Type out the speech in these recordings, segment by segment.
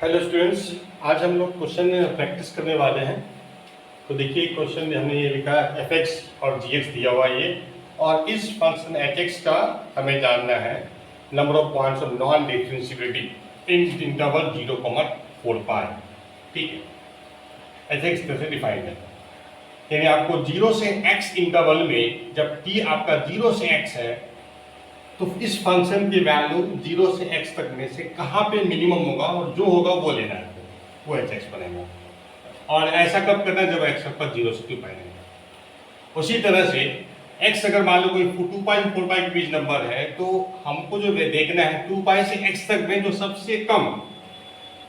Hello students, आज हम लोग क्वेश्चन प्रैक्टिस करने वाले हैं। तो देखिए क्वेश्चन में हमने ये लिखा है एफ एक्स और जी एक्स दिया हुआ है ये, और इस फंक्शन एच एक्स का हमें जानना है number of points of non differentiability in interval 0,4 पाई। ठीक है, एच एक्स कैसे डिफाइंड है, यानी आपको 0 से x इंटरवल में जब t आपका 0 से x है तो इस फंक्शन की वैल्यू 0 से x तक में से कहाँ पे मिनिमम होगा और जो होगा वो लेना है, वो एच एक्स बनेगा। और ऐसा कब करना है, जब x पर 0 से 2 पाई लेंगे। उसी तरह से x अगर मान लो कोई 2 पाई से 4 पाई के बीच नंबर है तो हमको जो देखना है 2 पाई से x तक में जो सबसे कम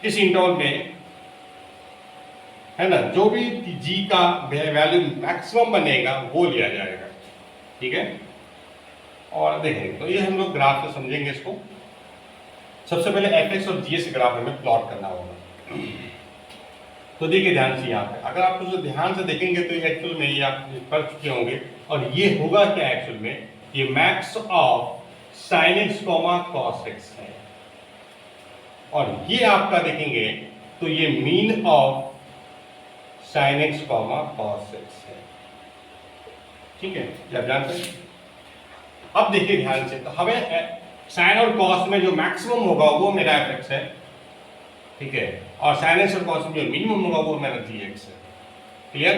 इस इंटरवल में है ना, जो भी g का वैल्यू मैक्सिमम बनेगा वो लिया जाएगा। ठीक है, और देखेंगे तो ये हम लोग ग्राफ से समझेंगे इसको। सबसे पहले एफ एक्स और जी एक्स ग्राफ हमें प्लॉट करना होगा। तो देखिए ध्यान से, यहाँ पे अगर आप जो ध्यान से देखेंगे तो ये एक्चुअल में ये आप कर चुके होंगे, और ये होगा क्या एक्चुअल में, ये max of sine x comma cos x है, और ये आपका देखेंगे तो ये mean of sine x comma cos x है। ठीक है, ये आप जानते हैं। अब देखिए ध्यान से, तो हमें साइन और कॉस में जो मैक्सिमम होगा वो मेरा एफ एक्स है, ठीक है, और साइन एक्स और कॉस में जो मिनिमम होगा वो मेरा जी एक्स है। क्लियर?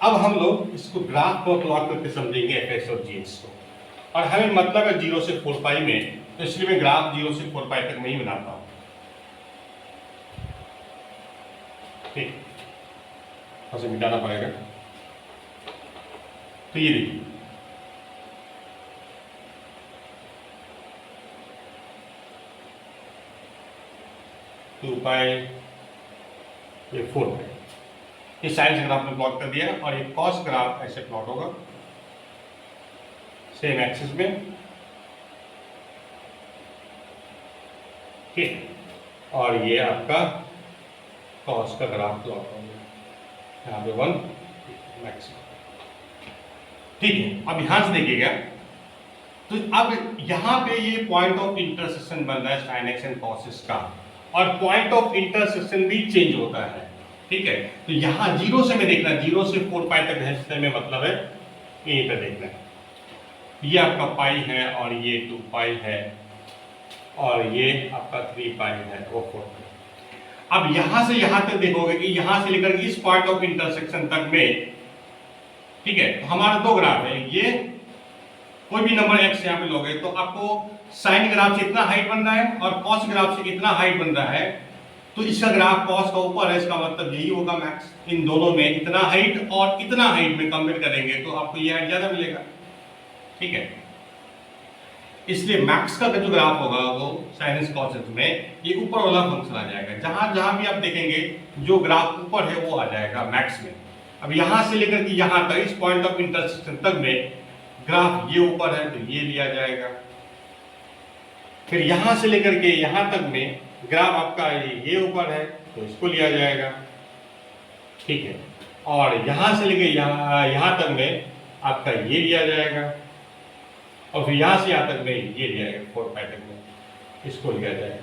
अब हम लोग इसको ग्राफ को प्लॉट करके समझेंगे एफ एक्स और जी एक्स को, और हमें मतलब है 0 से 4 पाई में, तो इसलिए मैं ग्राफ 0 से 4 पाई तक में ही बनाता हूं। ठीक, उसे मिटाना पड़ेगा। तो ये देखिए, टू पाई, ये 4 पाई, ये साइन से ग्राफ में प्लॉट कर दिया, और ये कॉस ग्राफ ऐसे प्लॉट होगा सेम एक्सिस में। ठीक, और ये आपका कॉस का ग्राफ प्लॉट होगा, यहाँ पे 1 मैक्सिमम। ठीक है, अब यहां से देखिएगा, तो अब यहां पे ये पॉइंट ऑफ इंटरसेक्शन बन रहा है sine x and cos x का, और पॉइंट ऑफ इंटरसेक्शन भी चेंज होता है। ठीक है, तो यहां 0 से मैं देखना, 0 से 4 पाई तक है में मतलब है यहीं पे देखना है, ये आपका पाई है और ये 2 पाई है और ये आपका 3 पाई है, वो 4 पाई। अब यहां से यहां तक देखोगे कि यहां से लेकर इस पॉइंट ऑफ इंटरसेक्शन तक में, ठीक है, तो हमारा दो ग्राफ है, ये कोई भी नंबर x यहाँ पे लोगे तो आपको साइन ग्राफ से इतना हाइट बन रहा है और कॉस ग्राफ से इतना हाइट बन रहा है, तो इसका ग्राफ कॉस का ऊपर है, इसका मतलब यही होगा मैक्स। इन दोनों में इतना हाइट और इतना हाइट में कंपेयर करेंगे तो आपको ये हाइट ज्यादा मिलेगा। ठीक है, इसलिए मैक्स का जो ग्राफ होगा वो साइन कॉस में ये ऊपर वाला फंक्शन आ जाएगा। जहां जहां भी आप देखेंगे जो ग्राफ ऊपर है वो आ जाएगा मैक्स में। अब यहां से लेकर के यहां तक इस पॉइंट ऑफ इंटरसेक्शन तक में ग्राफ ये ऊपर है तो ये लिया जाएगा, फिर यहां से लेकर के यहां तक में ग्राफ आपका ये ऊपर है तो इसको लिया जाएगा। ठीक है, और यहां से लेकर यहां तक में आपका ये लिया जाएगा, और फिर यहां से यहां तक में ये लिया जाएगा, 4 पाई तक में इसको लिया जाएगा।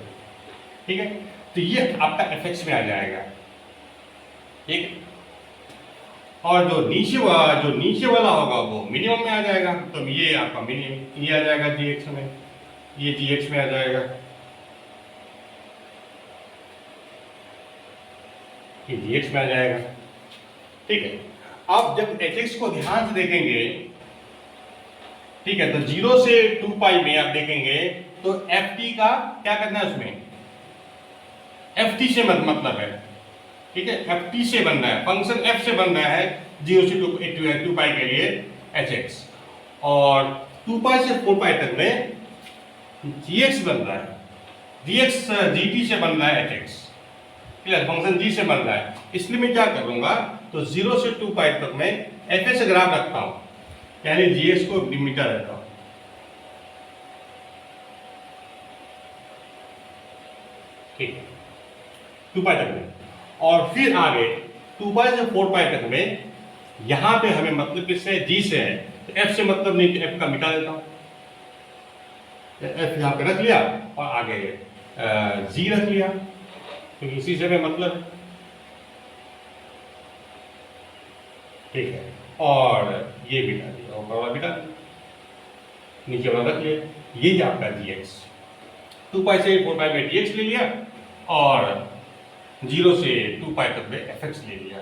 ठीक है, तो ये आपका एफ एक्स में आ जाएगा। ठीक, और जो नीचे वाला होगा वो मिनिमम में आ जाएगा, तो ये आपका मिनिमम ये आ जाएगा जी एक्स में, ये जी एक्स में आ जाएगा, ये जी एक्स में आ जाएगा। ठीक है, अब जब एच एक्स को ध्यान से देखेंगे, ठीक है, तो 0 से 2 पाई में आप देखेंगे तो एफ टी का क्या करना है, उसमें एफ टी से मतलब है, ठीक है, एफ टी से बन रहा है, फंक्शन एफ से बन रहा है 0 से 2 पाई के लिए एच एक्स, और 2 पाई से 4 पाई तक में जी एक्स बन रहा है, जी एक्स जी टी से बन रहा है एच एक्स, फंक्शन जी से बन रहा है। इसलिए मैं क्या करूंगा, तो 0 से 2 पाई तक में एफ एक्स ग्राफ रखता हूं, यानी जी एक्स को मीटर रहता हूं। ठीक है, 2 पाई तक में, और फिर आगे 2 पाई से 4 पाई तक में यहां पे हमें मतलब किससे, जी से है, तो एफ से मतलब नहीं, तो एफ का मिटा देता हूं, एफ यहां पे रख लिया और आगे जी रख लिया क्योंकि इसी से हमें मतलब है। ठीक है, और ये भी डाल दिया, ऊपर वाला भी डाल दिया, नीचे वाला रख लिया। ये आपका जी एक्स, 2 पाई से 4 पाई में डी एक्स ले लिया और 0 से 2 पाई तक में एफ एक्स ले लिया।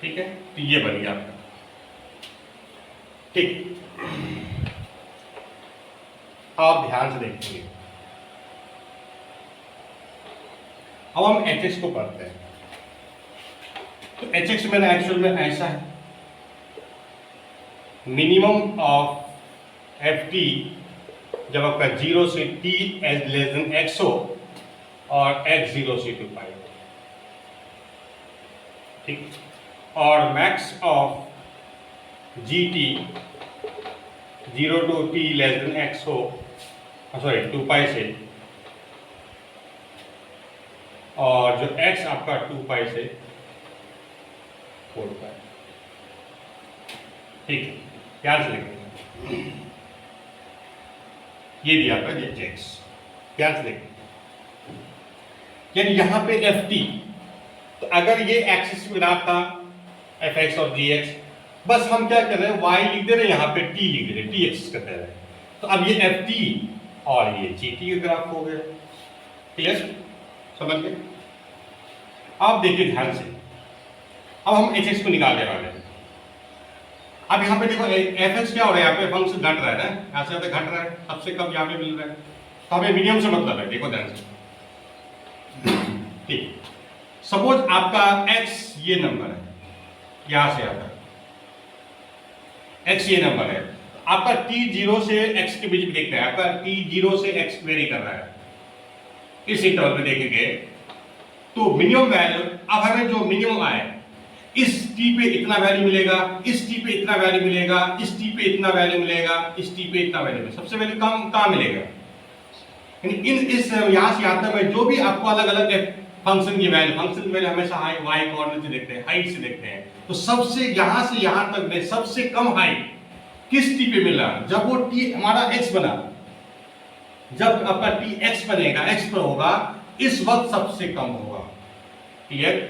ठीक है, तो ये बन गया आपका। ठीक, आप ध्यान से देखिए, अब हम एच एक्स को पढ़ते हैं। तो एच एक्स मेरा एक्चुअल में ऐसा है, मिनिमम ऑफ एफ टी जब आपका 0 से t as less than X हो और x 0 से 2 पाई हो। ठीक, और max of G T 0 to t less than X हो, सॉरी 2 पाई से, और जो x आपका 2 पाई से 4 पाई। ठीक है, प्यार से लिखेंगे, ये भी आपका एच एक्स, प्यार से लिखेंगे। यानी यहां पे एफ टी, तो अगर ये एक्सिस ग्राफ था एफ एक्स और जी एक्स, बस हम क्या कर रहे हैं, वाई लिख दे रहे हैं, यहाँ पे टी लिख दे रहे हैं, टी एक्सिस कर दे रहे हैं। तो अब ये एफ टी और ये जी टी का ग्राफ हो गया। क्लियर, समझ गए? आप देखिए ध्यान से, अब हम एच एक्स को निकालने वाले हैं। अब यहाँ पे देखो एफ एक्स क्या हो रहा है, यहाँ पे फंक्शन घट रहा है ना, यहाँ से घट रहा है, सबसे कम यहाँ पे मिल रहा है, तो हमें मिनिमम से मतलब है। देखो ध्यान से, ठीक, सपोज आपका x ये नंबर है, यहां से आता है x ये नंबर है, आपका t 0 से x के बीच में देखना है, आपका t 0 से x वेरी कर रहा है, इस इंटरवल में देखेंगे तो मिनिमम वैल्यू, अब हमें जो मिनिमम आए, इस t पे इतना वैल्यू मिलेगा, इस t पे इतना वैल्यू मिलेगा, इस t पे इतना वैल्यू मिलेगा, इस t पे इतना वैल्यू मिलेगा, सबसे वैल्यू कम कहाँ मिलेगा? इन इस यहां से आता है जो भी आपको अलग अलग फंक्शन की वैल्यू हमेशा हाई वाई कोऑर्डिनेट से देखते हैं, हाइट से देखते हैं। तो सबसे यहां से यहां तक में सबसे कम हाइट किस टी पे मिला? जब वो टी हमारा एक्स बना, जब आपका टी एक्स बनेगा, एक्स पर होगा, इस वक्त सबसे कम होगा। क्लियर?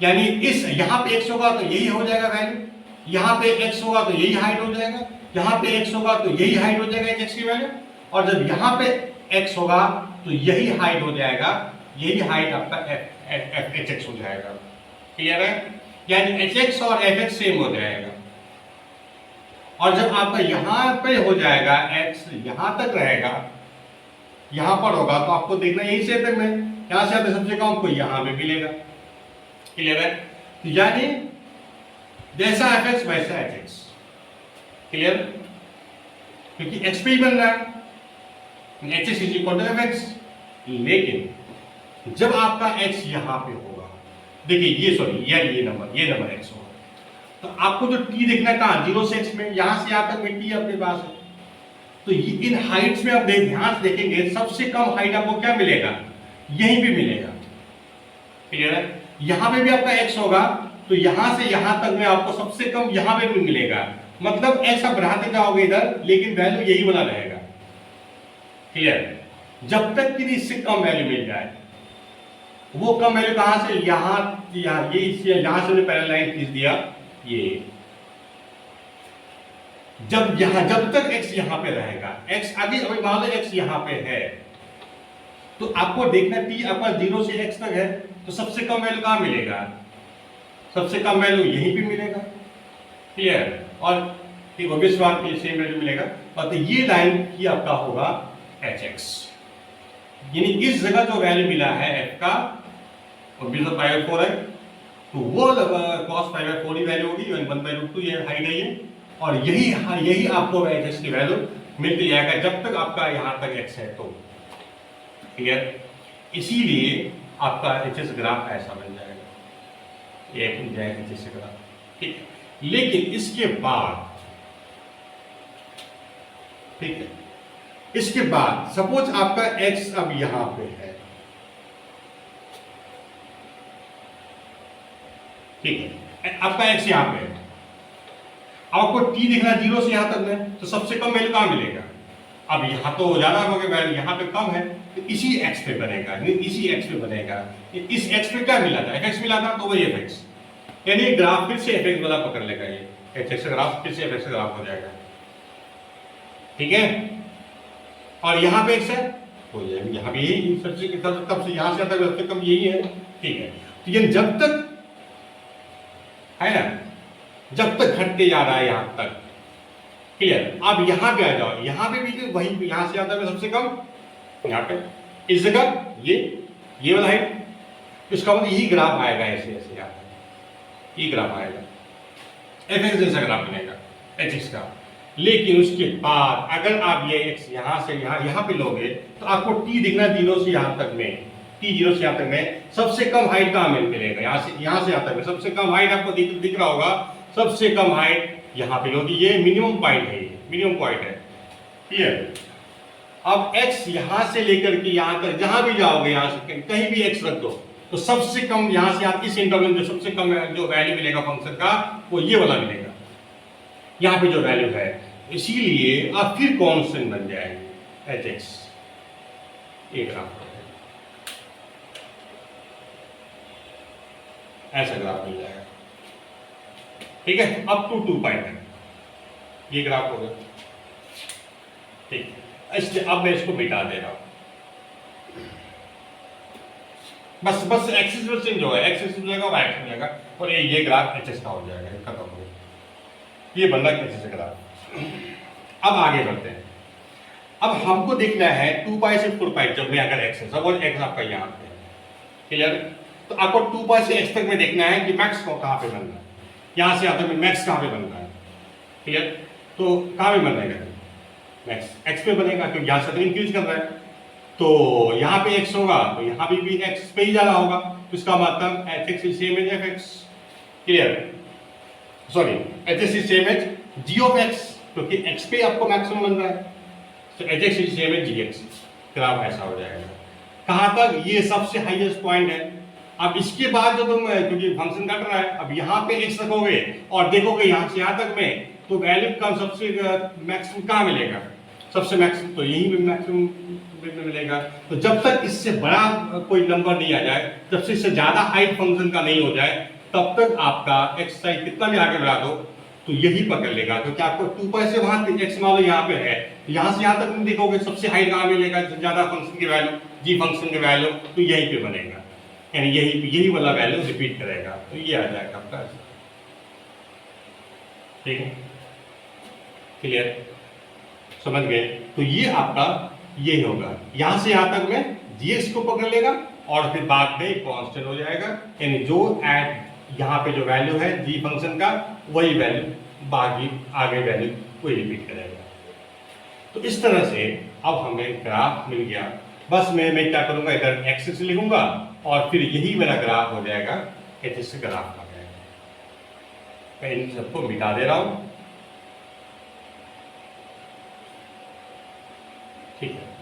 यानी इस यहां पे एक्स होगा तो यही हो जाएगा वैल्यू, यहां पे एक्स होगा तो यही हाइट हो जाएगा, यहां पे एक्स होगा तो यही हाइट हो जाएगा एक्स की वैल्यू, और जब यहां पे एक्स होगा तो यही हाइट हो जाएगा, यही हाइट आपका एच एक्स हो जाएगा। क्लियर है? यानी एच एक्स और एफ एक्स सेम हो जाएगा। और जब आपका यहां पे हो जाएगा, एक्स यहां तक रहेगा, यहां पर होगा, तो आपको देखना यहीं से तक में, यहां से आते सबसे कम आपको यहां पे मिलेगा। क्लियर है? यानी जैसा एफ एक्स वैसा एच एक्स। क्लियर? क्योंकि एक्स पे ही बन रहा है, H X is equal to F X. लेकिन जब आपका x यहां पे होगा, देखिए ये सॉरी ये नंबर x होगा, तो आपको जो t देखना है कहां, 0 से x में, यहां से यहां तक में t आपके पास है। तो इन हाइट्स में आप ध्यान से देखेंगे, सबसे कम हाइट आपको क्या मिलेगा, यहीं पे मिलेगा। क्लियर है? यहां पे भी आपका x होगा, तो यहां से यहां तक में आपको सबसे कम यहां पे भी मिलेगा, मतलब x आप बढ़ाते जाओगे इधर, लेकिन वैल्यू यही बना रहेगा। क्लियर? जब तक कि इससे कम वैल्यू मिल जाए। वो कम वैल्यू कहां से, यहां यहां से पैरेलल लाइन खींच दिया, ये जब तक x यहां पे रहेगा, x अभी मान लो x यहां पे है, तो आपको देखना t आपका 0 से x तक है, तो सबसे कम वैल्यू कहां मिलेगा, सबसे कम वैल्यू यहीं पे मिलेगा। क्लियर? और ठीक ऑब्वियस बात है, सेम वैल्यू मिलेगा, और तो ये लाइन की आपका होगा hx, यानी इस जगह जो वैल्यू मिला है f का, और π/4 है, तो वो cos π/4 ही वैल्यू होगी, 1/√2 ये हाइट है ये, और यही आपको hx की वैल्यू मिलती जाएगा जब तक आपका यहां तक x है। तो क्लियर? इसीलिए आपका hs ग्राफ ऐसा बन जाएगा, ये बन जाएगा hs ग्राफ। ठीक है, लेकिन इसके बाद, ठीक है, इसके बाद सपोज आपका x अब यहां पे है, ठीक है, आपका x यहां पे है, आपको t देखना 0 से यहां तक में, तो सबसे कम वैल्यू कहां मिलेगा, अब यहां तो ज्यादा हो गया वैल्यू, यहां पे कम है, तो इसी एक्स पे बनेगा, इसी एक्स पे बनेगा। इस एक्स पे क्या मिला था, एफ मिला था, तो वही एफ एक्स, यानी ग्राफ फिर से एफ एक्स वाला पकड़ लेगा, ये एच एक्स ग्राफ फिर से एफ एक्स ग्राफ हो जाएगा, ठीक है। और यहाँ पे एक्स है तो यहाँ पे यही सबसे कब से यहाँ से आता है कम यही है, ठीक है। तो ये जब तक है ना, जब तक घटते जा रहा है यहाँ तक, क्लियर। अब यहाँ पे आ जाओ, यहाँ पे भी वही यहाँ से आता है सबसे कम, यहाँ पे इस जगह ये वाला है, इसका मतलब यही ग्राफ आएगा, ऐसे ऐसे यहाँ पे ये ग्राफ आएगा, एफ एक्स जैसा ग्राफ बनेगा एच एक्स का। लेकिन उसके बाद अगर आप ये एक्स यहाँ से यहाँ पे लोगे तो आपको टी दिखना जीरो से यहाँ तक में, टी जीरो से यहाँ तक में सबसे कम हाइट कहाँ मिलेगा, यहाँ से यहाँ तक में सबसे कम हाइट आपको दिख रहा होगा, सबसे कम हाइट यहाँ पे लोगी, ये मिनिमम पॉइंट है, ये मिनिमम पॉइंट है, क्लियर। अब x यहां से लेकर के यहां तक जहां भी जाओगे, यहां से कहीं भी x रख दो तो सबसे कम यहां से आप इस इंटरवल में जो सबसे कम जो वैल्यू मिलेगा फंक्शन का वो ये वाला मिलेगा, यहां पे जो वैल्यू है, इसीलिए अब फिर कांस्टेंट बन जाएगी एच एक्स, ये ग्राफ ऐसा ग्राफ मिल जाएगा, ठीक है। अप टू 2 पाई तक ये ग्राफ होगा, ठीक है। इसलिए अब मैं इसको मिटा दे रहा हूं, बस एक्सिस में चेंज होगा, एक्स एक्सिस हो जाएगा, वाई एक्सिस हो जाएगा, और ये ग्राफ एच एस का हो जाएगा, खत्म हो गया, ये बन रहा एच एस ग्राफ। अब आगे बढ़ते हैं, अब हमको देखना है 2 पाई से 4 पाई, जब में अगर एक्स है, सपोज एक्स आपका यहाँ पे है, क्लियर। तो आपको 2 पाई से एक्स तक में देखना है कि मैक्स को कहाँ पे बनना है, यहाँ से आता है मैक्स कहाँ पे बनना है, क्लियर। तो कहाँ पे बनेगा मैक्स, एक्स पे बनेगा क्योंकि यहाँ से इंक्रीज कर रहा है, तो यहाँ पे x होगा तो यहाँ पे भी x पे ही जाना होगा, तो इसका मतलब H X is same as F X, clear. Sorry, H X is same as G of X, क्योंकि x पे आपको मैक्सिमम बन रहा है, तो H X is same as G X, graph ऐसा हो जाएगा। कहाँ तक, ये सबसे हाईएस्ट पॉइंट है। अब इसके बाद जो तुम, क्योंकि फंक्शन कट रहा है, अब यहाँ पे x रखोगे और देखोगे यहाँ से यहाँ तक में, तो वैल्यू का सबसे मैक्सिमम कहाँ मिलेगा, सबसे मैक्सिमम तो यही पे मैक्सिमम मिलेगा। तो जब तक इससे बड़ा कोई नंबर नहीं आ जाए, जब से इससे ज्यादा हाइट फंक्शन का नहीं हो जाए, तब तक आपका एक्स साइज कितना भी आगे बढ़ा दो तो यही पकड़ लेगा, क्योंकि आपको 2 पाई से वहां एक्स मान लो यहाँ पे है, यहाँ से यहाँ तक तुम देखोगे सबसे हाइट कहाँ मिलेगा, ज्यादा फंक्शन की वैल्यू, जी फंक्शन की वैल्यू, तो यही पे बनेगा, यानी यही वाला वैल्यू रिपीट करेगा, तो ये आ जाएगा आपका, ठीक है, क्लियर, समझ गए। तो ये आपका ये होगा, यहां से यहां तक में जीएक्स को पकड़ लेगा और फिर बाद में कांस्टेंट हो जाएगा, यानी जो एट यहाँ पे जो वैल्यू है जी फंक्शन का वही वैल्यू बाकी आगे वैल्यू वही रिपीट करेगा। तो इस तरह से अब हमें ग्राफ मिल गया। बस मैं क्या करूंगा, इधर एक्सिस लिखूंगा और फिर यही मेरा ग्राफ हो जाएगा, एच ग्राफ आ जाएगा। मैं इन सबको मिटा दे रहा हूं, ठीक है।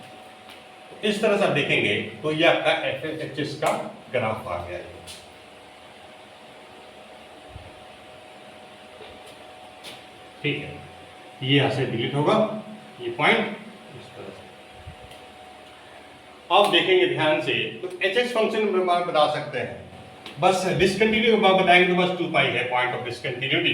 इस तरह से आप देखेंगे तो ये आपका एच एस का ग्राफ आ गया है, ठीक है। ये यहां से डिलीट होगा ये पॉइंट, इस तरह से आप देखेंगे ध्यान से, तो एच एक्स फंक्शन में बता सकते हैं, बस डिसकंटिन्यू बताएंगे तो बस 2 पाई है पॉइंट ऑफ डिसकंटिन्यूटी,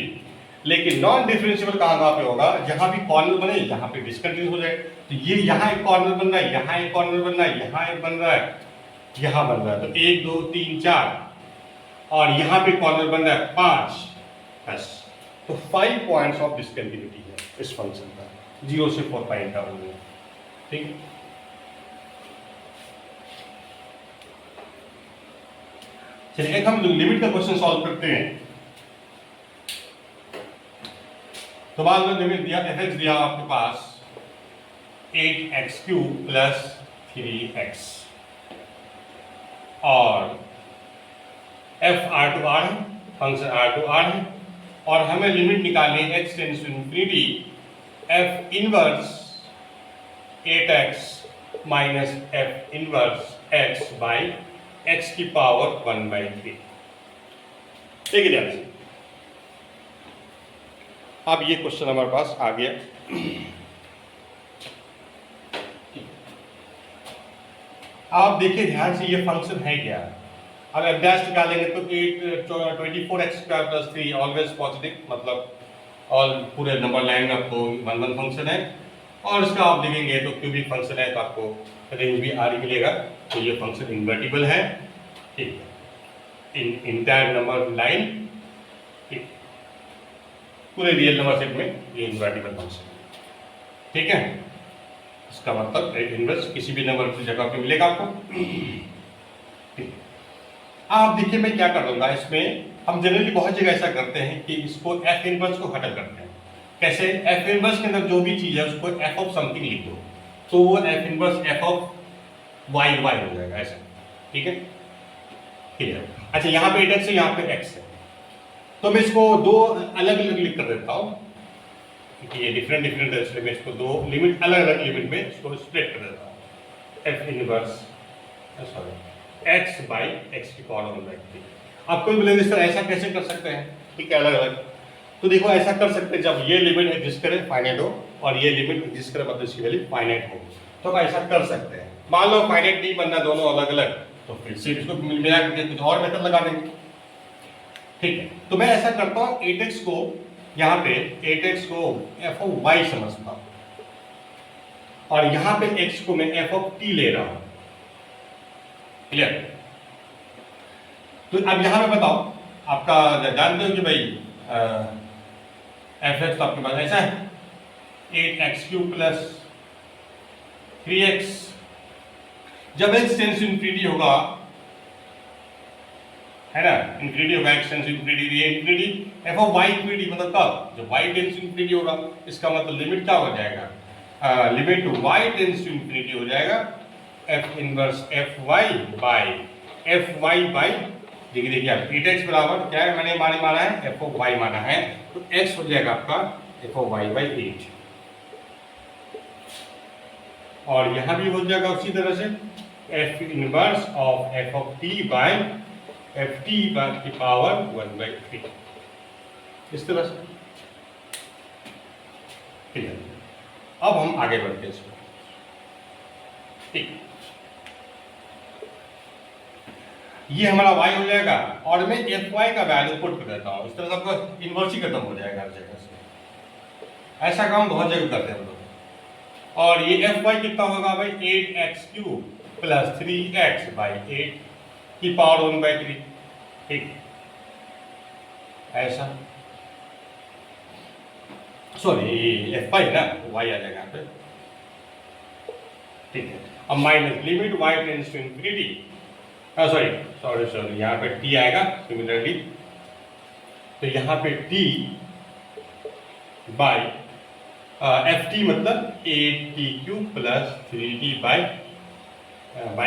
लेकिन नॉन डिफरेंशिएबल कहां पे होगा, जहां भी कॉर्नर बने यहां पे डिसकंटिन्यू हो जाए। तो ये यहां एक कॉर्नर बन रहा है, यहां एक कॉर्नर बन रहा है, यहां एक बन रहा है, यहां बन रहा है, तो 1 2 3 4 और यहां पे कॉर्नर बन रहा है 5, बस। तो 5 पॉइंट्स ऑफ डिसकंटिन्यूटी है इस फंक्शन का, 0 से 4 पाई का होगा, ठीक। चलिए एक हम लिमिट का क्वेश्चन सॉल्व करते हैं। तो मान लो लिमिट दिया एफ एक्स दिया आपके पास 8x³ प्लस 3x और f R है, फंक्शन R है, और हमें लिमिट निकालनी है x tends to infinity f inverse 8x minus f inverse x by x की पावर 1/3। ठीक है ध्यान से, अब ये क्वेश्चन हमारे पास आ गया। आप देखिए ध्यान से, ये फंक्शन है क्या। अब एफ डैश निकालेंगे तो 24x² + 3 ऑलवेज पॉजिटिव, मतलब ऑल पूरे नंबर लाइन में आपको 1 1 फंक्शन है। और इसका आप देखेंगे तो क्यूबिक फंक्शन है तो आपको रेंज भी आर ही मिलेगा। तो ये फंक्शन इन्वर्टिबल है, ठीक है, इन इंटायर नंबर लाइन, ठीक, पूरे रियल नंबर सेट में ये इन्वर्टिबल फंक्शन है, ठीक है। इसका मतलब इनवर्स किसी भी नंबर की जगह पे मिलेगा आपको, ठीक। आप देखिए मैं क्या कर दूंगा इसमें, हम जनरली बहुत जगह ऐसा करते हैं कि इसको एफ इनवर्स को हटा करते हैं। कैसे? एफ इनवर्स के अंदर जो भी चीज है उसको एफ ऑफ समथिंग लिख दो, तो वो F inverse F of Y Y हो जाएगा ऐसा, ठीक है, ठीक है। अच्छा, यहाँ पे x है, यहाँ पे x है, तो मैं इसको दो अलग अलग लिख कर देता हूँ, क्योंकि ये डिफरेंट डिफरेंट है, इसलिए मैं इसको दो लिमिट अलग अलग लिमिट में इसको स्प्लिट कर देता हूँ। F inverse sorry x by x की पावर 1/3। आप कोई बोलेंगे सर ऐसा कैसे कर सकते हैं, ठीक है, अलग अलग। तो देखो ऐसा कर सकते हैं, जब ये लिमिट एग्जिस्ट करे फाइनाइट हो और ये लिमिट एग्जिस्ट करे मतलब इसकी वैल्यू फाइनाइट हो, तो हम ऐसा कर सकते हैं। मान लो फाइनाइट नहीं बनना दोनों अलग अलग, तो फिर से इसको मिला करके कुछ और मेथड लगा देंगे, ठीक है। तो मैं ऐसा करता हूँ 8x को यहाँ पे 8x को f ऑफ y समझता हूँ और यहाँ पे x को मैं f ऑफ t ले रहा हूँ, क्लियर। तो अब यहाँ पे बताओ, आपका जानते हो कि भाई एफ एक्स तो आपके पास ऐसा है 8x³ + 3x, जब x टेंड्स टू इंफिनिटी होगा, है ना, इंफिनिटी होगा, x टेंड्स टू इंफिनिटी, ये infinity F of y infinity, मतलब कब? जब y टेंड्स टू इंफिनिटी होगा। इसका मतलब लिमिट क्या हो जाएगा, limit y tends to infinity हो जाएगा f inverse fy by fy by, देखिए आप 8x बराबर क्या है, मैंने माना है f ऑफ y माना है, तो x हो जाएगा आपका f ऑफ y बाई 8, और यहां भी हो जाएगा उसी तरह से f inverse of f of t by ft की पावर 1/3, इस तरह से, ठीक है। अब हम आगे बढ़ते हैं इसमें, ठीक, ये हमारा y हो जाएगा और मैं fy का वैल्यू पुट कर देता हूँ, इस तरह से आपका इन्वर्स ही खत्म हो जाएगा हर जगह से। ऐसा काम बहुत जगह करते हैं हम लोग। और ये fy कितना होगा भाई, 8x³ + 3x बाई 8 की पावर 1/3, ठीक, ऐसा, सॉरी fy है ना, y आ जाएगा यहाँ पे, ठीक है। अब minus limit y tends to infinity, sorry यहाँ पे t आएगा सिमिलरली, तो यहाँ पे t बाई ft मतलब 8t³ + 3t बाई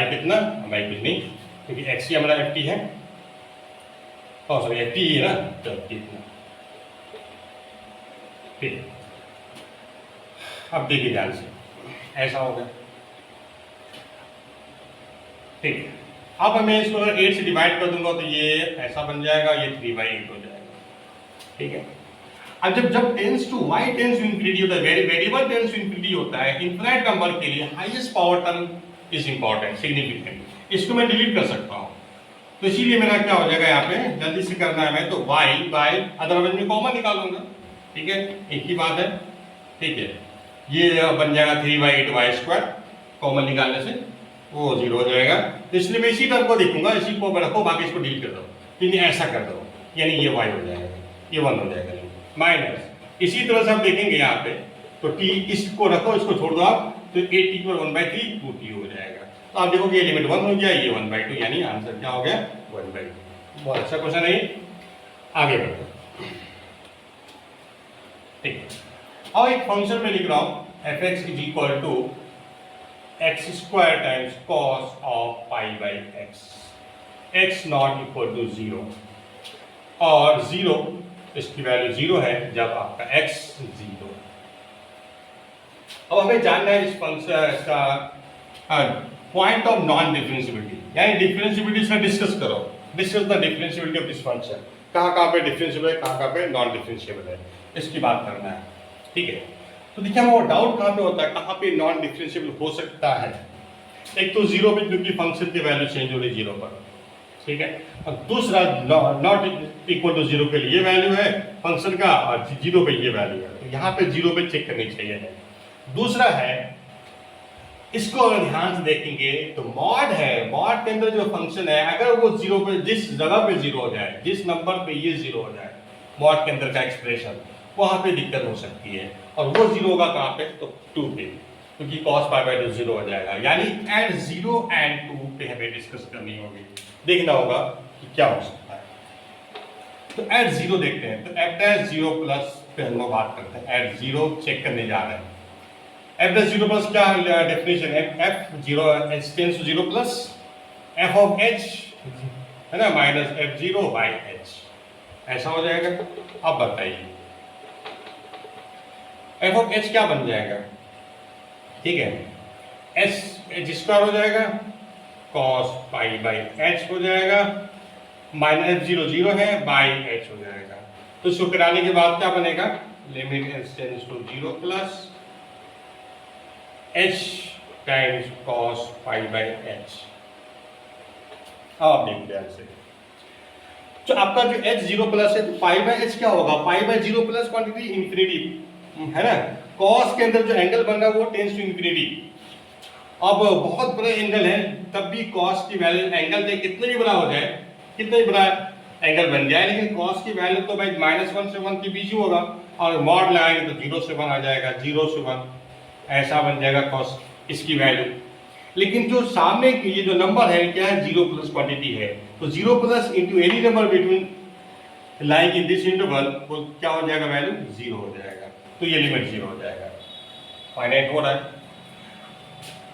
कितना, बाई कुछ नहीं, क्योंकि x ही हमारा ft है, सॉरी ft ही है ना, तो कितना, ठीक। अब देखिए ध्यान से, ऐसा हो गया, ठीक। अब मैं इसको अगर 8 से डिवाइड कर दूंगा तो ये ऐसा बन जाएगा, ये 3/8 हो जाएगा, ठीक है। अब जब tends to y tends to infinity होता है, वेरिएबल टेंस टू इंफिनिटी होता है, इनफिनिट नंबर के लिए highest power term is important, significant, इसको मैं डिलीट कर सकता हूँ। तो इसीलिए मेरा क्या हो जाएगा, यहाँ पे जल्दी से करना है मैं, तो y बाई, अदरवाइज मैं कॉमन निकालूंगा, ठीक है, एक ही बात है, ठीक है। ये बन जाएगा 3/8y², कॉमन निकालने से वो 0 हो जाएगा, तो इसलिए मैं इसी टर्म को देखूंगा, इसी को रखो, बाकी इसको डिलीट कर दो, यानी ऐसा कर दो, यानी ये y हो जाएगा, ये 1 हो जाएगा, माइनस इसी तरह से हम देखेंगे यहाँ पे, तो t इसको रखो, इसको छोड़ दो आप, तो 8t पर 1/3 2t हो जाएगा। तो आप देखोगे ये लिमिट 1 हो गया, ये 1/2, यानी आंसर क्या हो गया, 1/2। बहुत अच्छा क्वेश्चन है, आगे बढ़ते हैं, ठीक है। अब एक फंक्शन में लिख रहा हूँ f(x) is equal to x² times cos of π/x, x not equal to 0, और 0 इसकी वैल्यू 0 है जब आपका x 0। अब हमें जानना है इस फंक्शन, इसका पॉइंट ऑफ नॉन डिफरेंशिएबिलिटी, यानी डिफरेंशिएबिलिटी से डिस्कस करो, discuss the differentiability of this function, कहाँ पे डिफरेंशिएबल है, कहाँ पे नॉन डिफरेंशिएबल है, इसकी बात करना है, ठीक है। तो देखिए वो डाउट कहाँ पे होता है, कहाँ पे नॉन डिफरेंशिएबल हो सकता है। एक तो जीरो पे क्योंकि फंक्शन की वैल्यू चेंज हो रही जीरो पर, ठीक है, और दूसरा नॉट इक्वल टू जीरो के लिए वैल्यू है फंक्शन का और जीरो पे ये वैल्यू है, तो यहाँ पे जीरो पे चेक करनी चाहिए है। दूसरा है, इसको अगर ध्यान से देखेंगे तो मॉड है, मॉड के अंदर जो फंक्शन है अगर वो जीरो पे, जिस जगह पे जीरो हो जाए, जिस नंबर पे ये जीरो हो जाए मॉड के अंदर का एक्सप्रेशन, वहां पे दिक्कत हो सकती है। और वो जीरो होगा कहाँ पे, तो 2 पे, क्योंकि cos पाई बाय 2 जीरो हो जाएगा। यानी एट 0 एंड 2 पे हमें डिस्कस करनी होगी, देखना होगा कि क्या हो सकता है। तो एट 0 देखते हैं, तो एफ डैश 0 प्लस पे हम लोग बात करते हैं, एट 0 चेक करने जा रहे हैं। एफ डैश 0 प्लस क्या डेफिनेशन है, F 0 H tends to 0 plus F of H है ना माइनस एफ 0 बाई एच, ऐसा हो जाएगा। अब बताइए एफ ऑफ एच क्या बन जाएगा, ठीक है, एच स्क्वायर हो जाएगा, कॉस पाई बाई एच हो जाएगा, माइनस एफ 0 0 है बाई एच हो जाएगा। तो इसको कराने के बाद क्या बनेगा, limit H tends to 0 plus H times cos pi by H. अब देखते हैं ऐसे, तो आपका जो एच 0 प्लस है तो पाई बाई एच क्या होगा, pi by 0 plus quantity infinity है ना, कॉस के अंदर जो एंगल बन रहा है वो टेंड्स टू इंफिनिटी। अब बहुत बड़े एंगल है तब भी कॉस की वैल्यू, एंगल चाहे कितना भी बड़ा हो जाए, कितना भी बड़ा एंगल बन जाए, लेकिन कॉस की वैल्यू तो भाई -1 से 1 के बीच ही होगा, और मॉड लगाएंगे तो 0 से 1 आ जाएगा, 0 से 1 ऐसा बन जाएगा कॉस इसकी वैल्यू। लेकिन जो सामने ये जो नंबर है क्या है, 0 प्लस क्वांटिटी है, तो 0 plus into any number between like in this interval वो क्या हो जाएगा, वैल्यू 0 हो जाएगा, तो ये लिमिट 0 हो जाएगा, फाइनाइट हो रहा है,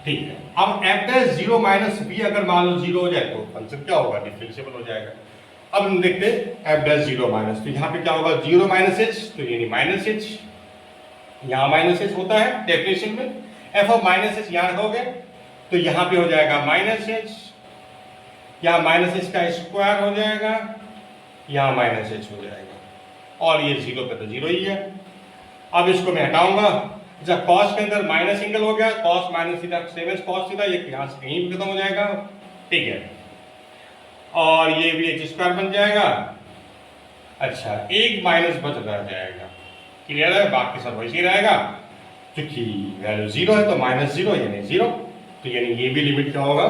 ठीक है। अब एफ डैश 0 माइनस बी अगर मान लो 0 हो जाए तो फंक्शन क्या होगा, डिफरेंशिएबल हो जाएगा। अब हम देखते हैं एफ डैश 0 माइनस, तो यहाँ पे क्या होगा 0 माइनस एच, तो यानी माइनस एच, यहाँ माइनस एच होता है डेफिनेशन में, एफ ऑफ माइनस एच यहाँ रखोगे तो यहाँ पे हो जाएगा माइनस एच, यहाँ माइनस एच का स्क्वायर हो जाएगा, यहाँ माइनस एच हो जाएगा, और ये 0 पे तो 0 ही है। अब इसको मैं हटाऊंगा, जब कॉस के अंदर माइनस एंगल हो गया, cos minus theta same as cos theta, ये यहाँ से कहीं भी खत्म हो जाएगा, ठीक है, और ये भी एच स्क्वायर बन जाएगा। अच्छा, एक माइनस बच रह जाएगा, क्लियर है, बाकी सब वैसे ही रहेगा, क्योंकि वैल्यू 0 है तो -0 यानी 0, तो यानी ये भी लिमिट क्या होगा,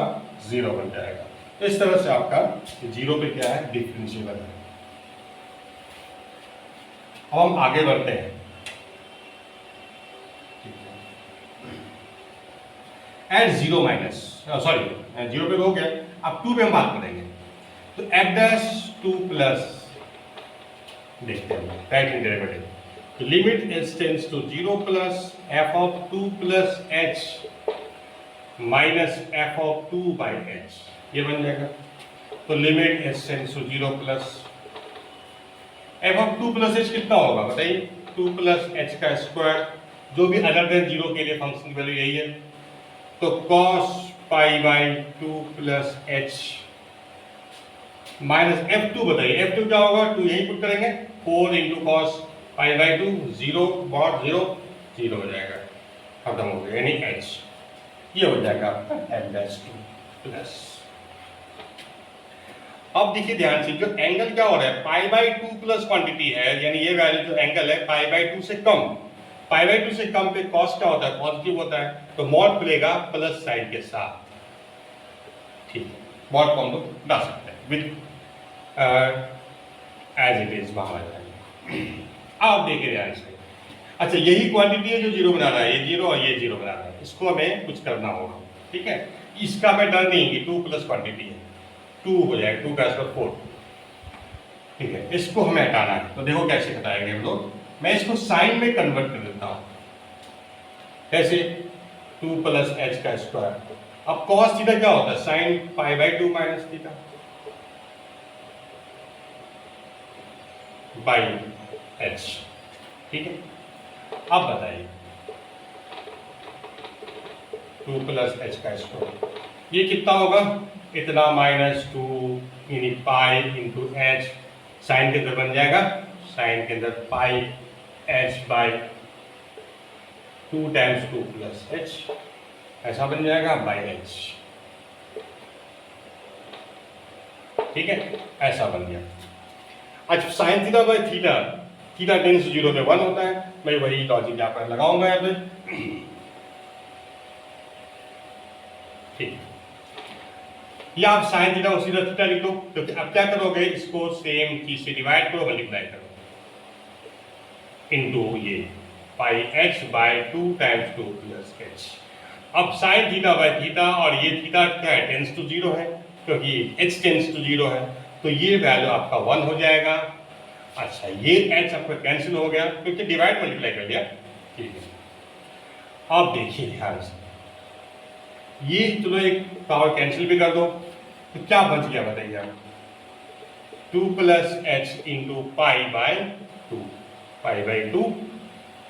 0 बन जाएगा। तो इस तरह से आपका 0 पे क्या है, डिफरेंशिएबल है। अब हम आगे बढ़ते हैं, एट 0 माइनस, सॉरी 0 पे हो गया, अब 2 पे हम बात करेंगे, तो एफ डैश 2 प्लस, देखते हैं राइट हैंड डेरिवेटिव, तो limit H tends to 0 plus F of 2 plus H minus F of 2 by H, ये बन जाएगा। तो limit H tends to 0 plus F of 2 plus H कितना होगा बताइए, 2 प्लस एच का स्क्वायर, जो भी अदर देन 0 के लिए फंक्शन की वैल्यू यही है, तो cos pi by 2 plus H minus F2, बताइए F2 क्या होगा, 2 यही पुट करेंगे, 4 इंटू कॉस पाई बाई 2, 0 बॉट 0 0 हो जाएगा, खत्म हो गया, यानी H ये हो जाएगा आपका F डैश 2 प्लस। अब देखिए ध्यान से, जो एंगल क्या हो रहा है, पाई बाई 2 प्लस क्वांटिटी है, यानी ये वैल्यू जो एंगल है पाई बाई 2 से कम, पाई बाई 2 से कम पे कॉस क्या होता है, पॉजिटिव होता है, तो मॉड मिलेगा प्लस साइन के साथ, ठीक है, मॉड को हम लोग डाल सकते हैं विद एज इट इज बाहर आ जाएंगे। अब देखिए ध्यान से, अच्छा यही क्वांटिटी है जो 0 बना रहा है, ये 0 और ये 0 बना रहा है, इसको हमें कुछ करना होगा, ठीक है, इसका मैं डर नहीं कि 2 प्लस क्वांटिटी है, 2 हो जाएगा, 2 का स्क्वायर 4, ठीक है, इसको हमें हटाना है, तो देखो कैसे हटाएंगे हम लोग, मैं इसको साइन में कन्वर्ट कर देता हूं, कैसे, 2 प्लस एच का स्क्वायर, अब कॉस थीटा क्या होता है, sine pi by 2 minus theta by H, ठीक है। अब बताइए 2 प्लस एच का स्क्वायर ये कितना होगा, इतना -2 यानी पाई इंटू एच, साइन के अंदर बन जाएगा, साइन के अंदर pi H by 2 times 2 plus H, ऐसा बन जाएगा बाई एच, ठीक है, ऐसा बन गया। अच्छा sine theta by theta, theta tends to 0 पे 1 होता है, मैं वही लॉजिक यहाँ पर लगाऊंगा यहाँ पे, ठीक। या आप साइन थीटा और सीधा थीटा लिख दो, तो अब क्या करोगे, इसको सेम चीज से डिवाइड करो, मल्टीप्लाई करो इनटू ये pi H by 2 times 2 plus H. अब साइन थीटा बाय थीटा, और ये थीटा क्या है, टेंस टू 0 है, क्योंकि एच टेंस टू 0 है, तो ये वैल्यू आपका 1 हो जाएगा। अच्छा ये एच आपका कैंसिल हो गया क्योंकि डिवाइड मल्टीप्लाई कर दिया, ठीक है। अब देखिए ध्यान से, ये चलो एक पावर कैंसिल भी कर दो, तो क्या बच गया बताइए आप, 2 plus H into pi by 2, pi by 2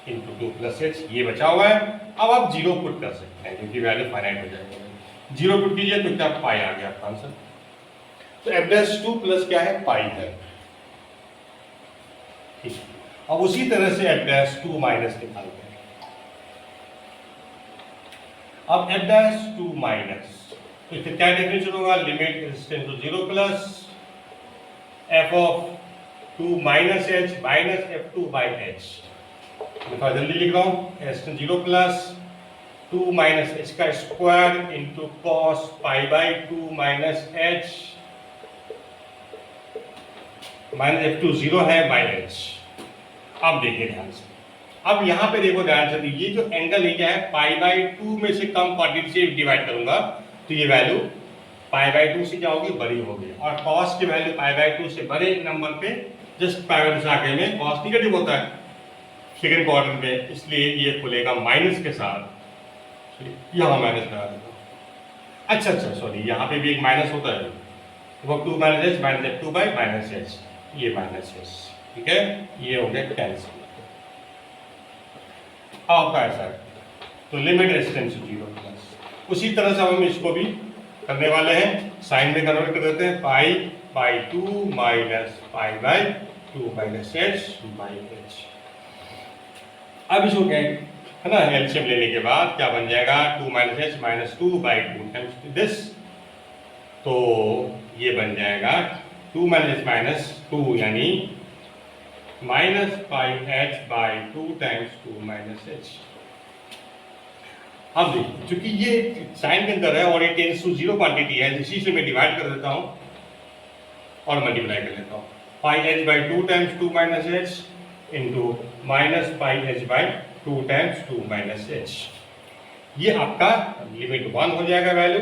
into 2 plus H, ये बचा हुआ है। अब आप जीरो पुट कर सकते हैं क्योंकि वैल्यू फाइनाइट हो जाएगा, जीरो पुट कीजिए तो क्या पाई आ गया आपका आंसर। तो एफ डैश 2 प्लस क्या है, पाई है, ठीक। अब उसी तरह से एफ डैश 2 माइनस निकालते हैं। अब एफ डैश 2 माइनस, तो इससे क्या डेफिनेशन होगा, limit resistance to 0 plus F of 2 minus h minus f 2 by h. थोड़ा जल्दी लिख रहा हूँ, रेजिस्टेंस 0 प्लस 2 माइनस एच का square into cos pi by 2 minus h minus f 2 0 है बाई एच। अब देखिए ध्यान से, अब यहाँ पे देखो ध्यान से, ये जो एंगल है क्या है, पाई बाई 2 में से कम क्वांटिटी से डिवाइड करूंगा तो ये वैल्यू पाई बाई 2 से क्या होगी, बड़ी होगी, और कॉस की वैल्यू पाई बाई 2 से बड़े नंबर पे जस्ट पाई बाई 2 से आगे में कॉस निगेटिव होता है सेकेंड क्वार्टर में, इसलिए ये खुलेगा माइनस के साथ, यहाँ माइनस लगा देता हूँ। अच्छा सॉरी, यहाँ पे भी एक माइनस होता है, वो 2 minus h minus f 2 by minus H, ये माइनस एच, ठीक है, ये हो गया कैंसिल। आपका ऐसा है, तो लिमिट रेजिस्टेंस 0 प्लस, उसी तरह से हम इसको भी करने वाले हैं, साइन में कन्वर्ट कर देते हैं, पाई by 2 minus pi by 2 minus H by H. अब इसको क्या है ना, एलसीएम लेने के बाद क्या बन जाएगा, 2 minus h minus 2 by 2 times this, तो ये बन जाएगा 2 माइनस एच माइनस 2 यानी minus pi H by 2 times 2 minus H. अब देखिए चूंकि ये साइन के अंदर है और ये टेंस टू 0 क्वांटिटी है, इसी से मैं डिवाइड कर देता हूं और मल्टीप्लाई कर लेता हूं, pi H by 2 times 2 minus H into minus pi H by 2 times 2 minus H. ये आपका लिमिट 1 हो जाएगा वैल्यू।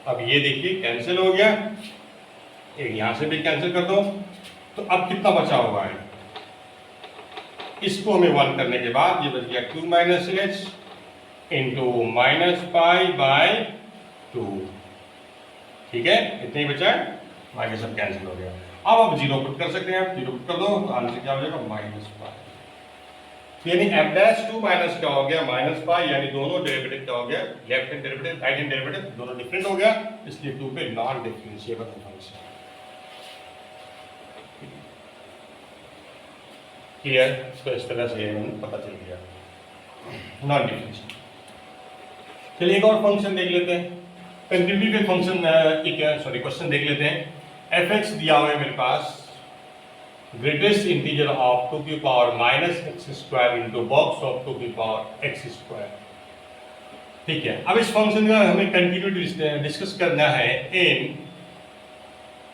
अब ये देखिए कैंसिल हो गया, एक यहां से भी कैंसिल कर दो, तो अब कितना बचा हुआ है, इसको हमें 1 करने के बाद ये बच गया 2 minus H into minus pi by 2, ठीक है, इतने ही बचा है, बाकी सब कैंसिल हो गया। अब आप जीरो पुट कर सकते हैं, आप जीरो पुट कर दो तो आंसर क्या हो जाएगा, माइनस पाई। यानी एफ डैश 2 माइनस क्या हो गया, माइनस पाई, यानी दोनों डेरिवेटिव क्या हो गया, left hand derivative right hand derivative दोनों डिफरेंट हो गया, इसलिए 2 पे नॉन डिफरेंशिएबल फंक्शन। क्लियर, इसको इस तरह से पता चल गया, नॉन डिफरेंशिएबल। चलिए एक और फंक्शन देख लेते हैं, कंटिन्यूटी पे फंक्शन क्वेश्चन देख लेते हैं। एफ एक्स दिया हुआ है मेरे पास, ग्रेटेस्ट इंटीजर ऑफ 2 की power minus x square into box of 2 की पावर एक्स स्क्वायर, ठीक है। अब इस फंक्शन का हमें कंटिन्यूटी डिस्कस करना है इन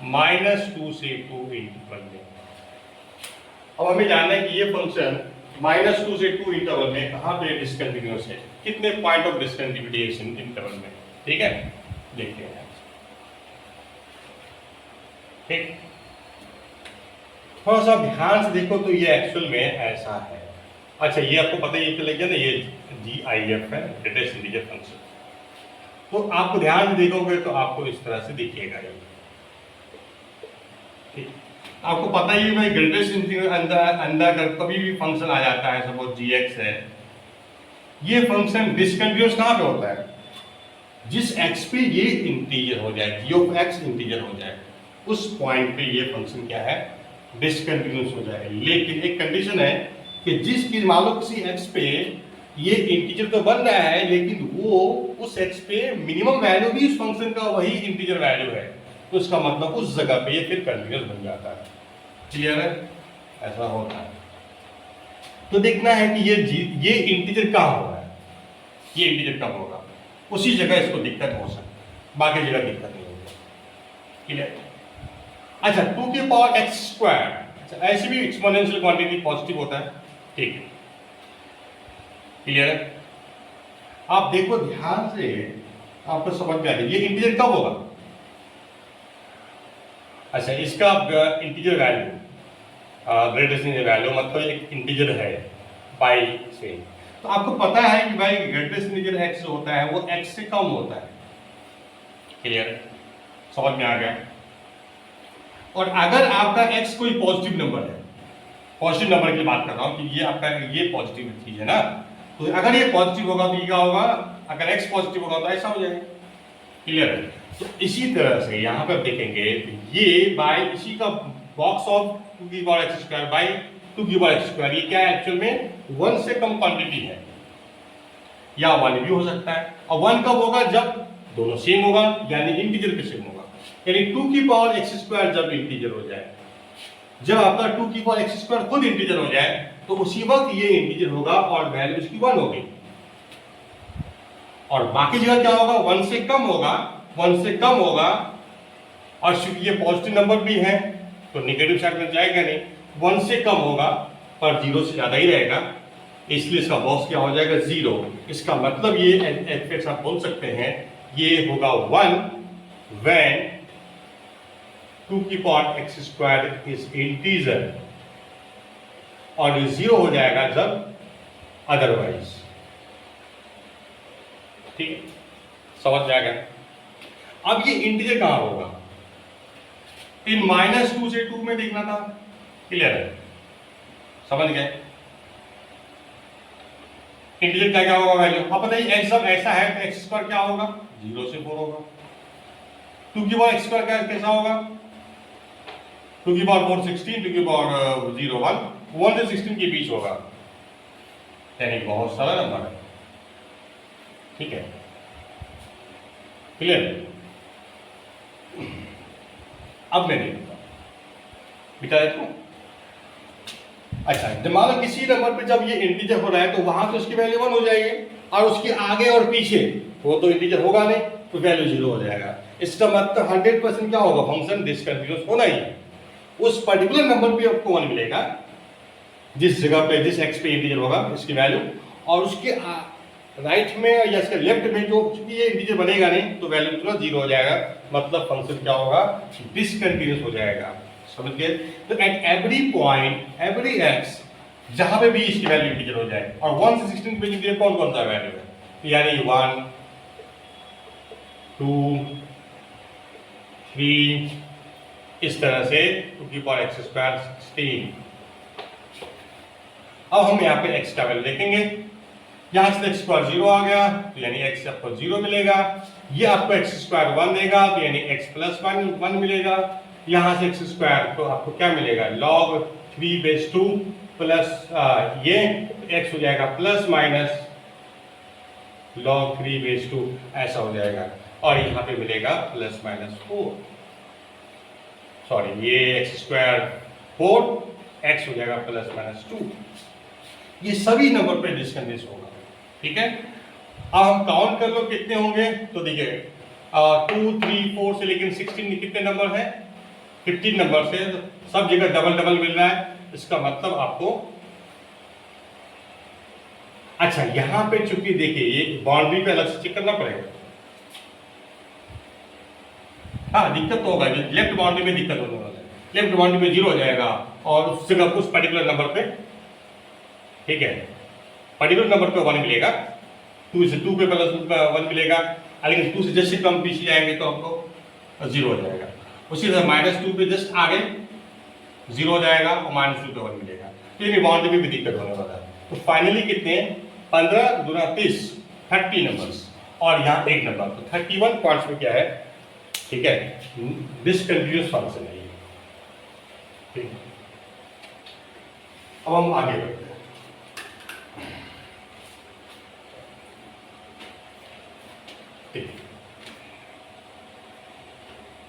-2 से 2 इंटरवल में। अब हमें जानना है कि ये फंक्शन -2 से 2 इंटरवल में कहाँ पे डिसकंटिन्यूअस है, कितने पॉइंट ऑफ डिसकंटिन्यूटी है इस इंटरवल में, ठीक है, देखते हैं, ठीक। थोड़ा सा ध्यान से देखो तो ये एक्चुअल में ऐसा है। अच्छा ये आपको पता ही चल गया ना, ये GIF है, ग्रेटेस्ट इंटीजर फंक्शन, तो आपको ध्यान से देखोगे तो आपको इस तरह से दिखेगा ये, ठीक। आपको पता ही है भाई, ग्रेटेस्ट इंटीजर अंदर कभी भी फंक्शन आ जाता है, सपोज gx है, ये फंक्शन डिसकंटिन्यूअस कहाँ पे होता है, जिस x पे ये इंटीजर हो जाए, g ऑफ x इंटीजर हो जाए, उस पॉइंट पे ये फंक्शन क्या है, डिसकंटिन्यूअस हो जाए। लेकिन एक कंडीशन है कि जिस मान लो किसी x पे ये इंटीजर तो बन रहा है लेकिन वो उस x पे मिनिमम वैल्यू भी इस फंक्शन का वही इंटीजर वैल्यू है, तो इसका मतलब उस जगह पे ये फिर कंटिन्यूस बन जाता है। क्लियर है? ऐसा होता है। तो देखना है कि ये इंटीजर कहाँ हो रहा है, ये इंटीजर कब होगा, उसी जगह इसको दिक्कत हो सकती है, बाकी जगह दिक्कत नहीं होगी। क्लियर? अच्छा, 2 की पावर x स्क्वायर, अच्छा ऐसे भी एक्सपोनेंशियल क्वांटिटी पॉजिटिव होता है। ठीक है, क्लियर है? आप देखो ध्यान से, आपको समझ में आ जाए ये इंटीजर कब होगा। अच्छा, इसका इंटीजर वैल्यू ग्रेटेस्ट वैल्यू मतलब एक इंटीजर है बाई से, तो आपको पता है कि भाई ग्रेटेस्ट इंटीजर x जो होता है वो x से कम होता है। क्लियर? समझ में आ गया? और अगर आपका x कोई पॉजिटिव नंबर है, पॉजिटिव नंबर की बात कर रहा हूं कि ये आपका ये पॉजिटिव चीज है ना, तो अगर ये पॉजिटिव होगा तो ये क्या होगा, अगर x पॉजिटिव होगा तो ऐसा हो जाएगा। क्लियर है? तो इसी तरह से यहां पर देखेंगे ये बाय इसी का बॉक्स ऑफ 2 की पावर x स्क्वायर बाय 2 की पावर x स्क्वायर, ये क्या है एक्चुअल में 1 से कम क्वांटिटी है, या 1 भी हो सकता है। और 1 कब होगा, जब दोनों सेम होगा, यानी इंटीजर पे सेम होगा। यानी 2 की पावर x स्क्वायर जब इंटीजर हो जाए, जब आपका 2 की पावर x स्क्वायर खुद इंटीजर हो जाए, तो उसी वक्त ये इंटीजर होगा और वैल्यू इसकी 1 होगी। और बाकी जगह क्या होगा, 1 से कम होगा, 1 से कम होगा, और चूंकि ये पॉजिटिव नंबर भी है तो नेगेटिव साइड में जाएगा नहीं, 1 से कम होगा पर 0 से ज्यादा ही रहेगा, इसलिए इसका बॉक्स क्या हो जाएगा 0। इसका मतलब ये एफएक्स आप बोल सकते हैं ये होगा 1 व्हेन 2 की power x square is integer, और ये 0 हो जाएगा जब अदरवाइज। ठीक है, समझ में आ गया? अब ये इंटीजर कहां होगा, इन -2 से 2 में देखना था। क्लियर है? समझ गए? इंटीजर क्या क्या होगा वैल्यू, अब बताइए x सब ऐसा है तो x स्क्वायर क्या होगा, 0 से 4 होगा। 2 की पावर x स्क्वायर कैसा होगा, 2 की पावर 4 16, 2 की पावर 0 1 से 16 के बीच होगा, यानी बहुत सारा नंबर है। ठीक है, क्लियर? अब मैं देखता हूं, बिता देता हूं। अच्छा, जब मान लो किसी नंबर पे जब ये इंटीजर हो रहा है तो वहां तो उसकी वैल्यू 1 हो जाएगी, और उसके आगे और पीछे वो तो इंटीजर होगा नहीं, तो वैल्यू 0 हो जाएगा। इसका मतलब 100% क्या होगा, फंक्शन डिसकंटिन्यूअस होना ही है। उस पर्टिकुलर नंबर पे आपको 1 मिलेगा जिस जगह पे जिस x पे इंटीजर होगा इसकी वैल्यू, और उसके राइट में या इसके लेफ्ट में जो चूंकि ये इंटीजर बनेगा नहीं तो वैल्यू तुरंत 0 हो जाएगा, मतलब फंक्शन क्या होगा, डिसकंटिन्यूअस हो जाएगा। समझ गए? तो at every point every x जहां पे भी इसकी वैल्यू इंटीजर हो जाए, और 1 से 16 पे इंटीजर कौन कौन सा वैल्यू है, यानी 1 2 3, इस तरह से 2 की पावर x स्क्वायर 16। अब हम यहाँ पे x का वैल्यू देखेंगे, यहाँ से x स्क्वायर 0 आ गया तो यानी x आपको 0 मिलेगा, ये आपको x स्क्वायर 1 देगा तो यानी x प्लस 1 मिलेगा, यहाँ से x स्क्वायर तो आपको क्या मिलेगा, log 3/2 प्लस ये x हो जाएगा प्लस माइनस log 3/2, ऐसा हो जाएगा, और यहाँ पे मिलेगा प्लस माइनस 4, सॉरी ये x स्क्वायर 4, x हो जाएगा प्लस माइनस 2। ये सभी नंबर पे डिसकंटिन्यूअस होगा। ठीक है, अब हम काउंट कर लो कितने होंगे, तो देखिए 2 3 4 से लेकिन 16 कितने नंबर है, 15 नंबर से, सब जगह डबल डबल मिल रहा है, इसका मतलब आपको, अच्छा यहां पे चूंकि देखिए ये बाउंड्री पे अलग से चेक करना पड़ेगा। हाँ दिक्कत तो होगा, लेफ्ट बाउंड्री में दिक्कत होने वाला है, लेफ्ट बाउंड्री में 0 हो जाएगा और उस जगह उस पर्टिकुलर नंबर पे, ठीक है, पर्टिकुलर नंबर पे 1 मिलेगा, 2 से 2 पे प्लस 1 मिलेगा, लेकिन 2 से जैसे कम पीछे जाएंगे तो आपको 0 हो जाएगा। उसी तरह -2 पे जस्ट आगे 0 हो जाएगा और -2 पे 1 मिलेगा, तो ये बाउंड्री में भी दिक्कत होने वाला है। तो फाइनली कितने, 15 गुना 30 30 नंबर्स, और यहाँ एक नंबर, तो 31 पॉइंट्स में क्या है, ठीक है, डिसकंटिन्यूअस फंक्शन है ये। ठीक, अब हम आगे बढ़ते हैं।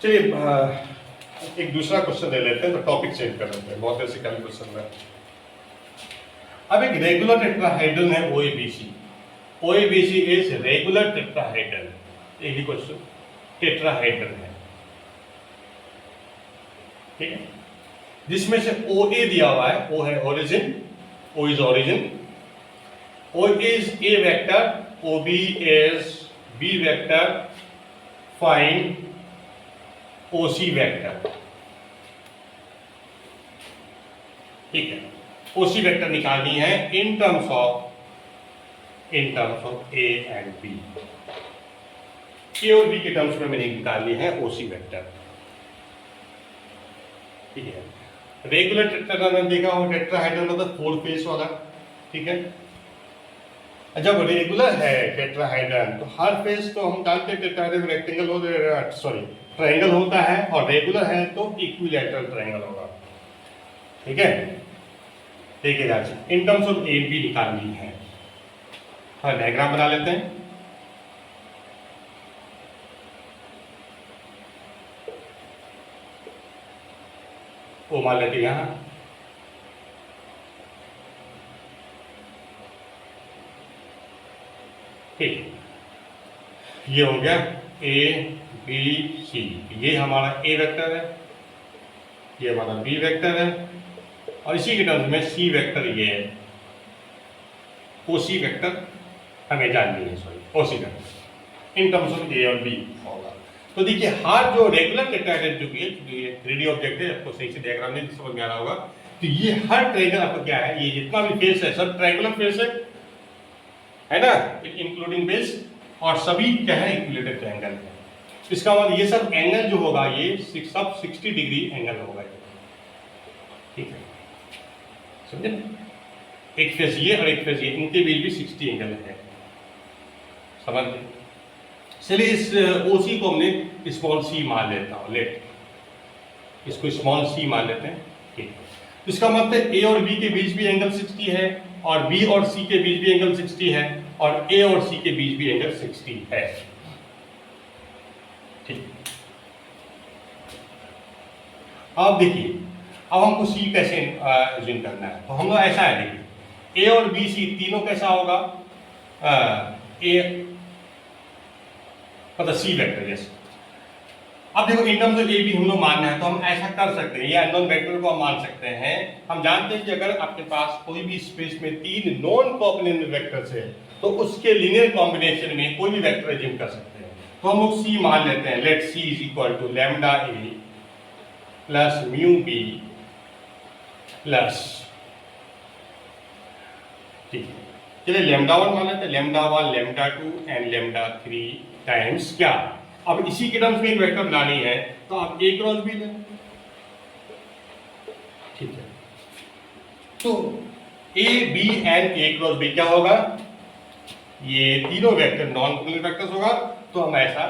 चलिए एक दूसरा क्वेश्चन ले लेते हैं, तो टॉपिक चेंज कर लेते हैं, बहुत ऐसे कल क्वेश्चन है। अब एक रेगुलर टेट्राहेड्रल है OABC। OABC is regular tetrahedral, यही क्वेश्चन टेट्राहेड्रल है, ठीक है, जिसमें से OA दिया हुआ है, O है origin, O is origin, O is A vector, OB is B vector, find OC vector, ठीक है। OC vector निकालनी है in terms of A and B, A और B के टर्म्स में मैंने निकालनी है OC vector, ठीक है। रेगुलर टेट्राहेड्रल देखा हो, टेट्राहेड्रल मतलब 4 फेस वाला, ठीक है। जब रेगुलर है टेट्राहेड्रल तो हर फेस तो हम जानते हैं टेट्राहेड्रल रेक्टेंगल हो, सॉरी ट्रायंगल होता है, और रेगुलर है तो इक्विलैटरल ट्रायंगल होगा, ठीक है। देखिएगा in terms of A b निकालनी है, हाँ डायग्राम बना लेते हैं। वो मान लेते यहां, ठीक, ये हो गया A B C, ये हमारा A वेक्टर है, ये हमारा B वेक्टर है, और इसी के टर्म्स में C वेक्टर ये है, OC वेक्टर हमें जाननी है, sorry OC vector in terms of A और B होगा। तो देखिए हर जो रेगुलर टेट्राहेड्रल जो ये 3D ऑब्जेक्ट है, आपको सही से डायग्राम नहीं समझ में आ रहा होगा, तो ये हर ट्रायंगल आपको क्या है, ये जितना भी फेस है सब ट्रायंगुलर फेस है ना, इंक्लूडिंग बेस, और सभी क्या है इक्विलेटरल ट्रायंगल है। इसका मतलब ये सब एंगल जो होगा ये सब 60 डिग्री एंगल होगा, ठीक है, समझे, एक फेस ये और एक फेस ये, इनके बीच भी 60 एंगल है, समझ गए। चलिए इस OC को हमने स्मॉल c मान लेता हूँ, लेट इसको स्मॉल c मान लेते हैं, ठीक है। इसका मतलब A और B के बीच भी एंगल 60 है, और B और C के बीच भी एंगल 60 है, और A और C के बीच भी एंगल 60 है, ठीक। अब देखिए अब हमको C कैसे अज्यूम करना है, तो हम लोग ऐसा है, देखिए A और B C तीनों कैसा होगा, A मतलब C वेक्टर, यस। अब देखो in terms of A b हम लोग मानना है, तो हम ऐसा कर सकते हैं, ये अननोन वेक्टर को हम मान सकते हैं। हम जानते हैं कि अगर आपके पास कोई भी स्पेस में 3 नॉन कोप्लेनर वेक्टर्स है तो उसके लीनियर कॉम्बिनेशन में कोई भी वेक्टर अज्यूम कर सकते हैं। तो हम लोग C मान लेते हैं, let C is equal to lambda A plus mu B plus, ठीक है, चलिए लैम्डा 1 मान लेते हैं, lambda 1 lambda 2 and lambda 3 times क्या, अब इसी के टर्म्स में एक वेक्टर बनानी है तो आप A क्रॉस B लें, ठीक है। तो A B and A cross B क्या होगा, ये तीनों वेक्टर नॉन कोप्लेनर वेक्टर्स होगा। तो हम ऐसा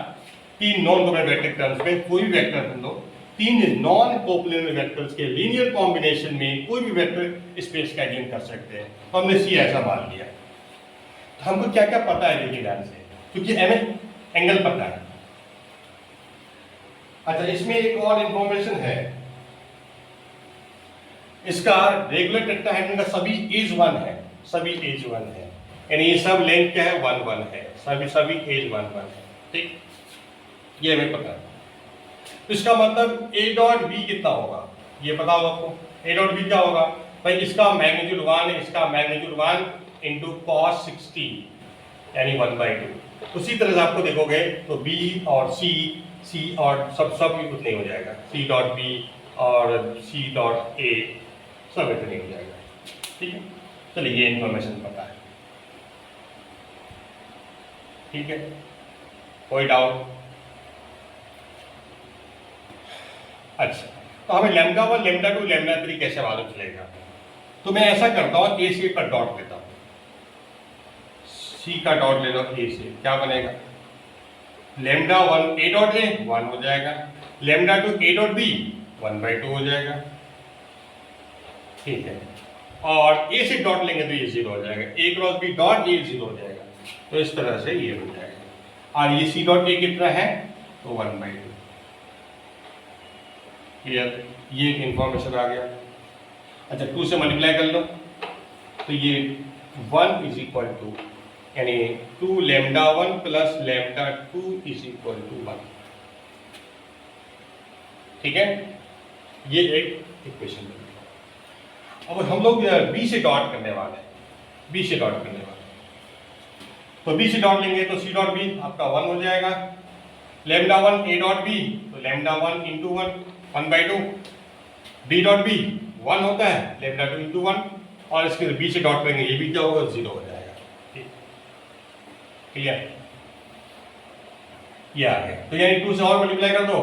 3 नॉन कोप्लेनर वेक्टर टर्म्स में कोई भी वेक्टर हम लोग 3 नॉन कोप्लेनर वेक्टर्स के लीनियर कॉम्बिनेशन में कोई भी वेक्टर स्पेस का अज्यूम कर सकते हैं। तो हमने C ऐसा मान लिया। तो हमको क्या क्या पता है देखिए ध्यान से, क्योंकि हमें एंगल पता है। अच्छा इसमें एक और इंफॉर्मेशन है, इसका रेगुलर टेट्राहेड्रल का सभी एज 1 है, सभी एज 1 है, यानी ये सब लेंथ क्या है 1 1 है, सभी एज 1 1 है, ठीक, ये हमें पता है। तो इसका मतलब A डॉट B कितना होगा ये पता होगा आपको। A डॉट B क्या होगा भाई, इसका मैग्नीट्यूड 1 है, इसका मैग्नीट्यूड 1 इंटू cos 60 यानी 1/2। उसी तरह से आपको देखोगे तो B और C और सब उतने हो जाएगा, C डॉट B और C डॉट A सब इतने हो जाएगा, ठीक है। चलिए ये इन्फॉर्मेशन पता है, ठीक है, कोई डाउट। अच्छा तो हमें लैम्डा 1 लैम्डा 2 लैम्डा 3 कैसे मालूम चलेगा, तो मैं ऐसा करता हूँ A से पर डॉट लेता हूँ, C का डॉट ले लो A से, क्या बनेगा लैम्डा 1 A डॉट A 1 हो जाएगा, लैम्डा 2 A डॉट B 1/2 हो जाएगा, ठीक है। और A से डॉट लेंगे तो ये 0 हो जाएगा, A क्रॉस B डॉट ये 0 हो जाएगा, तो इस तरह से ये हो जाएगा। और ये C डॉट A कितना है तो 1/2, क्लियर, ये इंफॉर्मेशन आ गया। अच्छा 2 से मल्टीप्लाई कर लो तो ये 1 इज इक्वल टू यानी 2 lambda 1 plus lambda 2 is equal to 1। ठीक है, ये एक इक्वेशन बन गई। अब हम लोग बी से डॉट करने वाले हैं, बी से डॉट करने वाले हैं। तो बी से डॉट लेंगे तो सी डॉट बी आपका 1 हो जाएगा, लैम्डा 1 ए डॉट बी तो lambda 1 into 1/2, b dot b 1 होता है, लैम्डा 2 इंटू 1, और इसके बी से डॉट करेंगे ये भी क्या होगा 0 हो जाएगा। ठीक, क्लियर, ये आ गया। तो यानी 2 से और मल्टीप्लाई कर दो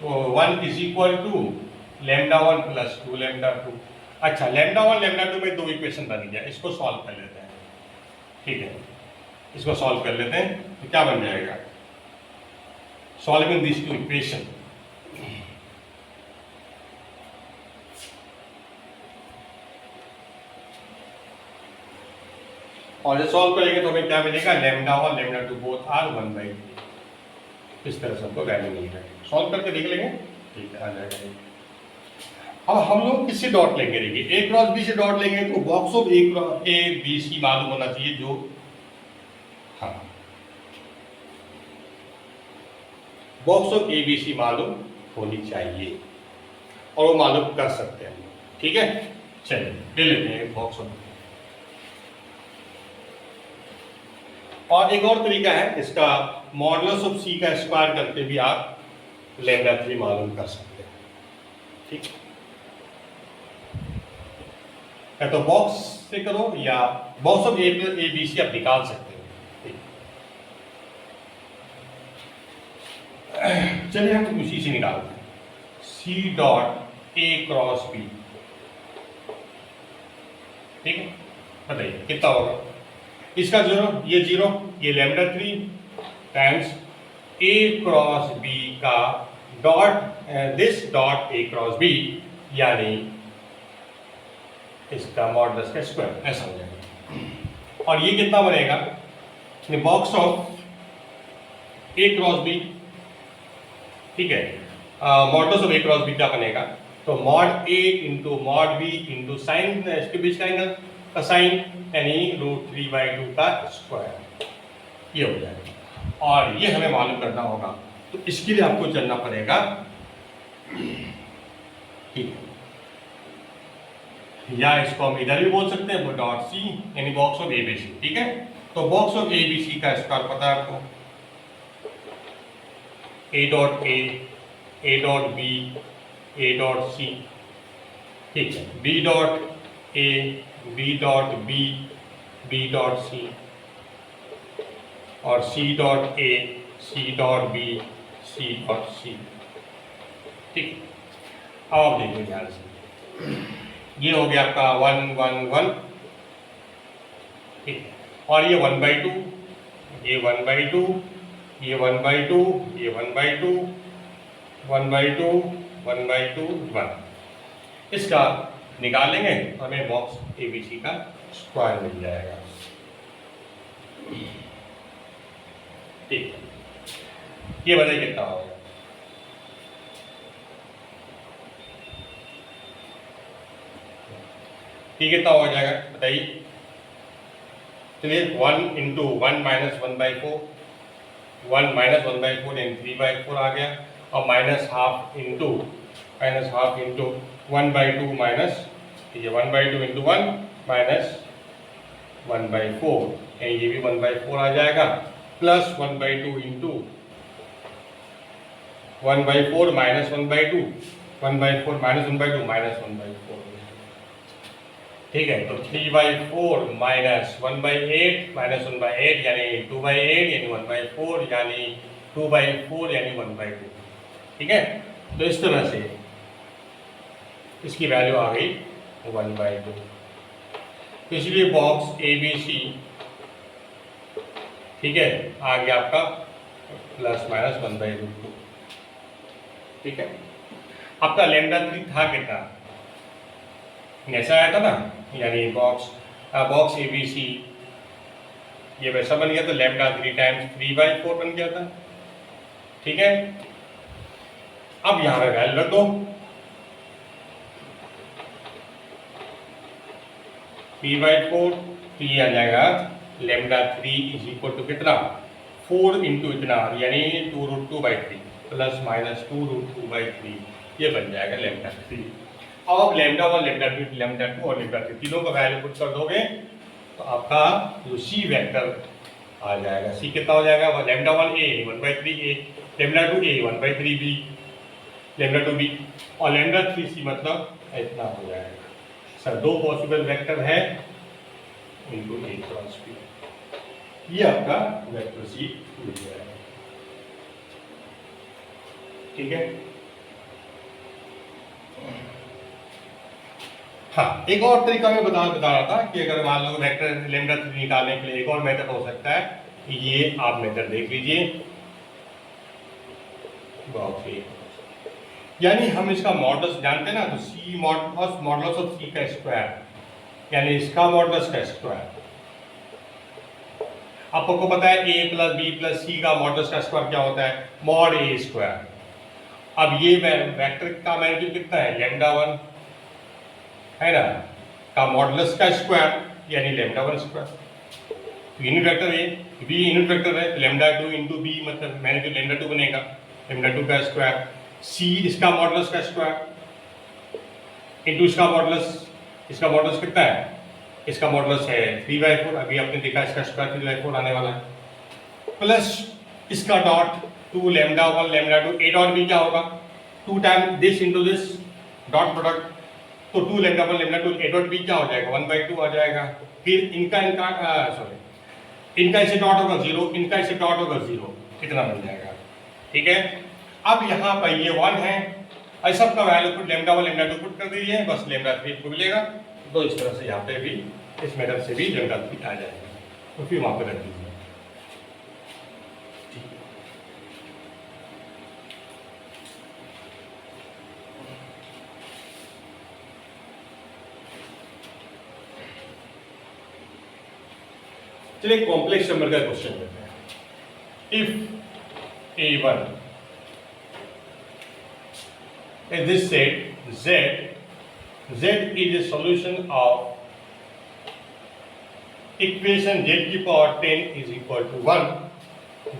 तो 1 is equal to lambda 1 plus 2 lambda 2। अच्छा लैम्डा 1 लैम्डा 2 में 2 इक्वेशन बन गया, इसको सॉल्व कर लेते हैं। ठीक है, इसको सॉल्व कर लेते हैं तो क्या बन जाएगा, सॉल्विंग दिस टू इक्वेशन, और जब सॉल्व करेंगे तो हमें क्या मिलेगा, लैम्डा 1 लैम्डा 2 बोथ आर 1/3। इस तरह से हमको वैल्यू मिल जाएगी, सॉल्व करके देख लेंगे। ठीक है, आ जाएगा। अब हम लोग किससे डॉट लेंगे, देखिए ए क्रॉस बी से डॉट लेंगे तो box of A B c मालूम होना चाहिए, जो हाँ box of A B c मालूम होनी चाहिए और वो मालूम कर सकते हैं। ठीक है, चलिए ले लेते हैं बॉक्स ऑफ। और एक और तरीका है इसका, मॉडुलस ऑफ सी का स्क्वायर करके भी आप लैम्डा 3 मालूम कर सकते हैं। ठीक, या तो बॉक्स से करो या box of A B c आप निकाल सकते हो। ठीक, चलिए हम उसी से निकालते हैं, c dot a cross B. ठीक है, बताइए कितना होगा, इसका 0, ये 0, ये lambda 3 times a cross b का dot this dot a cross b, यानी इसका मॉडुलस का स्क्वायर, ऐसा हो जाएगा। और ये कितना बनेगा, box of A cross B. ठीक है, modulus of A cross B क्या बनेगा, तो mod A into mod B into sine इसके बीच का एंगल का साइन, यानी √3/2 का स्क्वायर, ये हो जाएगा। और ये हमें मालूम करना होगा, तो इसके लिए आपको चलना पड़ेगा। ठीक है, या इसको हम इधर भी बोल सकते हैं, वो डॉट सी यानी box of A B C. ठीक है, तो box of A B C का स्क्वायर पता है आपको, A dot A dot B, A dot C. ठीक है, B dot A, B dot B, B dot C, और C dot A, C dot B, C dot C. ठीक, अब आप देखिए ध्यान से, ये हो गया आपका 1 1 1। ठीक, और ये 1/2, ये 1/2, ये 1/2, ये 1/2, 1/2, 1/2, 1। इसका निकालेंगे तो हमें बॉक्स ए बी सी का स्क्वायर मिल जाएगा। ठीक, ये बताइए कितना होगा, ठीक कितना हो जाएगा बताइए। चलिए 1 इंटू 1 माइनस 1/4, 1 माइनस 1/4 यानी 3/4 आ गया, और माइनस हाफ इंटू 1/2 माइनस ये 1/2 इंटू 1 माइनस 1/4, ये भी 1/4 आ जाएगा, plus 1/2 into 1/4 minus 1/2, 1/4 minus 1/2 minus 1/4। ठीक है, तो 3/4 माइनस 1/8 माइनस 1/8 यानी 2/8 यानी 1/4 यानी 2/4 यानी 1/2। ठीक है, तो इस तरह से इसकी वैल्यू आ गई 1/2। तो इसलिए बॉक्स ए बी सी, ठीक है, आ गया आपका प्लस माइनस 1/2। ठीक है, आपका लैम्डा 3 था कितना, ऐसा आया था ना, यानी बॉक्स ए बी सी ये वैसा बन गया, तो लैम्डा 3 टाइम्स 3/4 बन गया था। ठीक है, अब यहाँ पे वैल्यू रख दो, 3/4, तो ये आ जाएगा λ3 इज इक्वल टू कितना 4 इंटू इतना यानी 2√2/3 प्लस माइनस 2√2/3 ये बन जाएगा λ3। अब λ1 λ2 λ2 और λ3 तीनों का वैल्यू पुट कर दोगे तो आपका जो सी वेक्टर आ जाएगा। सी कितना हो जाएगा λ1 a 1/3 a, λ2 a 1/3 b, λ2 b और λ3 c मतलब इतना हो जाएगा। सर दो पॉसिबल वेक्टर है इनको a क्रॉस b, ये आपका वेक्टर सी मिल जाएगा। ठीक है। हाँ, एक और तरीका मैं बता रहा था कि अगर मान लो वेक्टर λ3 निकालने के लिए एक और मेथड हो सकता है, ये आप मेथड देख लीजिए। यानी हम इसका मॉडुलस जानते हैं ना, तो सी मॉडुलस ऑफ सी का स्क्वायर यानी इसका मॉडुलस का स्क्वायर। आपको पता है a प्लस बी प्लस सी का मॉडुलस का स्क्वायर क्या होता है मॉड a स्क्वायर। अब ये वेक्टर का मैग्नीट्यूड कितना है λ1 है ना, का मॉडुलस का स्क्वायर यानी λ1 स्क्वायर। यूनिट वेक्टर है बी यूनिट वेक्टर है λ2 इंटू बी मतलब मैग्नीट्यूड λ2 बनेगा λ2 का स्क्वायर, सी इसका मॉडुलस का स्क्वायर इंटू इसका मॉडुलस कितना है, इसका मॉडुलस है 3/4, अभी आपने देखा इसका स्क्वायर 3/4 आने वाला है, प्लस इसका डॉट 2 λ1 λ2 a डॉट b क्या होगा 2 time this into this dot product, तो 2 λ1 λ2 a डॉट b क्या हो जाएगा 1/2 आ जाएगा। फिर इनका इनका इसे डॉट होगा 0, इनका इसे डॉट होगा 0, कितना बन जाएगा। ठीक है। अब यहाँ पर ये 1 है, इस सब का वैल्यू पुट λ1 λ2 पुट कर दीजिए, बस λ3 को मिलेगा। तो इस तरह से यहाँ पे भी इस मेथड से भी λ3 आ जाएगा, तो फिर वहाँ पे रख दीजिए। चलिए कॉम्प्लेक्स नंबर का क्वेश्चन लेते हैं। If a1 is this set z is a solution of equation z की power 10 is equal to 1,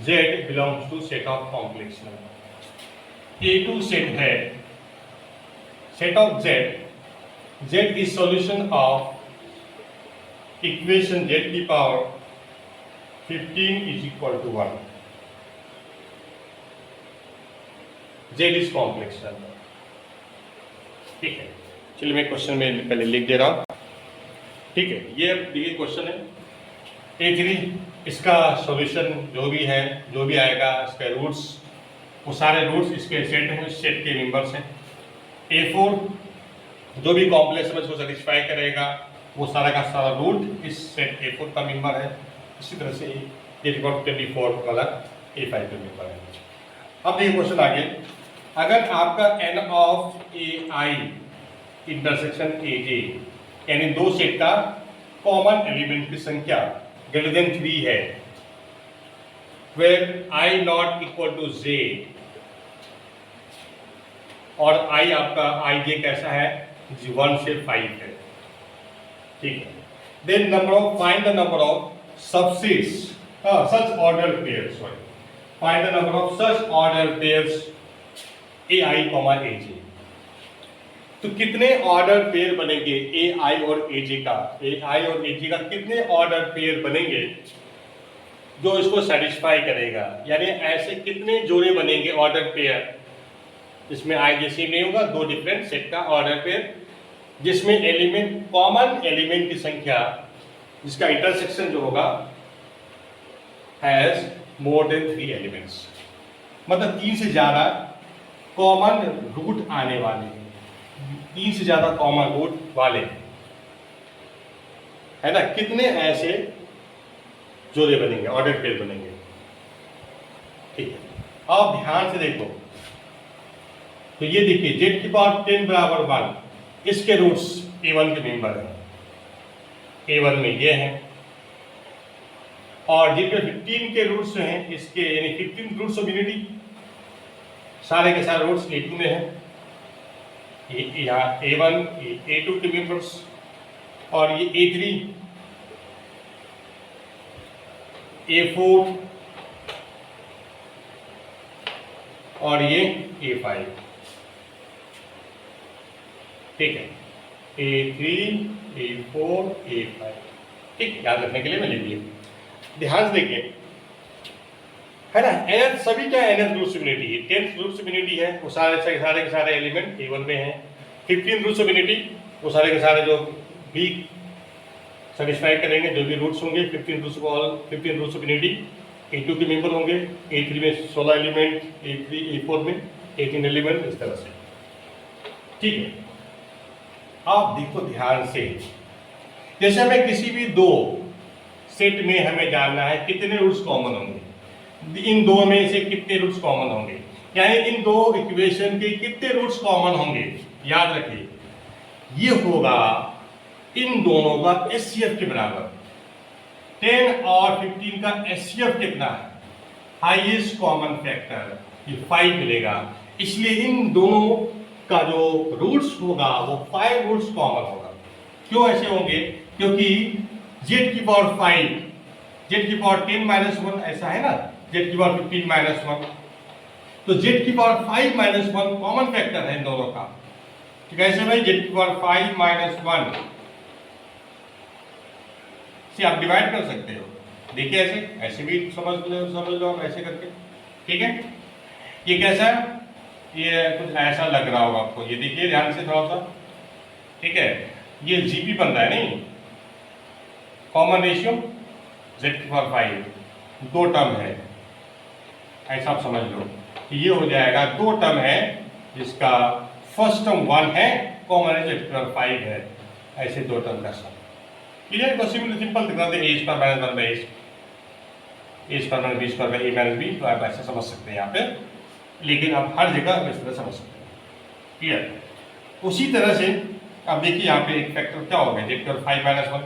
z belongs to set of complex number। a2 set है, set of z is solution of equation z की power 15 is equal to 1, z is complex number। ठीक है, चलिए मैं question में पहले लिख दे रहा हूँ। ठीक है, ये देखिए क्वेश्चन है a3, इसका सॉल्यूशन जो भी है जो भी आएगा इसके रूट्स वो सारे रूट्स इसके सेट हैं, इस सेट के मेंबर्स हैं। a4 जो भी कॉम्प्लेक्स नंबर को सेटिस्फाई करेगा वो सारा का सारा रूट इस सेट a4 का मेंबर है। इसी तरह से ये 24 वाला a5 का मेंबर है। अब देखिए क्वेश्चन आगे, अगर आपका n of ai intersection aj यानी दो सेट का कॉमन एलिमेंट की संख्या ग्रेटर देन 3 है, where i not equal to j और i आपका ij कैसा है 1 से 5 है। ठीक है, then find the number of subsets such ordered pairs, find the number of such ordered pairs ai, aj। तो कितने ऑर्डर पेयर बनेंगे ai और aj का कितने ऑर्डर पेयर बनेंगे जो इसको सेटिस्फाई करेगा, यानी ऐसे कितने जोड़े बनेंगे ऑर्डर पेयर जिसमें आई जैसे नहीं होगा, दो डिफरेंट सेट का ऑर्डर पेयर जिसमें एलिमेंट कॉमन एलिमेंट की संख्या जिसका इंटरसेक्शन जो होगा हैज मोर देन 3 एलिमेंट्स, मतलब 3 से ज्यादा कॉमन रूट आने वाले हैं, 3 से ज्यादा कॉमन रूट वाले है ना। कितने ऐसे जोड़े बनेंगे ऑर्डर पेयर बनेंगे। ठीक है, अब ध्यान से देखो, तो ये देखिए z की पावर 10 बराबर 1 इसके रूट्स a1 के मेंबर हैं, a1 में ये हैं, और जिनके 15 के रूट्स हैं इसके यानी 15 रूट्स ऑफ यूनिटी सारे के सारे रूट्स a2 में हैं, यहाँ a1 a2 के मेंबर्स और ये A3, A4 और ये A5, ठीक है, A3, A4, A5, ठीक, याद रखने के लिए मैं लिख दिया। ध्यान से देखिए, है ना, nth सभी क्या nth रूट्स ऑफ यूनिटी है, 10th रूट्स ऑफ यूनिटी है, वो सारे के सारे एलिमेंट A1 में हैं। 15 रूट्स ऑफ यूनिटी, वो सारे के सारे जो भी सेटिस्फाई करेंगे, जो भी रूट्स होंगे 15 रूट्स ऑफ यूनिटी A2 के मेंबर होंगे। A3 में 16 एलिमेंट, A3 A4 में 18 एलिमेंट, इस तरह से, ठीक है। आप देखो ध्यान से, जैसे हमें किसी भी दो सेट में हमें जानना है कितने रूट्स कॉमन होंगे, इन दो में से कितने रूट्स कॉमन होंगे, यानी इन दो इक्वेशन के कितने रूट्स कॉमन होंगे। याद रखिए, ये होगा इन दोनों का एचसीएफ के बराबर। 10 और 15 का एचसीएफ कितना है, हाईएस्ट कॉमन फैक्टर, ये 5 मिलेगा। इसलिए इन दोनों का जो रूट्स होगा वो 5 रूट्स कॉमन होगा। क्यों ऐसे होंगे, क्योंकि z की पावर 5, z की पावर 10 माइनस 1 ऐसा है ना, z की पावर 15 माइनस 1, तो z की पावर 5 माइनस 1 कॉमन फैक्टर है इन दोनों का। तो कैसे भाई, z की पावर 5 माइनस 1 से आप डिवाइड कर सकते हो। देखिए ऐसे भी समझ लो आप ऐसे करके, ठीक है। ये कैसा है, ये कुछ ऐसा लग रहा होगा आपको, ये देखिए ध्यान से थोड़ा सा, ठीक है। ये जीपी बन रहा है नहीं, कॉमन रेशियो z की पावर 5, दो टर्म है, ऐसा आप समझ लो कि ये हो जाएगा, दो टर्म है जिसका फर्स्ट टर्म 1 है, कॉमन है z की पावर 5 है, ऐसे दो टर्म का सम। क्लियर, तो सिंपल दिखा दे, a square minus 1 by a square minus b square by a minus b, तो आप ऐसे समझ सकते हैं यहाँ पे, लेकिन आप हर जगह इस तरह समझ सकते हैं। क्लियर, उसी तरह से अब देखिए यहाँ पे एक फैक्टर क्या हो गया, z की पावर 5 माइनस 1,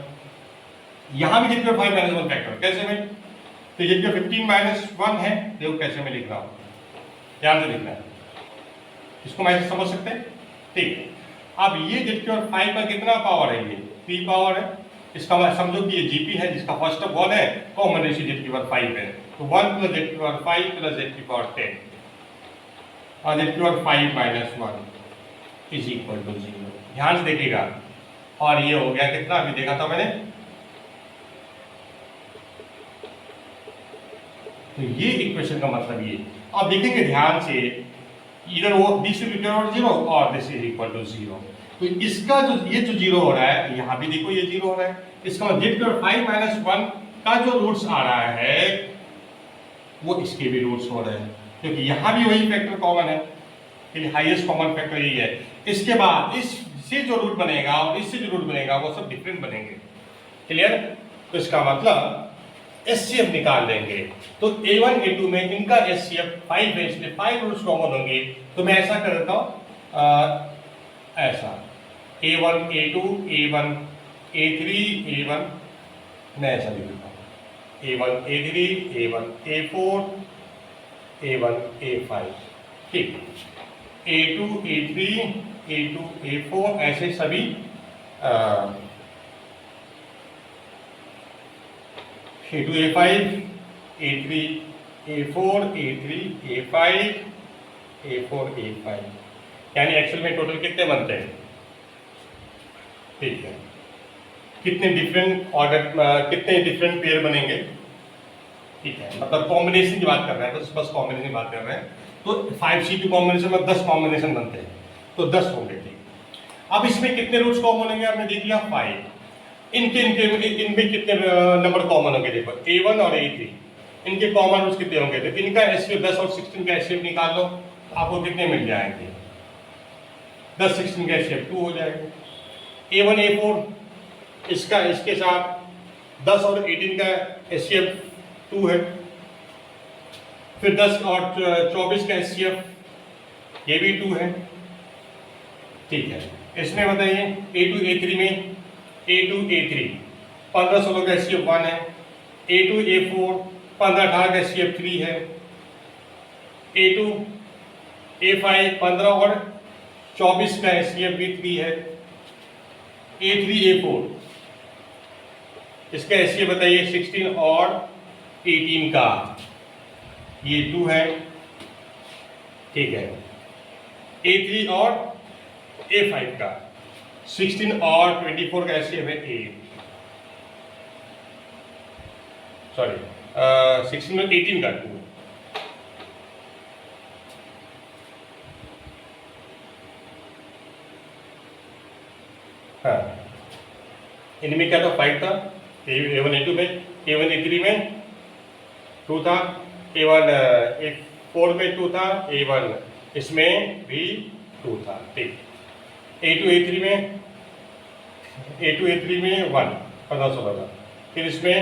यहाँ भी z की पावर 5 माइनस 1 फैक्टर कैसे में, तो z की पावर 15 माइनस 1 है, देखो कैसे मैं लिख रहा हूँ, ध्यान से लिखना है, इसको मैं ऐसे समझ सकते हैं, ठीक। अब ये z की पावर 5 का कितना पावर है, ये 3 पावर है, इसका मैं समझो कि ये जीपी है जिसका फर्स्ट टर्म 1 है, कॉमन रेशियो z की पावर 5 है, तो 1 प्लस z की पावर 5 प्लस z की पावर 10 और z की power 5 minus 1 is equal to 0। ध्यान से देखिएगा, और ये हो गया कितना, अभी देखा था मैंने, तो ये इक्वेशन का मतलब ये। अब देखेंगे ध्यान से, इधर वो दिस इज इक्वल टू 0 और दिस इज इक्वल टू 0, तो इसका जो ये जो 0 हो रहा है, यहाँ भी देखो ये 0 हो रहा है, इसका मतलब z की पावर 5 माइनस 1 का जो रूट्स आ रहा है वो इसके भी रूट्स हो रहे हैं, क्योंकि यहाँ भी वही फैक्टर कॉमन है, क्योंकि हाईएस्ट कॉमन फैक्टर यही है। इसके बाद इससे जो रूट बनेगा और इससे जो रूट बनेगा वो सब डिफरेंट बनेंगे। क्लियर, तो इसका मतलब एचसीएफ निकाल लेंगे, तो a1 a2 में इनका एचसीएफ 5 है, इसलिए 5 रूट्स कॉमन होंगे। तो मैं ऐसा कर देता हूँ, ऐसा a1 a2 a1 a3 a1, मैं ऐसा लिख देता हूँ a1 a3 a1 a4 a1 a5, ठीक, a2 a3 a2 a4 ऐसे सभी a2 a5 a3 a4 a3 a5 a4 a5, यानी एक्चुअल में टोटल कितने बनते हैं, ठीक है, कितने डिफरेंट ऑर्डर, कितने डिफरेंट पेयर बनेंगे, ठीक है, मतलब कॉम्बिनेशन की बात कर रहे हैं, तो बस कॉम्बिनेशन की बात कर रहे हैं, तो 5C2 कॉम्बिनेशन में 10 कॉम्बिनेशन बनते हैं, तो 10 होंगे, ठीक। अब इसमें कितने रूट्स कॉमन होंगे, आपने देख लिया 5, इनमें कितने नंबर कॉमन होंगे, देखो a1 और a3, इनके कॉमन रूट्स कितने होंगे, तो इनका एचसीएफ 10 और 16 का एचसीएफ निकाल लो, आपको कितने मिल जाएंगे, 10 16 का एचसीएफ 2 हो जाएगा। a1 a4 इसका इसके साथ 10 और 18 का एचसीएफ 2 है, फिर 10 और 24 का एचसीएफ ये भी 2 है, ठीक है। इसमें बताइए a2 a3 में a2 a3 15-16 का एचसीएफ 1 है, a2 a4 15-18 का एचसीएफ 3 है, a2 a5 15 और 24 का एचसीएफ भी 3 है, a3 a4 इसका एचसीएफ बताइए 16 और 18 का, ये 2 है, ठीक है। A3 और A5 का 16 और 24 का एचसीएफ है 8, सॉरी 16 और 18 का 2। हाँ, इनमें क्या था 5 था, A1 A2 में, A1 A3 में 2 था, A1 A4 में 2 था, A1 इसमें भी 2 था, ठीक। A2 A3 में 1 1516 था, फिर इसमें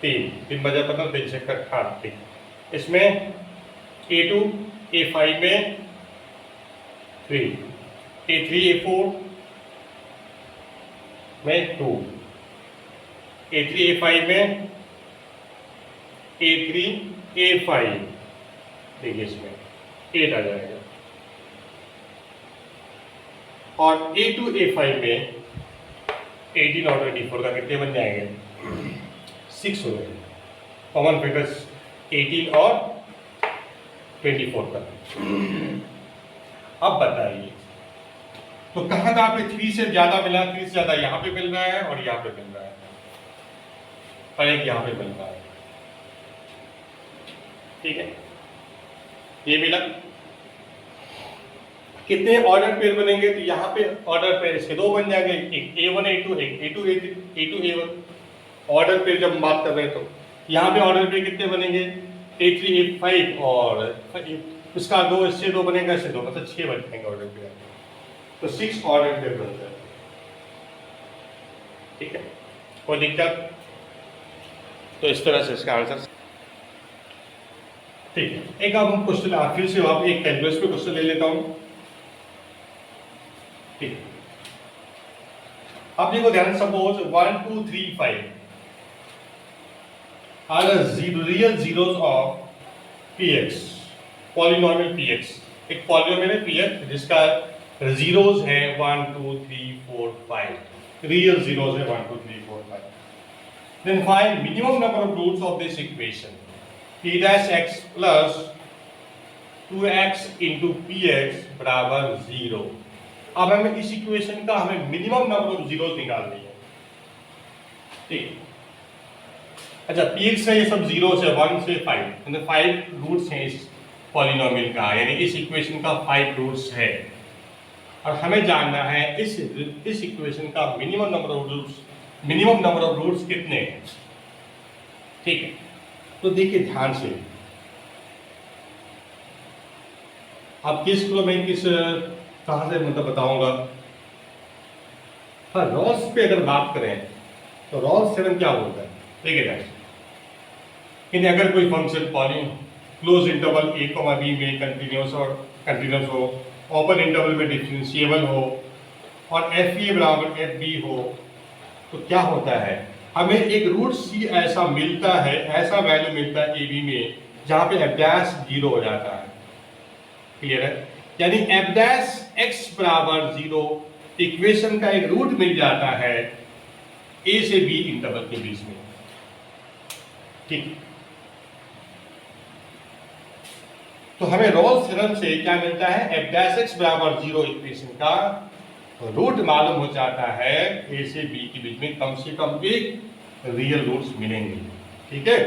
3 बजा 15 3 से 8, ठीक। इसमें A2 A5 में 3, A3 A4 में 2, A3 A5 में A3 A5, देखिए इसमें 8 आ जाएगा, और A2 A5 में 18 और 24 का कितने बन जाएंगे, 6 हो गए। कॉमन फैक्टर्स 18 और 24 का। अब बताइए, तो कहाँ कहाँ पे 3 से ज्यादा मिला, 3 से ज्यादा यहाँ पे मिल रहा है और यहाँ पे मिल रहा है, और एक यहाँ पे मिल रहा है, ठीक है। ये मिला, कितने ऑर्डर पेयर बनेंगे, तो यहाँ पे ऑर्डर पेयर इसके 2 बन जाएंगे, एक A1 A2, एक A2 A2 A1। Order pair जब हम बात कर रहे हैं तो यहाँ पे ऑर्डर पेयर कितने बनेंगे, A3 A5 और इसका 2, इससे 2 बनेगा, इससे 2, मतलब 6 बन जाएंगे ऑर्डर पेयर, तो 6 ऑर्डर पेयर बन जाए, ठीक है। कोई दिक्कत, तो इस तरह से इसका आंसर, ठीक है। एक अब हम क्वेश्चन फिर से आप एक कैलकुलस पे क्वेश्चन ले लेता हूं, ठीक। अब देखो ध्यान, suppose 1 2 3 5 are real zeros of px, polynomial px, एक पॉलिनोमियल है px जिसका जीरोस है 1 2 3 4 5, रियल जीरोस है 1 2 3 4 5। Then find minimum number of roots of this equation, p dash x plus 2x into px बराबर 0। अब हमें इस इक्वेशन का हमें मिनिमम नंबर ऑफ जीरोस निकालनी है, ठीक। अच्छा, px का ये सब जीरोस है 1 से 5, मतलब 5 रूट्स हैं इस पॉलिनोमियल का, यानी इस इक्वेशन का 5 रूट्स है, और हमें जानना है इस इक्वेशन का मिनिमम नंबर ऑफ रूट्स कितने हैं, ठीक है। तो देखिए ध्यान से, अब किस को मैं किस कहां से मतलब बताऊंगा। हाँ, रॉल्स पे अगर बात करें तो रॉल्स थ्योरम क्या बोलता है, देखिए ध्यान से, अगर कोई function close interval a, b में कंटिन्यूस हो, ओपन इंटरवल में डिफरेंशिएबल हो, और fa बराबर fb हो, तो क्या होता है, हमें एक रूट c ऐसा मिलता है, ऐसा वैल्यू मिलता है ab में जहां पे f डैश 0 हो जाता है, क्लियर है। यानी f डैश x बराबर 0 इक्वेशन का एक रूट मिल जाता है a से b इंटरवल के बीच में, ठीक। तो हमें रॉल्स थ्योरम से क्या मिलता है, f डैश x बराबर 0 इक्वेशन का रूट मालूम हो जाता है a से b के बीच में कम से कम एक रियल रूट्स मिलेंगे, ठीक है।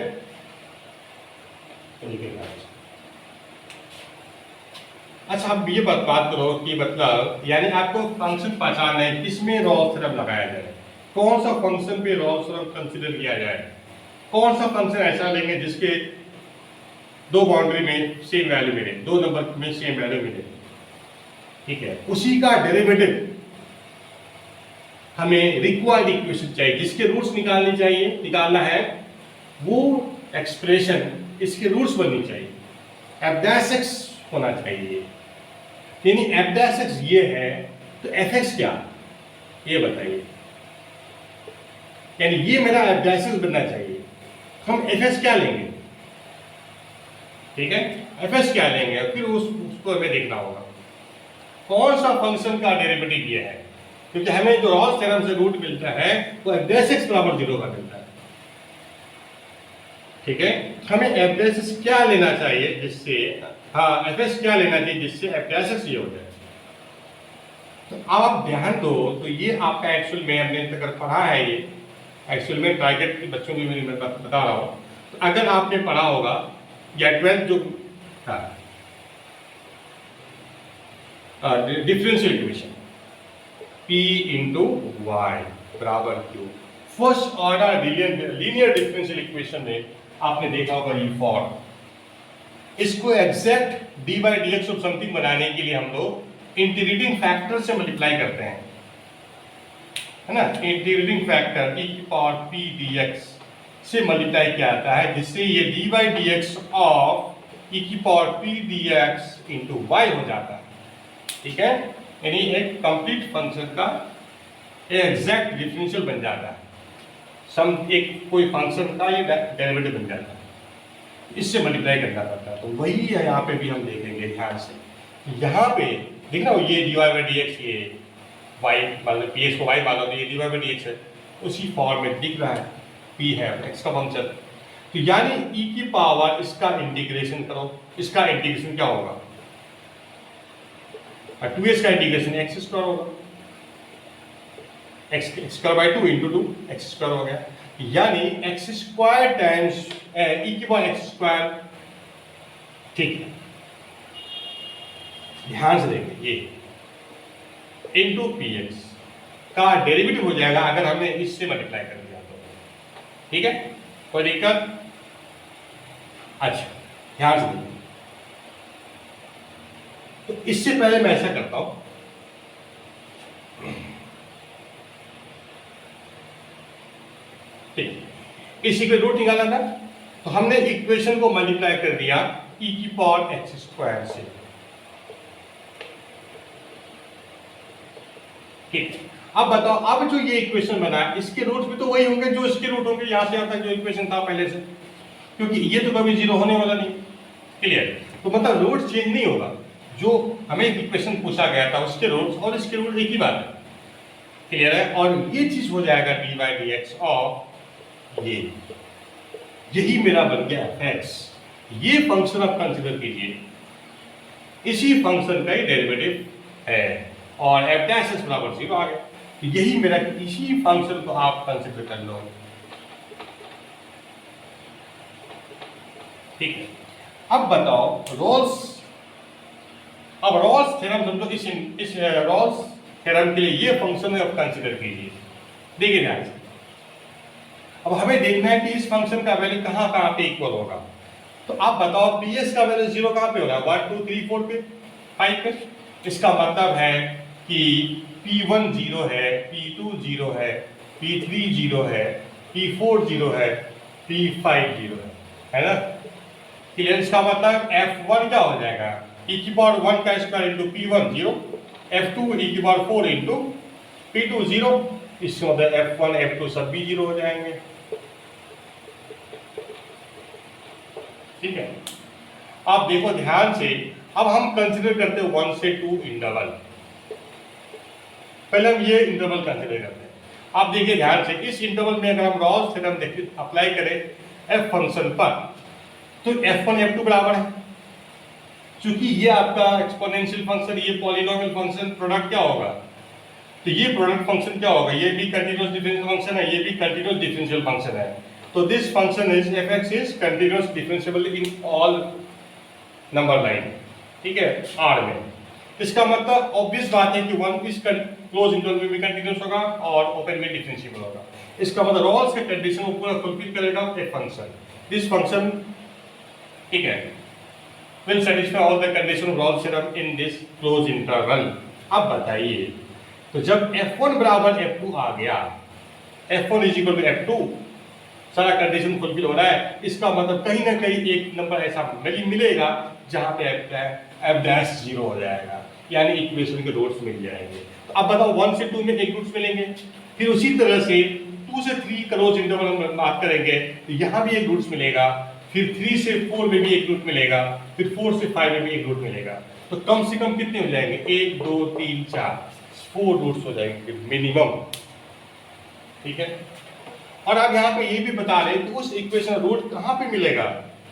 अच्छा, अब ये बात करो कि मतलब यानी आपको फंक्शन पहचानना है किसमें रॉल्स थ्योरम लगाया जाए, कौन सा फंक्शन पे रॉल्स थ्योरम कंसीडर किया जाए, कौन सा फंक्शन ऐसा लेंगे जिसके 2 बाउंड्री में सेम वैल्यू मिले, 2 नंबर में सेम वैल्यू मिले, ठीक है। उसी का डेरिवेटिव हमें रिक्वायर्ड इक्वेशन चाहिए, जिसके रूट्स निकालना है, वो एक्सप्रेशन इसके रूट्स बननी चाहिए, f डैश x होना चाहिए, यानी f डैश x ये है तो fx क्या, ये बताइए, यानी ये मेरा f डैश x बनना चाहिए, हम fs क्या लेंगे, ठीक है, fs क्या लेंगे, फिर उसको हमें देखना होगा कौन सा फंक्शन का डेरिवेटिव ये है, क्योंकि हमें जो रॉल्स थ्योरम से रूट मिलता है वो f डैश x बराबर 0 का मिलता है। ठीक है, हमें f डैश x क्या लेना चाहिए जिससे fs क्या लेना चाहिए जिससे f डैश x ये हो जाए। तो अब आप ध्यान दो, तो ये आपका एक्चुअल में हमने तक पढ़ा है, ये एक्चुअल में टारगेट के बच्चों की मैं बता रहा हूँ। तो अगर आपने पढ़ा होगा या 12th जो था differential equation P into y बराबर Q, first order linear differential equation में आपने देखा होगा ये फॉर्म। इसको exact dy dx of something बनाने के लिए हम लोग इंटीग्रेटिंग फैक्टर से मल्टीप्लाई करते हैं, है ना। इंटीग्रेटिंग फैक्टर e की पावर p dx से मल्टीप्लाई किया जाता है, जिससे ये dy dx ऑफ e की power p dx into y हो जाता है। ठीक है, यानी एक कंप्लीट फंक्शन का एग्जैक्ट डिफरेंशियल बन जाता है, सम एक कोई फंक्शन का ये डेरिवेटिव बन जाता है, इससे मल्टीप्लाई करना पड़ता है। तो वही है यहाँ पे भी हम देखेंगे ध्यान से। यहाँ पे देखना ये dy बाई dx, ये y मतलब ps को y मानो तो ये dy बाई dx है, उसी फॉर्म में दिख रहा है, p है x का फंक्शन। तो यानी e की पावर इसका इंटीग्रेशन करो, इसका इंटीग्रेशन क्या होगा, 2s का इंटीग्रेशन x स्क्वायर होगा, x square by 2 into 2 x square हो गया, यानी x स्क्वायर टाइम्स e की पावर x स्क्वायर। ठीक है, ध्यान से देखें, ये इंटू px का डेरिवेटिव हो जाएगा अगर हमने इससे मल्टीप्लाई कर दिया तो। ठीक है, कोई दिक्कत? अच्छा, ध्यान से देखिए, तो इससे पहले मैं ऐसा करता हूं, ठीक, इसी के रूट निकाला था, तो हमने इक्वेशन को मल्टीप्लाई कर दिया e की पावर x स्क्वायर से। ठीक, अब बताओ, अब जो ये इक्वेशन बना है इसके रूट भी तो वही होंगे जो इसके रूट होंगे, यहां से यहां तक जो इक्वेशन था पहले से, क्योंकि ये तो कभी जीरो होने वाला नहीं। क्लियर? तो मतलब रूट चेंज नहीं होगा, जो हमें इक्वेशन पूछा गया था उसके रूट और इसके रूट एक ही बात है। क्लियर है? और ये चीज हो जाएगा D by d x of ये, यही मेरा बन गया x। ये फंक्शन आप कंसीडर कीजिए, इसी फंक्शन का ही डेरिवेटिव है और f डैश x बराबर 0 आ गया। तो यही मेरा, इसी फंक्शन को आप कंसीडर कर लो। ठीक है, अब बताओ रोल्स, अब रोल्स थ्योरम समझो, इस रोल्स थ्योरम के लिए ये फंक्शन आप कंसीडर कीजिए। देखिए ध्यान से, अब हमें देखना है कि इस फंक्शन का वैल्यू कहां कहां पे इक्वल होगा। तो आप बताओ ps का वैल्यू 0 कहां पे होगा, 1 2 3 4 पे, 5 पे। इसका मतलब है कि p1 0 है, p2 0 है, p3 0 है, p4 0 है, p5 0 है ना। क्लियर? इसका मतलब f1 क्या हो जाएगा, e की पावर 1 का square into p1 0, f2 e की पावर 4 इंटू p2 0। इसका मतलब f1 f2 सब भी 0 हो जाएंगे। ठीक है, आप देखो ध्यान से, अब हम कंसीडर करते हैं 1 से 2 इंटरवल। पहले हम ये इंटरवल कंसीडर करते हैं। आप देखिए ध्यान से, इस इंटरवल में अगर हम रॉल्स थ्योरम अप्लाई करें f फंक्शन पर, तो f1 f2 बराबर है, क्योंकि ये आपका एक्सपोनेंशियल फंक्शन, ये पॉलिनोमियल फंक्शन, प्रोडक्ट क्या होगा, तो ये प्रोडक्ट फंक्शन क्या होगा, ये भी कंटीन्यूअस डिफरेंशियल फंक्शन है, ये भी कंटीन्यूअस डिफरेंशियल फंक्शन है। तो this function is fx is continuous differentiable in all number line. ठीक है, R में। इसका मतलब ऑब्वियस बात है कि 1 इस क्लोज इंटरवल में भी कंटीन्यूअस होगा और ओपन में डिफरेंशिएबल होगा। इसका मतलब रोल्स के कंडीशन को पूरा फुलफिल करेगा एक फंक्शन। दिस फंक्शन, ठीक है, will satisfy all the condition of Rolle's theorem in this closed interval। अब बताइए, तो जब f1 बराबर f2 आ गया, f1 is equal to f2, सारा कंडीशन फुलफिल हो रहा है, इसका मतलब कहीं ना कहीं एक नंबर ऐसा मिलेगा जहां पे f डैश 0 हो जाएगा, यानी इक्वेशन के रूट्स मिल जाएंगे। अब बताओ 1 से 2 में एक रूट्स मिलेंगे, फिर उसी तरह से 2 से 3 क्लोज इंटरवल हम बात करेंगे तो यहाँ भी एक रूट्स मिलेगा, फिर 3 से 4 में भी एक रूट मिलेगा, फिर 4 से 5 में भी एक रूट मिलेगा। तो कम से कम कितने हो जाएंगे, 1 2 3 4 4 रूट्स हो जाएंगे मिनिमम, ठीक है। और आप यहाँ पे ये भी बता रहे हैं कि उस इक्वेशन रूट कहाँ पे मिलेगा,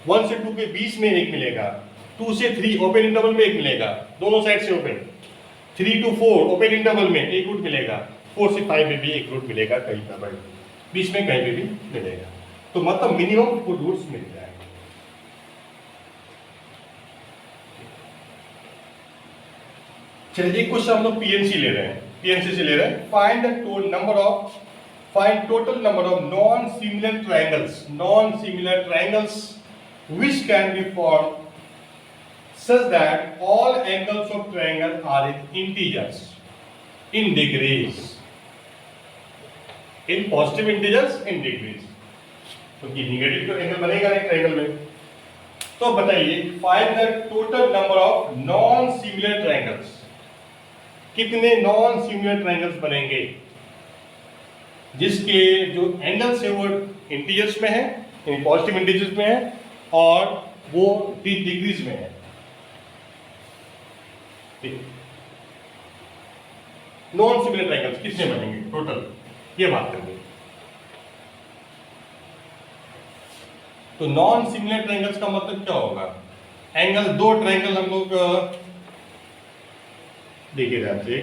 1 से 2 के बीच में एक मिलेगा, 2 से 3 ओपन इंटरवल में एक मिलेगा, दोनों साइड से ओपन, 3 to 4 ओपन इंटरवल में एक रूट मिलेगा, 4 से 5 में भी एक रूट मिलेगा, कहीं पर बीच में कहीं पे भी मिलेगा। तो मतलब मिनिमम 4 रूट्स मिल जाएंगे। चलिए एक क्वेश्चन हम लोग पीएनसी ले रहे हैं, पीएनसी से ले रहे हैं, find total number of non similar triangles which can be formed such that all angles of triangle are in integers in degrees, in positive integers in degrees, क्योंकि निगेटिव तो एंगल बनेगा नहीं ट्रायंगल में। तो बताइए find the total number of non similar triangles, कितने non similar triangles बनेंगे जिसके जो एंगल्स है वो इंटीजर्स में है, यानी पॉजिटिव इंटीजर्स में है और वो डिग्रीज में है। नॉन सिमिलर ट्रायंगल्स कितने बनेंगे टोटल, ये बात करेंगे। तो नॉन सिमिलर ट्रायंगल्स का मतलब क्या होगा, एंगल, दो ट्रायंगल हम लोग देखिए ध्यान से,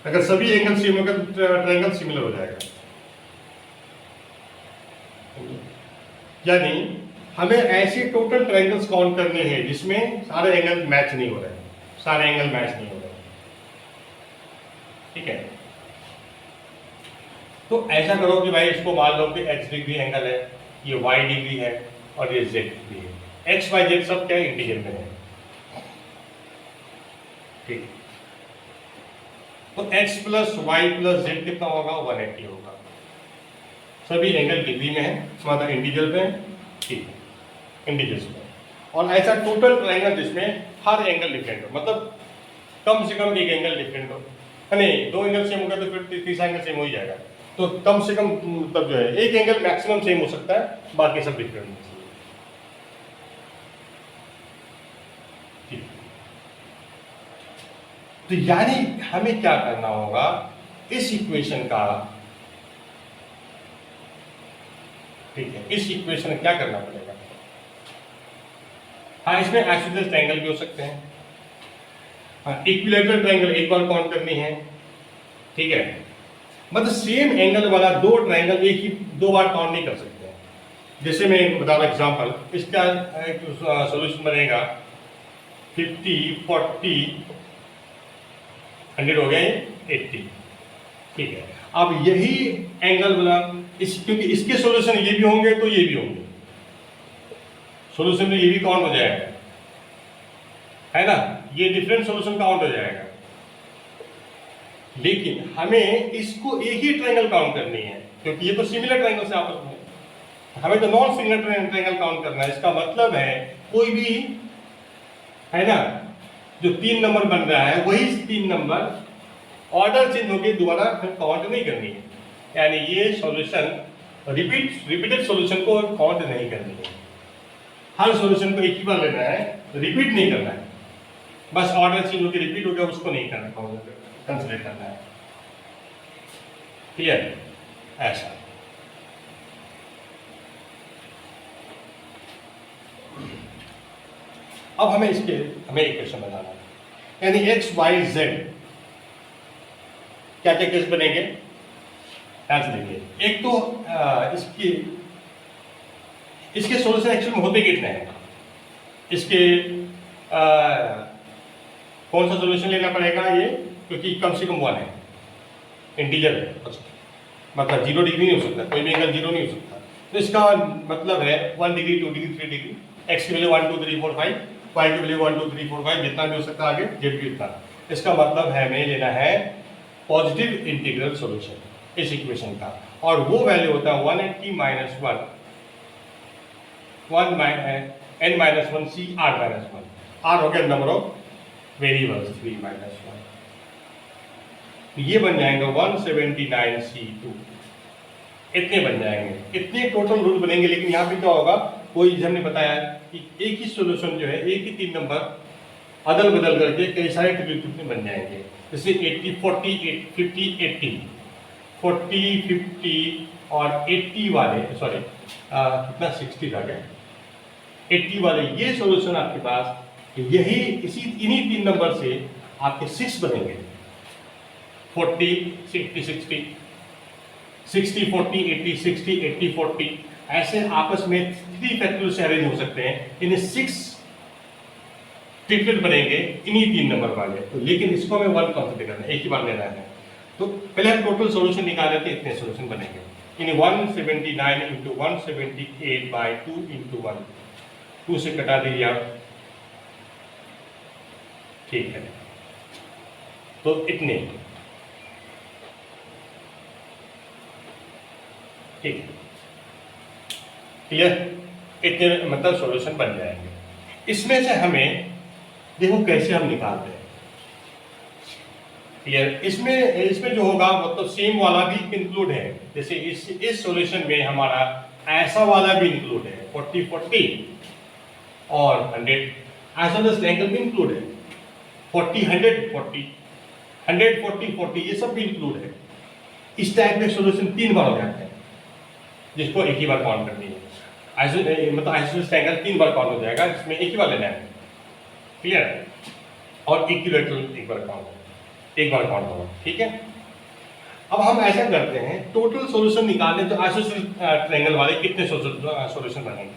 अगर सभी एंगल सेम होगा तो ट्रायंगल सिमिलर हो जाएगा, यानी हमें ऐसे टोटल ट्रायंगल्स काउंट करने हैं जिसमें सारे एंगल मैच नहीं हो रहे हैं, सारे एंगल मैच नहीं हो रहे हैं, ठीक है। तो ऐसा करो कि भाई इसको मान लो कि x डिग्री एंगल है, ये y डिग्री है और ये z डिग्री है, x y z सब क्या है इंटीजर में है, ठीक। तो x plus y plus z कितना होगा, 180 होगा, सभी एंगल डिग्री में है, मतलब इंटीजर में, ठीक है, इंटीजर्स में। और ऐसा टोटल ट्रायंगल जिसमें हर एंगल डिफरेंट हो, मतलब कम से कम एक एंगल डिफरेंट हो, नहीं दो एंगल सेम होगा तो फिर तीसरा एंगल सेम हो ही जाएगा, तो कम से कम मतलब जो है एक एंगल मैक्सिमम सेम हो सकता है, बाकी सब डिफरेंट हो सकता है। तो यानी हमें क्या करना होगा, इस इक्वेशन का, ठीक है, इस इक्वेशन में क्या करना पड़ेगा, हाँ इसमें आइसोसेलेस ट्रायंगल भी हो सकते हैं, हाँ इक्विलैटरल ट्रायंगल एक बार काउंट करनी है, ठीक है, मतलब सेम एंगल वाला दो ट्रायंगल एक ही दो बार काउंट नहीं कर सकते हैं। जैसे मैं बता रहा एग्जांपल, इसका एक सॉल्यूशन बनेगा 50 40 100 हो गए 80, ठीक है। अब यही एंगल वाला क्योंकि इसके सॉल्यूशन ये भी होंगे तो ये भी होंगे, सॉल्यूशन में ये भी काउंट हो जाएगा, है ना, ये डिफरेंट सॉल्यूशन काउंट हो जाएगा, लेकिन हमें इसको एक ही ट्रायंगल काउंट करनी है क्योंकि ये तो सिमिलर ट्रायंगल से आपस में, हमें तो नॉन सिमिलर ट्रायंगल काउंट करना है। इसका मतलब है कोई भी, है ना, जो 3 नंबर बन रहा है वही 3 नंबर ऑर्डर चेंज होकर दोबारा काउंट नहीं करनी है, यानी ये सॉल्यूशन रिपीटेड सॉल्यूशन को काउंट नहीं करनी है, हर सॉल्यूशन को एक ही बार लेना है, रिपीट नहीं करना है, बस ऑर्डर चेंज होकर रिपीट हो गया उसको नहीं करना, कंसीडर करना है, क्लियर, ऐसा। अब हमें एक क्वेश्चन बनाना है, यानी एक्स वाई जेड क्या क्या केस बनेंगे, ऐसे देखिए। एक तो इसके सॉल्यूशन एक्चुअली में होते कितने हैं, इसके कौन सा सॉल्यूशन लेना पड़ेगा ये, क्योंकि कम से कम 1 है, इंटीजर है, मतलब 0 डिग्री नहीं हो सकता, कोई भी एंगल 0 नहीं हो सकता, तो इसका मतलब है 1 डिग्री 2 डिग्री 3 डिग्री, एक्स की वैल्यू 1 2 3 4 5, वाई की वैल्यू 1 2 3 4 5, जितना भी हो सकता है आगे जेड भी उतना। इसका मतलब है हमें लेना है पॉजिटिव इंटीग्रल सॉल्यूशन इस इक्वेशन का, और वो वैल्यू होता है 180 minus 1 n minus 1 c r minus 1, r हो गया नंबर ऑफ वेरिएबल्स 3 माइनस 1, तो ये बन जाएंगे 179 c2, इतने बन जाएंगे, इतने टोटल रूट बनेंगे। लेकिन यहाँ पे क्या होगा, कोई हमने बताया कि एक ही सॉल्यूशन जो है, एक ही 3 नंबर अदल बदल करके कई सारे ट्रिपल बन जाएंगे। जैसे 80 40 50 80 40 50 और 80 वाले, सॉरी कितना 60 था क्या, 80 वाले ये सॉल्यूशन आपके पास यही इन्हीं 3 नंबर से आपके 6 बनेंगे। 40 60 60 60 40 80 60 80 40 ऐसे आपस में 3 फैक्टोरियल से अरेंज हो सकते हैं। इन्हें 6 ट्रिपलेट बनेंगे इन्हीं 3 नंबर वाले। तो लेकिन इसको हमें 1 कंसिडर करना है, एक ही बार लेना है। तो पहले हम टोटल सॉल्यूशन निकाल लेते हैं, इतने सॉल्यूशन बनेंगे। इन 179 इंटू 178 बाई 2 इंटू 1, 2 से कटा दीजिए आप, ठीक है। तो इतने, ठीक है, क्लियर, इतने मतलब सॉल्यूशन बन जाएंगे। इसमें से हमें देखो कैसे हम निकालते हैं, क्लियर। इसमें जो होगा मतलब सेम वाला भी इंक्लूड है। जैसे इस सॉल्यूशन में हमारा ऐसा वाला भी इंक्लूड है, 40 40 और 100 आइसोसेलेस ट्रायंगल भी इंक्लूड है, 40 100 40 100 40 40 ये सब भी इंक्लूड है। इस टाइप के सॉल्यूशन 3 बार हो जाते हैं, जिसको एक ही बार काउंट करनी है। मतलब आइसोसेलेस ट्रायंगल 3 बार काउंट हो जाएगा, इसमें एक ही बार लेना है, क्लियर। और इक्विलैटरल एक बार काउंट होगा, ठीक है। अब हम ऐसा करते हैं, टोटल सॉल्यूशन निकालने तो आइसोसेलेस ट्रायंगल वाले कितने सॉल्यूशन बनेंगे।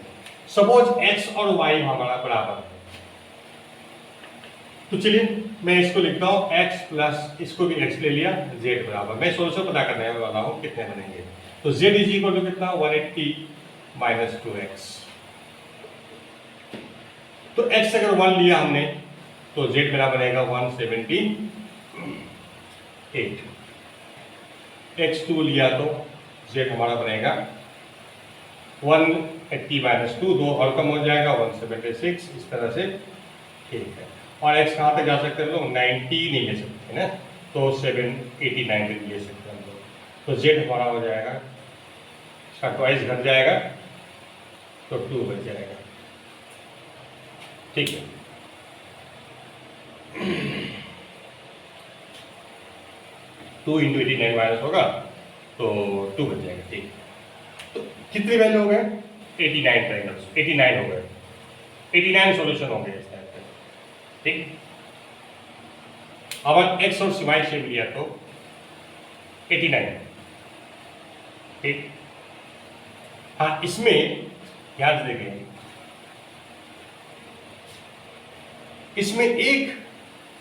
सपोज x और y हमारा बराबर है, तो चलिए मैं इसको लिखता हूं x प्लस, इसको भी x ले लिया, z बराबर, मैं सॉल्यूशन पता करने वाला हूं कितने बनेंगे। तो z इज इक्वल टू कितना, 180 माइनस 2x। तो x अगर 1 लिया हमने तो z मेरा बनेगा 178, x2 लिया तो z हमारा बनेगा 180 माइनस 2, 2 और कम हो जाएगा 176, इस तरह से, ठीक है। और x कहाँ तक जा सकते हैं लोग, 90 नहीं ले सकते ना, तो 789 ले सकते हैं लोग। तो z हमारा हो जाएगा, इसका ट्वाइस घट जाएगा तो 2 बच जाएगा, ठीक है। टू इंटू 89 माइनस होगा तो 2 बच जाएगा, ठीक। तो कितने वैल्यू हो गए, 89 ट्रायंगल्स, 89 हो गए, 89 सॉल्यूशन होंगे इस टाइप के, ठीक। अब x और y से लिया तो 89, ठीक। हाँ, इसमें ध्यान से देखें, इसमें एक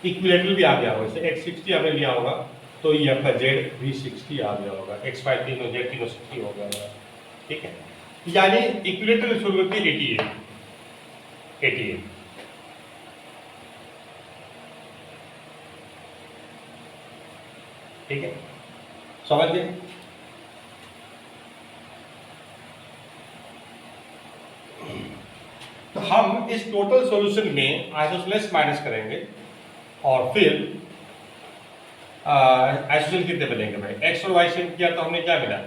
इक्विलैटरल भी आ गया होगा, जैसे x 60 आपने लिया होगा तो ये आपका z भी 60 आ गया होगा, x 5 तीनों z तीनों 60 हो गया होगा, ठीक है। यानी इक्विलैटरल शुरू करके 88, ठीक है, समझ गए। तो हम इस टोटल सॉल्यूशन में आइसोसेलेस माइनस करेंगे और फिर आइसोसेलेस कितने बनेंगे भाई, x और y से किया तो हमने क्या मिला,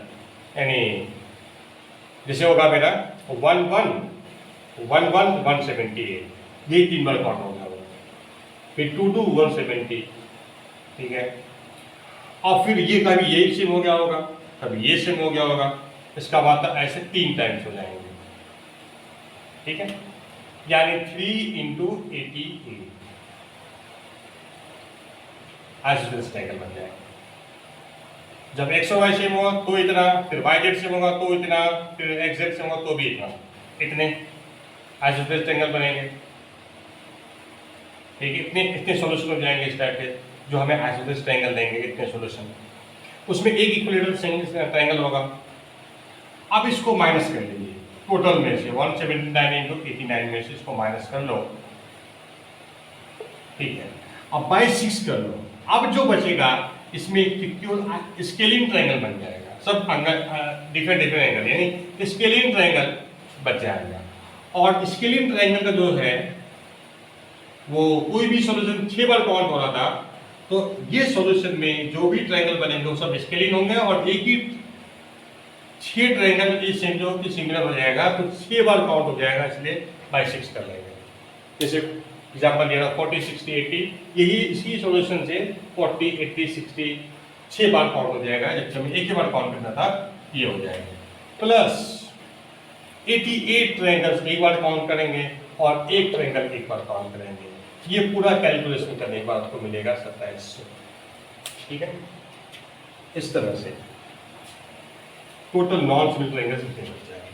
यानी जैसे होगा मेरा 1 1 1 1 178, ये 3 बार काउंट होगा, फिर 2 2 170, ठीक है। और फिर ये कभी यही सेम हो गया होगा, कभी ये सेम हो गया होगा, इसका मतलब ऐसे 3 टाइम्स हो जाएंगे, ठीक है। यानी 3 इंटू 88 आइसोसेलेस ट्रायंगल बन जाएगा। जब x और y सेम होगा तो इतना, फिर yz सेम होगा तो इतना, फिर xz सेम होगा तो भी इतना, इतने आइसोसेलेस ट्रायंगल बनेंगे, ठीक है। इतने सॉल्यूशन हो जाएंगे इस टाइप के, जो हमें आइसोसेलेस ट्रायंगल देंगे, इतने सॉल्यूशन। उसमें एक इक्विलैटरल ट्रायंगल होगा। अब इसको माइनस कर लीजिए टोटल में से, 179 इंटू 89 में से इसको माइनस कर लो, ठीक है। अब बाई 6 कर लो, अब जो बचेगा इसमें स्केलिंग ट्रायंगल बन जाएगा, सब डिफरेंट एंगल, यानी स्केलिंग ट्रायंगल बच जाएगा। और स्केलिंग ट्रायंगल का जो है वो कोई भी सॉल्यूशन 6 बार काउंट हो रहा था, तो ये सॉल्यूशन में जो भी ट्रायंगल बनेंगे वो सब स्केलिंग होंगे, और एक ही 6 ट्रायंगल इस सिमिलर हो जाएगा, तो 6 बार काउंट हो जाएगा, इसलिए बाई 6 कर लेंगे। जैसे एग्जाम्पल दिया था 40 60 80, यही इसी सॉल्यूशन से 40 80 60 6 बार काउंट हो जाएगा, जबकि हमें एक ही बार काउंट करना था, ये हो जाएगा। प्लस 88 ट्रायंगल्स एक बार काउंट करेंगे और एक ट्रायंगल एक बार काउंट करेंगे। ये पूरा कैलकुलेशन करने के बाद आपको मिलेगा 2700। ठीक है, इस तरह से टोटल नॉन सिमिलर ट्रायंगल्स कितने बच जाएंगे।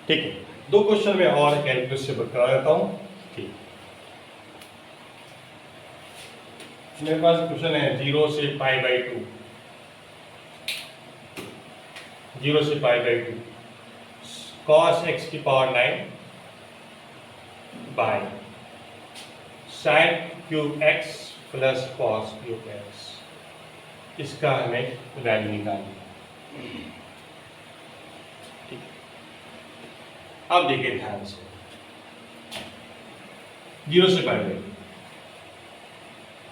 ठीक है, 2 क्वेश्चन में और कैलकुलेशन बता देता हूं। ठीक, मेरे पास क्वेश्चन है 0 से π/2, 0 से π/2 cos x की power 9 by sin cube x plus cos cube x, इसका हमें वैल्यू निकालनी है। अब देखिए ध्यान से, 0 से π/2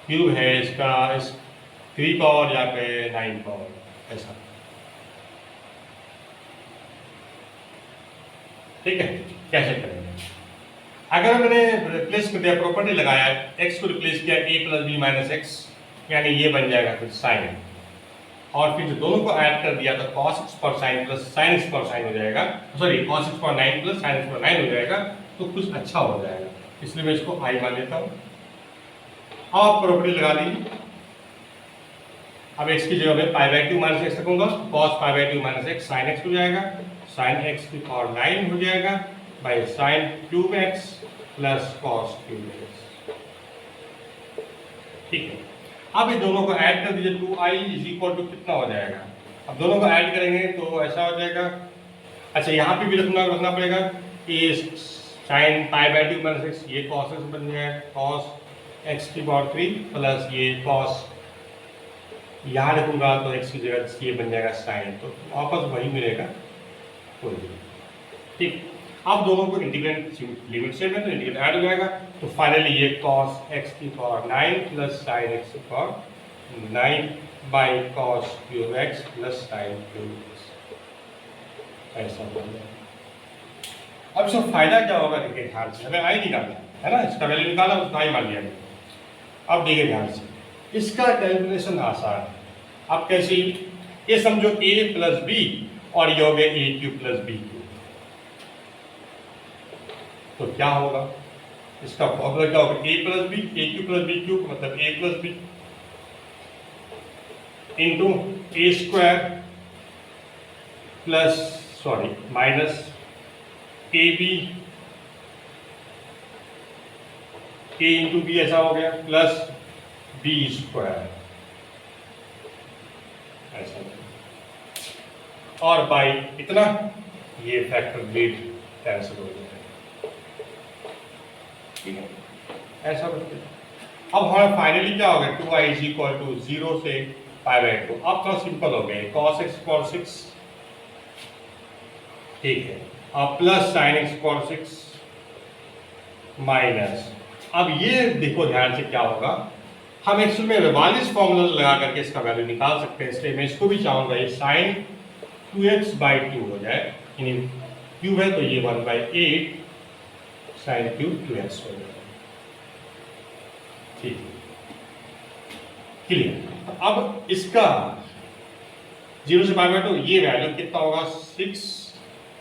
क्यूब है इसका, इस 3 पावर या पे 9 पावर ऐसा। ठीक है, कैसे करेंगे? अगर मैंने रिप्लेस कर दिया, प्रॉपर्टी लगाया, x को रिप्लेस किया a plus b minus x, यानी ये बन जाएगा फिर साइन, और फिर दोनों को ऐड कर दिया तो cos x पर साइन प्लस साइन x पर साइन हो जाएगा, सॉरी cos x पर 9 प्लस साइन x पर 9 हो जाएगा, तो कुछ अच्छा हो जाएगा, इसलिए मैं इसको i मान लेता हूँ। अब प्रॉपर्टी लगा दी, अब x की जगह में π/2 माइनस एक्स रखूंगा, cos π/2 minus X sine x हो जाएगा, साइन x की पावर 9 हो जाएगा by sine cube x plus cos cube x। ठीक है, अब इन दोनों को ऐड कर दीजिए, 2i इज इक्वल टू कितना हो जाएगा? अब दोनों को ऐड करेंगे तो ऐसा हो जाएगा। अच्छा, यहाँ पे भी रखना पड़ेगा, ये साइन π/2 माइनस एक्स, ये cos x बन जाएगा, cos x की पावर 3 प्लस ये cos, यहाँ रखूंगा तो x की जगह ये बन जाएगा साइन, तो वापस वही मिलेगा। ठीक, अब दोनों को इंटीग्रेट लिमिट से में तो इंटीग्रेट ऐड हो जाएगा, तो फाइनली ये cos x की पावर 9 प्लस sin x की power 9 by cos cube x plus sin cube x, ऐसा बन जाएगा। अब इसका फायदा क्या होगा देखिए ध्यान से, हमें आई निकालना है ना, इसका वैल्यू निकाला, उसका आई मान लिया। अब देखिए ध्यान से, इसका कैलकुलेशन आसान है। अब कैसे? ये समझो a प्लस बी और ये हो गया a cube plus b cube, तो क्या होगा? इसका फॉर्मूला क्या होगा? a plus b, a cube plus b cube मतलब a plus b into a square plus sorry minus a b, a into b ऐसा हो गया, प्लस बी स्क्वायर ऐसा, और बाई इतना, ये फैक्टर ग्रेड कैंसिल हो जाएगा। ठीक है, ऐसा बनता है। अब हमारा फाइनली क्या हो गया? 2i इज इक्वल टू 0 से π/2। अब थोड़ा सिंपल हो गया, cos x cos 6, ठीक है, अब plus sin x cos 6 minus, अब ये देखो ध्यान से क्या होगा, हम एक्चुअल में रिवालिस फॉर्मूला लगा करके इसका वैल्यू निकाल सकते हैं, इसलिए मैं इसको भी चाहूंगा ये sin 2x/2 हो जाए, यानी क्यूब है तो ये 1/8 sin क्यूब 2x हो जाए। ठीक है, क्लियर। अब इसका 0 से π/2 ये वैल्यू कितना होगा? 6,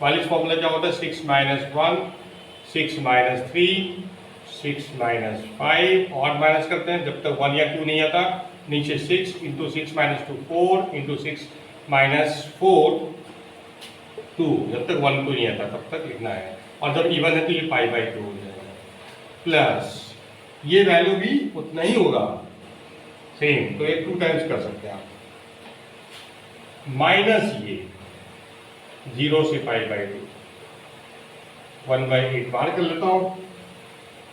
वालिस फॉर्मूला क्या होता है? 6 - 1 6 - 3 6 - 5, और माइनस करते हैं जब तक 1 या 2 नहीं आता, नीचे 6 × 6 - 2 4 × 6 - 4 2, जब तक 1 2 नहीं आता तब तक लिखना है, और जब इवन है तो ये π/2 हो जाएगा, प्लस ये वैल्यू भी उतना ही होगा सेम, तो ये 2 टाइम्स कर सकते हैं आप, माइनस ये 0 से π/2 1/8 बाहर कर लेता हूं,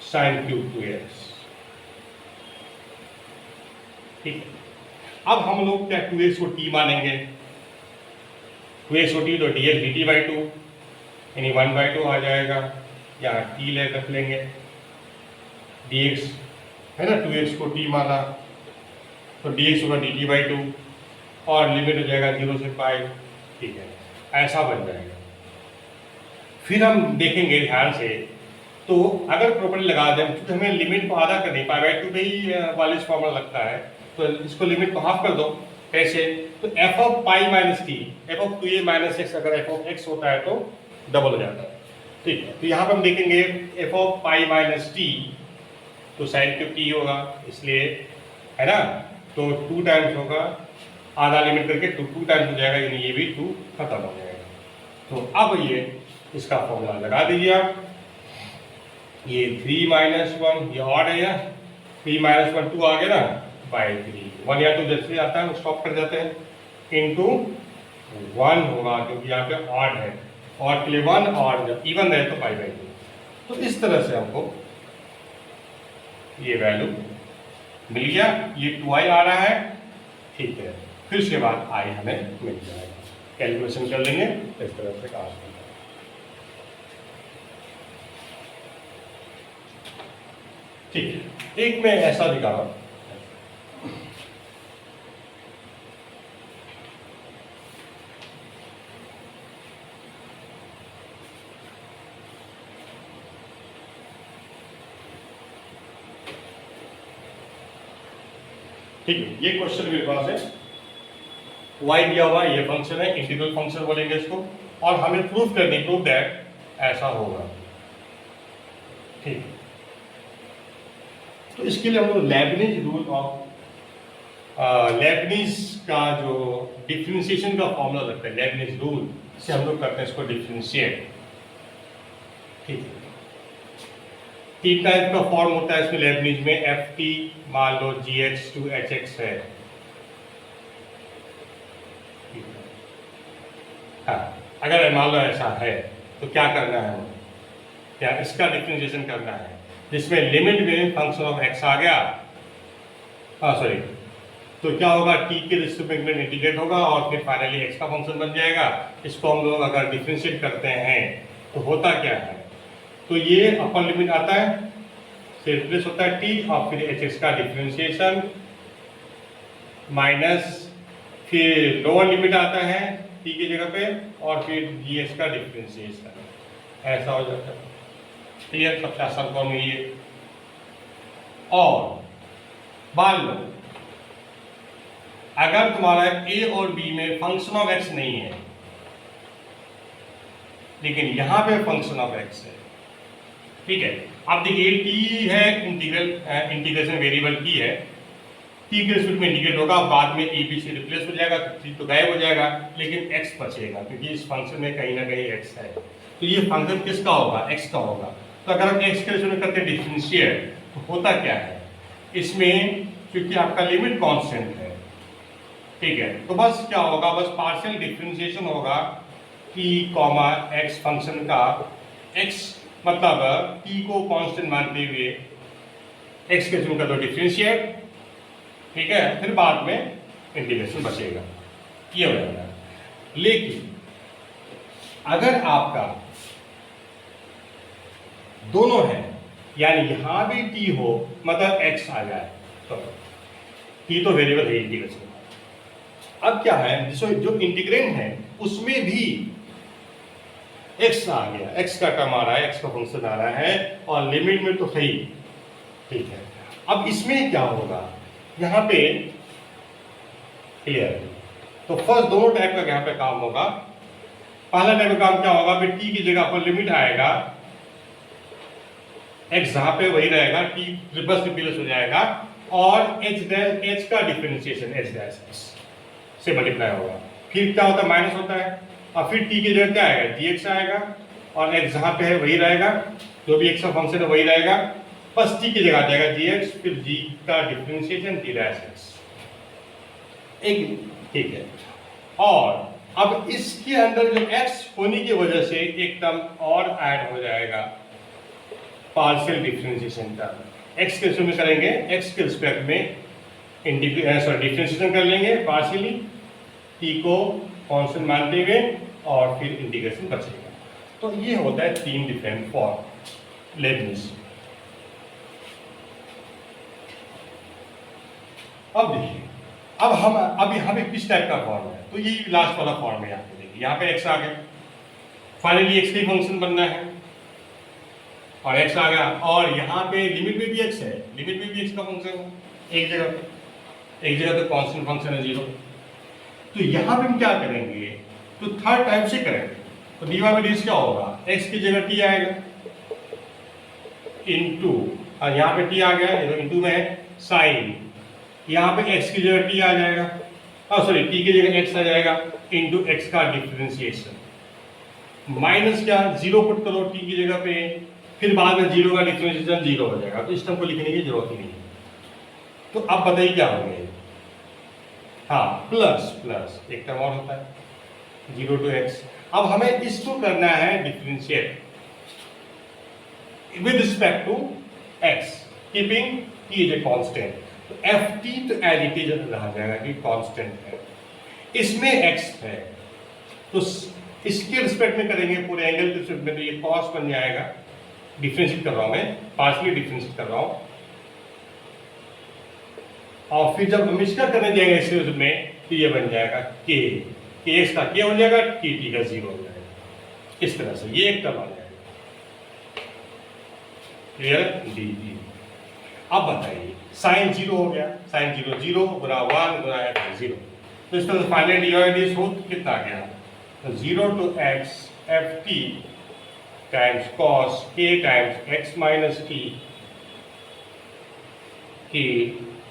sin क्यूब 2x। ठीक है, अब हम लोग क्या 2x को t मानेंगे, 2x को t तो dx dt/2 यानी 1/2 आ जाएगा, यहाँ t ले रख लेंगे, dx है ना, 2x को t माना तो dx होगा dt/2, और लिमिट हो जाएगा 0 से पाई। ठीक है, ऐसा बन जाएगा। फिर हम देखेंगे ध्यान से, तो अगर प्रॉपर्टी लगा दें, क्योंकि हमें लिमिट को आधा करनी, पाई बाई 2 पे ही वालिस फॉर्मूला लगता है, तो इसको लिमिट को हाफ कर दो। कैसे? तो F of pi minus T, F of 2a minus x, अगर एफ ऑफ एक्स होता है तो डबल हो जाता है। ठीक है, तो यहाँ पर हम देखेंगे F of pi minus T, तो साइन क्यूब टी होगा, इसलिए है ना, तो 2 टाइम्स होगा, आधा लिमिट करके 2 टाइम्स हो जाएगा, यानी ये भी 2 खत्म हो जाएगा। तो अब ये इसका फॉर्मूला लगा दीजिए आप, ये 3 माइनस 1, ये ऑड है या 3 माइनस 1 2 आ गया ना, बाई 3, 1 या 2 जैसे आता है स्टॉप कर जाते हैं, इंटू 1 होगा, क्योंकि यहाँ पे ऑड है, ऑड के लिए 1, और जब इवन रहे तो पाई बाई 2। तो इस तरह से हमको ये वैल्यू मिल गया, ये 2i आ रहा है। ठीक है, फिर उसके बाद i हमें मिल जाएगा, कैलकुलेशन कर लेंगे, इस तरह से काम करना। ठीक है, एक मैं ऐसा दिखा रहा हूं, ठीक है, ये क्वेश्चन मेरे पास है, y दिया हुआ ये फंक्शन है, इंटीग्रल फंक्शन बोलेंगे इसको, और हमें प्रूफ करनी, प्रूफ दैट ऐसा होगा। ठीक, तो इसके लिए हम लोग लेबनिज रूल ऑफ लेबनिज का जो डिफरेंशिएशन का फॉर्मूला लगता है, लेबनिज रूल से हम लोग करते हैं इसको डिफरेंशिएट। ठीक है, 3 टाइप का फॉर्म होता है इसमें लेबनिज में, एफ टी मान लो gx टू hx है। हाँ, अगर मान लो ऐसा है तो क्या करना है, क्या इसका डिफरेंशिएशन करना है, जिसमें लिमिट में फंक्शन ऑफ x आ गया, सॉरी, तो क्या होगा, t के रिस्पेक्ट में इंटीग्रेट होगा और फिर फाइनली x का फंक्शन बन जाएगा। इसको हम लोग अगर डिफरेंशिएट करते हैं तो होता क्या है, तो ये अपर लिमिट आता है, फिर रिप्लेस होता है t, और फिर hx का डिफरेंशिएशन माइनस, फिर लोअर लिमिट आता है t की जगह पे, और फिर gx का डिफरेंशिएशन, ऐसा हो जाता है। क्लियर, सबसे आसान फॉर्म है ये। और मान लो अगर तुम्हारा a और b में फंक्शन ऑफ x नहीं है, लेकिन यहां पे फंक्शन ऑफ x है। ठीक है, अब देखिए t है, इंटीग्रेशन वेरिएबल की है, t के रिस्पेक्ट में इंटीग्रेट होगा, बाद में a b से रिप्लेस हो जाएगा, तो t तो गायब हो जाएगा, लेकिन x बचेगा, क्योंकि इस फंक्शन में कहीं ना कहीं x है। तो ये फंक्शन किसका होगा, x का होगा। तो अगर हम x के रिस्पेक्ट में करते हैं डिफरेंशिएट, तो होता क्या है, इसमें क्योंकि आपका लिमिट कांस्टेंट है, ठीक है, तो बस क्या होगा, बस पार्शियल डिफरेंशिएशन होगा t कॉमा x फंक्शन का, x मतलब t को कांस्टेंट मानते हुए x के थ्रू का तो डिफरेंशिएट, ठीक है, फिर बाद में इंटीग्रेशन बचेगा, ये हो जाएगा। लेकिन अगर आपका दोनों है, यानी यहां भी t हो, मतलब x आ जाए, तो t तो वेरिएबल है इंटीग्रेशन। अब क्या है, जो इंटीग्रेंड है उसमें भी x आ गया, x का टर्म आ रहा है, x का फंक्शन आ रहा है, और लिमिट में तो सही। ठीक है, अब इसमें क्या होगा, यहाँ पे क्लियर, तो फर्स्ट दोनों टाइप का यहाँ पे काम होगा। पहला टाइप का काम क्या होगा, t की जगह पर लिमिट आएगा, x जहां पे वही रहेगा, t रिवर्स रिप्लेस हो जाएगा, और h का डिफरेंशिएशन h डैश से मल्टीप्लाई होगा, फिर क्या होता है, माइनस होता है, और फिर t की जगह क्या आएगा, gx आएगा, और x जहां पे है वही रहेगा, जो भी x का फंक्शन है वही रहेगा, बस t की जगह आ जाएगा gx, फिर g का डिफरेंशिएशन g डैश x, एक, ठीक है। और अब इसके अंदर जो x होने की वजह से एक टर्म और ऐड हो जाएगा, पार्शियल डिफरेंशिएशन टर्म, x के रिस्पेक्ट में करेंगे, x के रिस्पेक्ट में डिफरेंशिएशन कर लेंगे पार्शियली, t को कांस्टेंट मानते हुए, और फिर इंटीग्रेशन बचेगा। तो ये होता है 3 डिफरेंट फॉर्म लेबनिज। अब देखिए, अब यहाँ पे किस टाइप का फॉर्म है, तो ये लास्ट वाला फॉर्म है। यहाँ पे देखिए, यहाँ पे x आ गया, फाइनली x का ही फंक्शन बनना है और x आ गया, और यहाँ पे लिमिट में भी x है, लिमिट में भी x का फंक्शन है एक जगह तो कांस्टेंट फंक्शन है 0। तो यहाँ पे हम क्या करेंगे, तो थर्ड टाइप से करेंगे। तो डी बाई डी क्या होगा, x की जगह t आएगा इनटू, और यहाँ पे t आ गया, ये तो इनटू में है साइन, यहाँ पे x की जगह t आ जाएगा, सॉरी t की जगह x आ जाएगा इनटू x का डिफरेंशिएशन, माइनस क्या 0 पुट करो t की जगह पे, फिर बाद में 0 का डिफरेंशिएशन 0 हो जाएगा, तो इस टर्म को लिखने की जरूरत ही नहीं है। तो अब बताइए क्या हो गया, हाँ प्लस प्लस एक टर्म और होता है 0 टू x। अब हमें इसको करना है differentiate with respect to x, keeping t is a constant, तो ft तो एज इट इज रह जाएगा कि कांस्टेंट है, इसमें x है, तो इसके रिस्पेक्ट में करेंगे पूरे एंगल के रिस्पेक्ट में, तो ये cos बन जाएगा, डिफरेंशिएट कर रहा हूं मैं, पार्शियली डिफरेंशिएट कर रहा हूं, और फिर जब हम इसका करने जाएंगे इसके में, तो ये बन जाएगा k, x का k हो जाएगा, t का 0 हो जाएगा, इस तरह से ये एक टर्म आ जाएगा। Clear D. अब बताइए साइन 0 हो गया, साइन 0 0 गुना 1 गुना f 0, तो इस तरह से फाइनली डी सूत्र कितना आ गया, तो 0 to x ft times cos k times x minus t,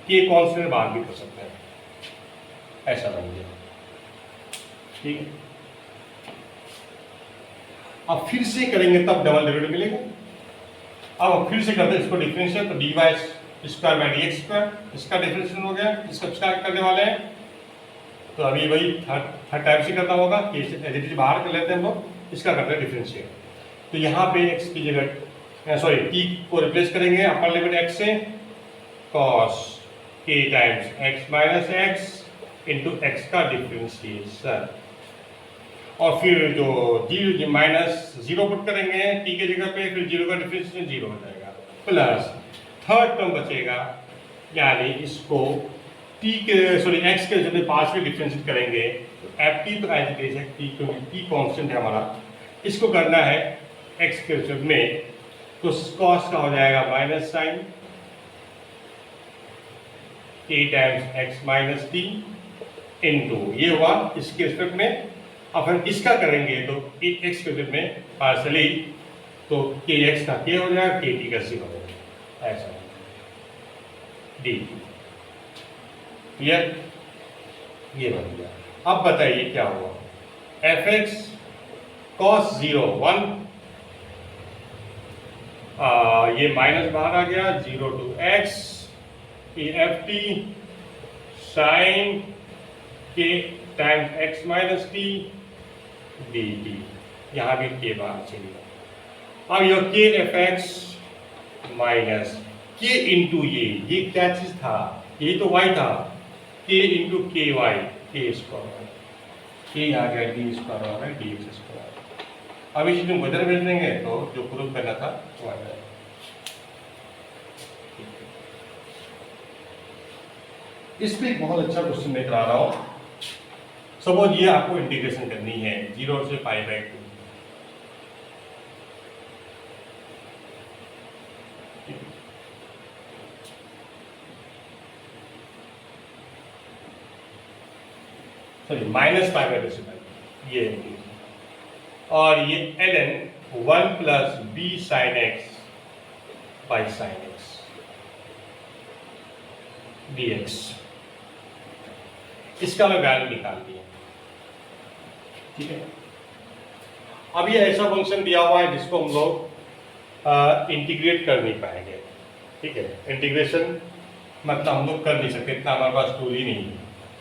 के कांस्टेंट बाहर भी कर सकते हैं, ऐसा बन गया, ठीक है। अब फिर से करेंगे तब डबल डेरिवेटिव मिलेगा। अब फिर से करते हैं इसको डिफरेंशियल, तो d y square by d x square, इसका डिफरेंशियल हो गया, इसका स्टार्ट करने वाले हैं, तो अभी वही थर्ड टाइप से करना होगा कि इसे बाहर कर लेते हैं हम लोग, इसका करते हैं डिफरेंशियल। तो यहाँ पे x की जगह सॉरी t को रिप्लेस करेंगे अपर लिमिट x से, cos k times x minus x into x का डिफरेंशिएशन, और फिर जो जी माइनस 0 पुट करेंगे t के जगह पे, फिर 0 का डिफरेंशिएशन 0 हो जाएगा, प्लस थर्ड टर्म बचेगा, यानी इसको t के सॉरी x के जब पास में डिफरेंशिएट करेंगे, तो ft तो एज इट इज है, t क्योंकि t कांस्टेंट है हमारा, इसको करना है x के रिस्पेक्ट में, तो cos का हो जाएगा minus sine k times x minus t into ये हुआ इसके रिस्पेक्ट में। अब हम इसका करेंगे तो x के रिस्पेक्ट में पार्शियली, तो kx का k हो जाएगा, kt का 0 हो जाएगा, ऐसा डी। क्लियर, ये बन गया। अब बताइए क्या हुआ, fx cos 0 1, ये माइनस बाहर आ गया 0 to x, ft sine k times x minus t dt, यहाँ भी k बाहर चले गया। अब यह k fx minus k into ये क्या चीज था, ये तो y था, k into ky, k square, k आ गया d स्क्वायर हो रहा है dx स्क्वायर। अब इसी तुम बदल भेज देंगे तो जो प्रूफ करना था वो आ जाएगा। इस पे एक बहुत अच्छा क्वेश्चन मैं करा रहा हूँ। सपोज ये आपको इंटीग्रेशन करनी है 0 से pi by 2, sorry minus pi by 2 से पाई, ये और ये ln 1 plus b sine x by sine x dx, इसका मैं वैल्यू निकाल दिया, ठीक है। अब ये ऐसा फंक्शन दिया हुआ है जिसको हम लोग इंटीग्रेट कर नहीं पाएंगे, ठीक है। इंटीग्रेशन मतलब हम लोग कर नहीं सकते, इतना हमारे पास टूल ही नहीं है,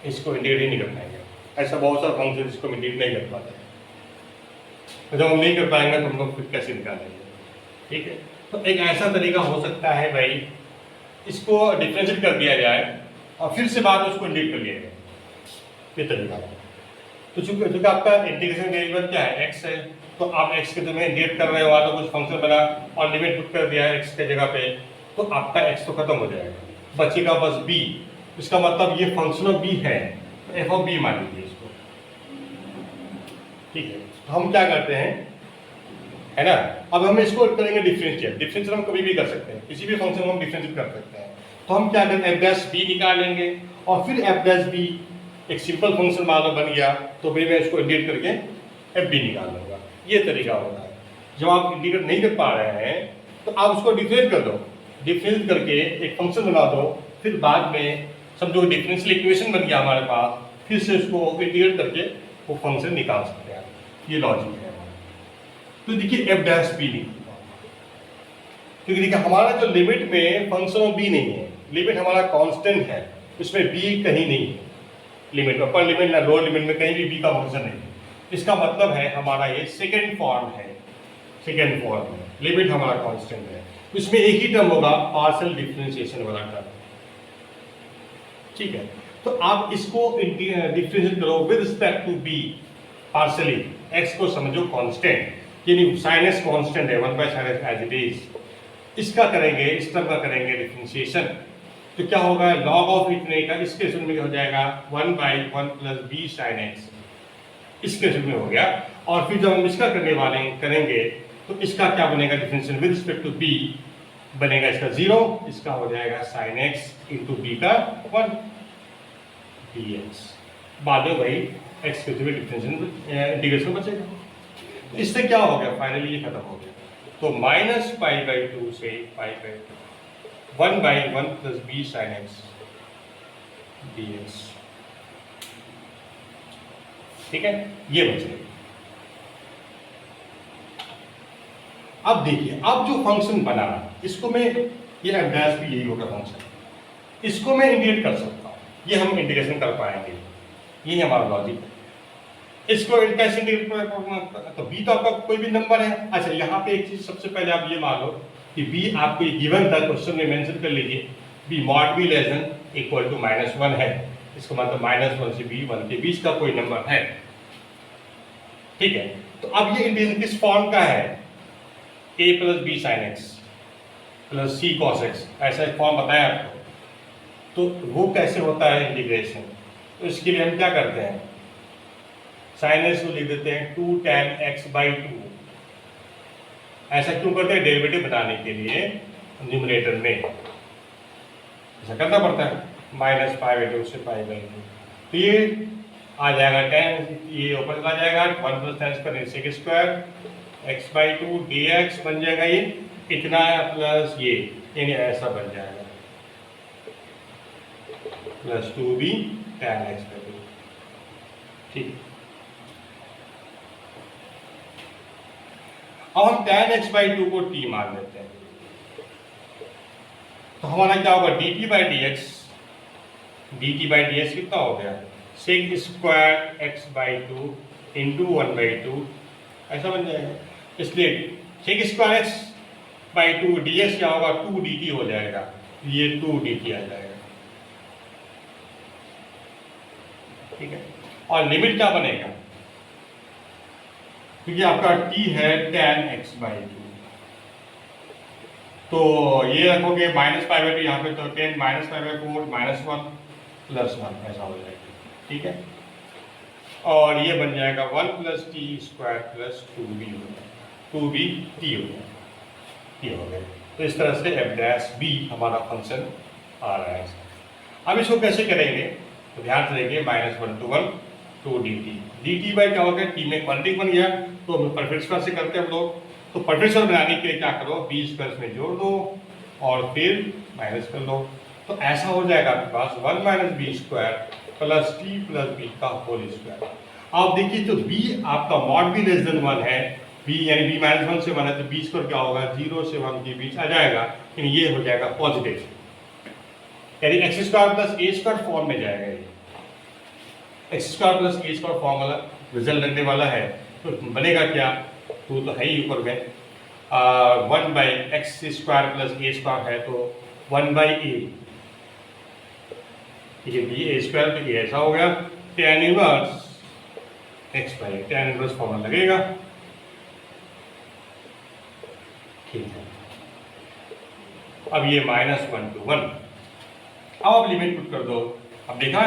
इसको इंटीग्रेट ही नहीं कर पाएंगे। ऐसा बहुत सारा फंक्शन जिसको हम इंटीग्रेट नहीं कर पाते, तो जब हम नहीं कर पाएंगे तो हम लोग फिर कैसे निकालेंगे, ठीक है। तो एक ऐसा तरीका हो सकता है भाई, इसको डिफरेंशिएट कर दिया जाए और फिर से बाद में उसको इंटीग्रेट कर लिया जाए, ये तरीका है। तो चूंकि आपका इंटीग्रेशन वेरिएबल क्या है, x है, तो आप x के जो में इंटीग्रेट कर रहे हो तो कुछ फंक्शन बना और लिमिट पुट कर दिया x के जगह पे, तो आपका x तो खत्म हो जाएगा, बचेगा बस b, इसका मतलब ये फंक्शन ऑफ बी है, एफ ऑफ बी मान लीजिए इसको, ठीक है। तो हम क्या करते हैं, है ना, अब हम इसको करेंगे डिफरेंशियल। डिफरेंशियल हम कभी भी कर सकते हैं, किसी भी फंक्शन को हम डिफरेंशियल कर सकते हैं। तो हम क्या करते हैं, एफ डैश बी निकाल लेंगे और फिर एफ डैश बी एक सिंपल फंक्शन मान लो बन गया, तो फिर मैं इसको इंटीग्रेट करके एफ बी निकाल लूंगा। ये तरीका होता है। जब आप इंटीग्रेट नहीं कर पा रहे हैं तो आप उसको डिफरेंशिएट कर दो, डिफरेंशिएट करके एक फंक्शन बना दो, फिर बाद में समझो डिफरेंशियल इक्वेशन बन गया हमारे पास, फिर से उसको इंटीग्रेट करके वो फंक्शन निकाल सकते हैं। ये लॉजिक है। तो देखिए एफ डैश बी लिखूंगा, क्योंकि देखिए हमारा जो लिमिट में फंक्शन ऑफ बी नहीं है, लिमिट हमारा कांस्टेंट है, उसमें बी कहीं नहीं है। लिमिट अपर लिमिट ना लोअर लिमिट में कहीं भी बी का फंक्शन नहीं है। इसका मतलब है हमारा ये सेकेंड फॉर्म है, सेकेंड फॉर्म है, लिमिट हमारा कांस्टेंट है। इसमें एक ही टर्म होगा, पार्शियल डिफरेंशिएशन वाला टर्म, ठीक है। तो आप इसको डिफरेंशिएट करो with respect to b partially, x को समझो कांस्टेंट, यानी साइन एक्स कांस्टेंट है, 1/sin x as it is. इसका करेंगे, इस टर्म का करेंगे डिफरेंशिएशन, तो क्या होगा, लॉग ऑफ इतने का इस केस में हो जाएगा 1/1 + b sin x, इस केस में हो गया। और फिर जब हम इसका करने वाले करेंगे तो इसका क्या बनेगा, differential with respect to b बनेगा इसका 0, इसका हो जाएगा sin x × b का 1 dx। बाद में वही x के थ्रू डिफरेंशियल इंटीग्रेशन बचेगा। तो इससे क्या हो गया, फाइनली ये खत्म हो गया। तो -π/2 से π/2 1/1 + b sin x dx, ठीक है, ये बच गया। अब देखिए, अब जो फंक्शन बना इसको मैं, ये एफ डैश भी यही होगा फंक्शन, इसको मैं इंटीग्रेट कर सकता हूँ, ये हम इंटीग्रेशन कर पाएंगे, यही हमारा लॉजिक है। इसको कैसे इंटीग्रेट करेंगे, तो b तो आपका कोई भी नंबर है। अच्छा, यहाँ पे एक चीज सबसे पहले आप ये मान लो कि b आपको गिवन था, क्वेश्चन में मेंशन कर लीजिए, b mod b less than equal to -1 है, इसका मतलब -1 से b 1 के बीच का कोई नंबर है, ठीक है। तो अब ये इंटीग्रेशन किस फॉर्म का है, a + b sin x + c cos x, ऐसा एक फॉर्म बताया आपको। तो वो कैसे होता है इंटीग्रेशन, तो इसके लिए हम क्या करते हैं, sin x को लिख देते हैं 2 tan x/2। ऐसा क्यों करते हैं, डेरिवेटिव बनाने के लिए न्यूमरेटर में ऐसा करना पड़ता है, -π/2 से π/2। तो ये आ जाएगा tan, ये ऊपर चला जाएगा 1 + tan square sec² x/2 dx बन जाएगा, ये इतना प्लस ये, यानी ऐसा बन जाएगा +2b tan x/2, ठीक। अब हम tan x/2 को t मान लेते हैं, तो हमारा क्या होगा, dt/dx कितना हो गया, sec² x/2 × 1/2, ऐसा बन जाएगा। इसलिए sec² x/2 dx क्या होगा, 2 dt हो जाएगा, ये 2 dt आ जाएगा, ठीक है। और लिमिट क्या बनेगा, क्योंकि आपका t है tan x/2, तो ये रखोगे -π/2 यहाँ पे, तो tan -π/4 -1 + 1 ऐसा हो जाएगा, ठीक है। और ये बन जाएगा 1 + t² + 2b, 2b t हो गया, ये हो गया। तो इस तरह से f डैश b हमारा फंक्शन आ रहा है। अब इसको कैसे करेंगे, तो ध्यान से देखिए, -1 to 1 2 dt बाई क्या हो गया, t में क्वांटिटी बन गया, तो हम परफेक्ट स्क्वायर से करते हैं हम लोग। तो परफेक्ट स्क्वायर बनाने के लिए क्या करो, b² में जोड़ दो और फिर माइनस कर लो, तो ऐसा हो जाएगा आपके पास 1 - b² + t + b का होल स्क्वायर। आप देखिए, तो b आपका mod b लेस देन 1 है, b यानी b -1 से 1 है, तो b² क्या होगा, 0 से 1 के बीच आ जाएगा, यानी ये हो जाएगा पॉजिटिव, यानी x² + a² फॉर्म में जाएगा। ये x² + a² फॉर्म वाला रिजल्ट लगने वाला है, तो बनेगा क्या, तो है ही ऊपर में 1/x² + a² है, तो 1/a, ये b a² तो ये ऐसा हो गया, tan inverse x/a, tan inverse formula लगेगा, ठीक है। अब ये -1 to 1 अब आप लिमिट पुट कर दो। अब देखा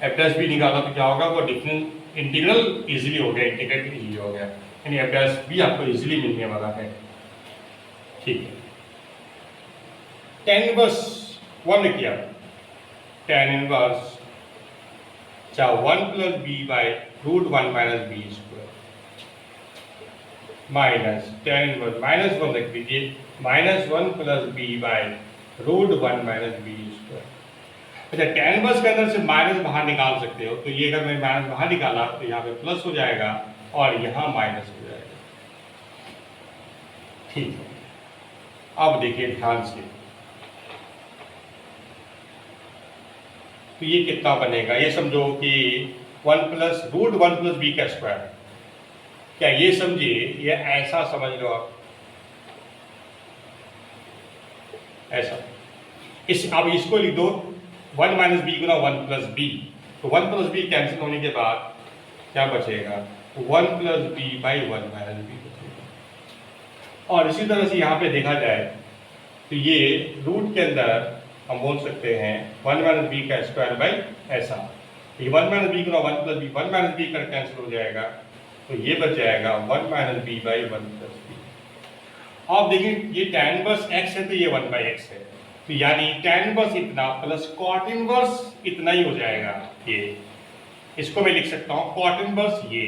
एफ डैश बी निकाला तो क्या होगा, वो डिफरेंस इंटीग्रल इजीली हो गया, इंटीग्रेट इजीली हो गया, यानी एफ डैश बी आपको इजीली मिलने वाला है। ठीक है, टेन इनवर्स वन ने किया, टेन इनवर्स चाहे 1 plus b by root 1 minus b square minus tan inverse minus 1 रख दीजिए, minus 1 plus b by root 1 minus b square. अच्छा, टेन इनवर्स के अंदर से माइनस बाहर निकाल सकते हो, तो ये अगर मैं माइनस बाहर निकाला तो यहाँ पे प्लस हो जाएगा और यहाँ माइनस हो जाएगा। ठीक है, अब देखिए ध्यान से, तो ये कितना बनेगा, ये समझो कि 1 प्लस रूट 1 प्लस बी का स्क्वायर, क्या ये समझिए, ये ऐसा समझ लो आप, ऐसा अब इसको लिख दो 1 माइनस बी गुना 1 प्लस बी, तो 1 प्लस बी कैंसिल होने के बाद क्या बचेगा, 1 plus b by 1 minus b बचेगा। और इसी तरह से यहाँ पे देखा जाए तो ये रूट के अंदर हम बोल सकते हैं 1 माइनस बी का स्क्वायर बाई ऐसा, ये 1 माइनस बी गुना 1 प्लस बी, 1 माइनस बी कर कैंसिल हो जाएगा, तो ये बच जाएगा 1 minus b by 1 plus b. अब देखिए ये tan इनवर्स x है तो ये 1 बाई x है, तो यानी tan इनवर्स इतना प्लस cot इनवर्स इतना ही हो जाएगा। ये इसको मैं लिख सकता हूँ cot इनवर्स ये,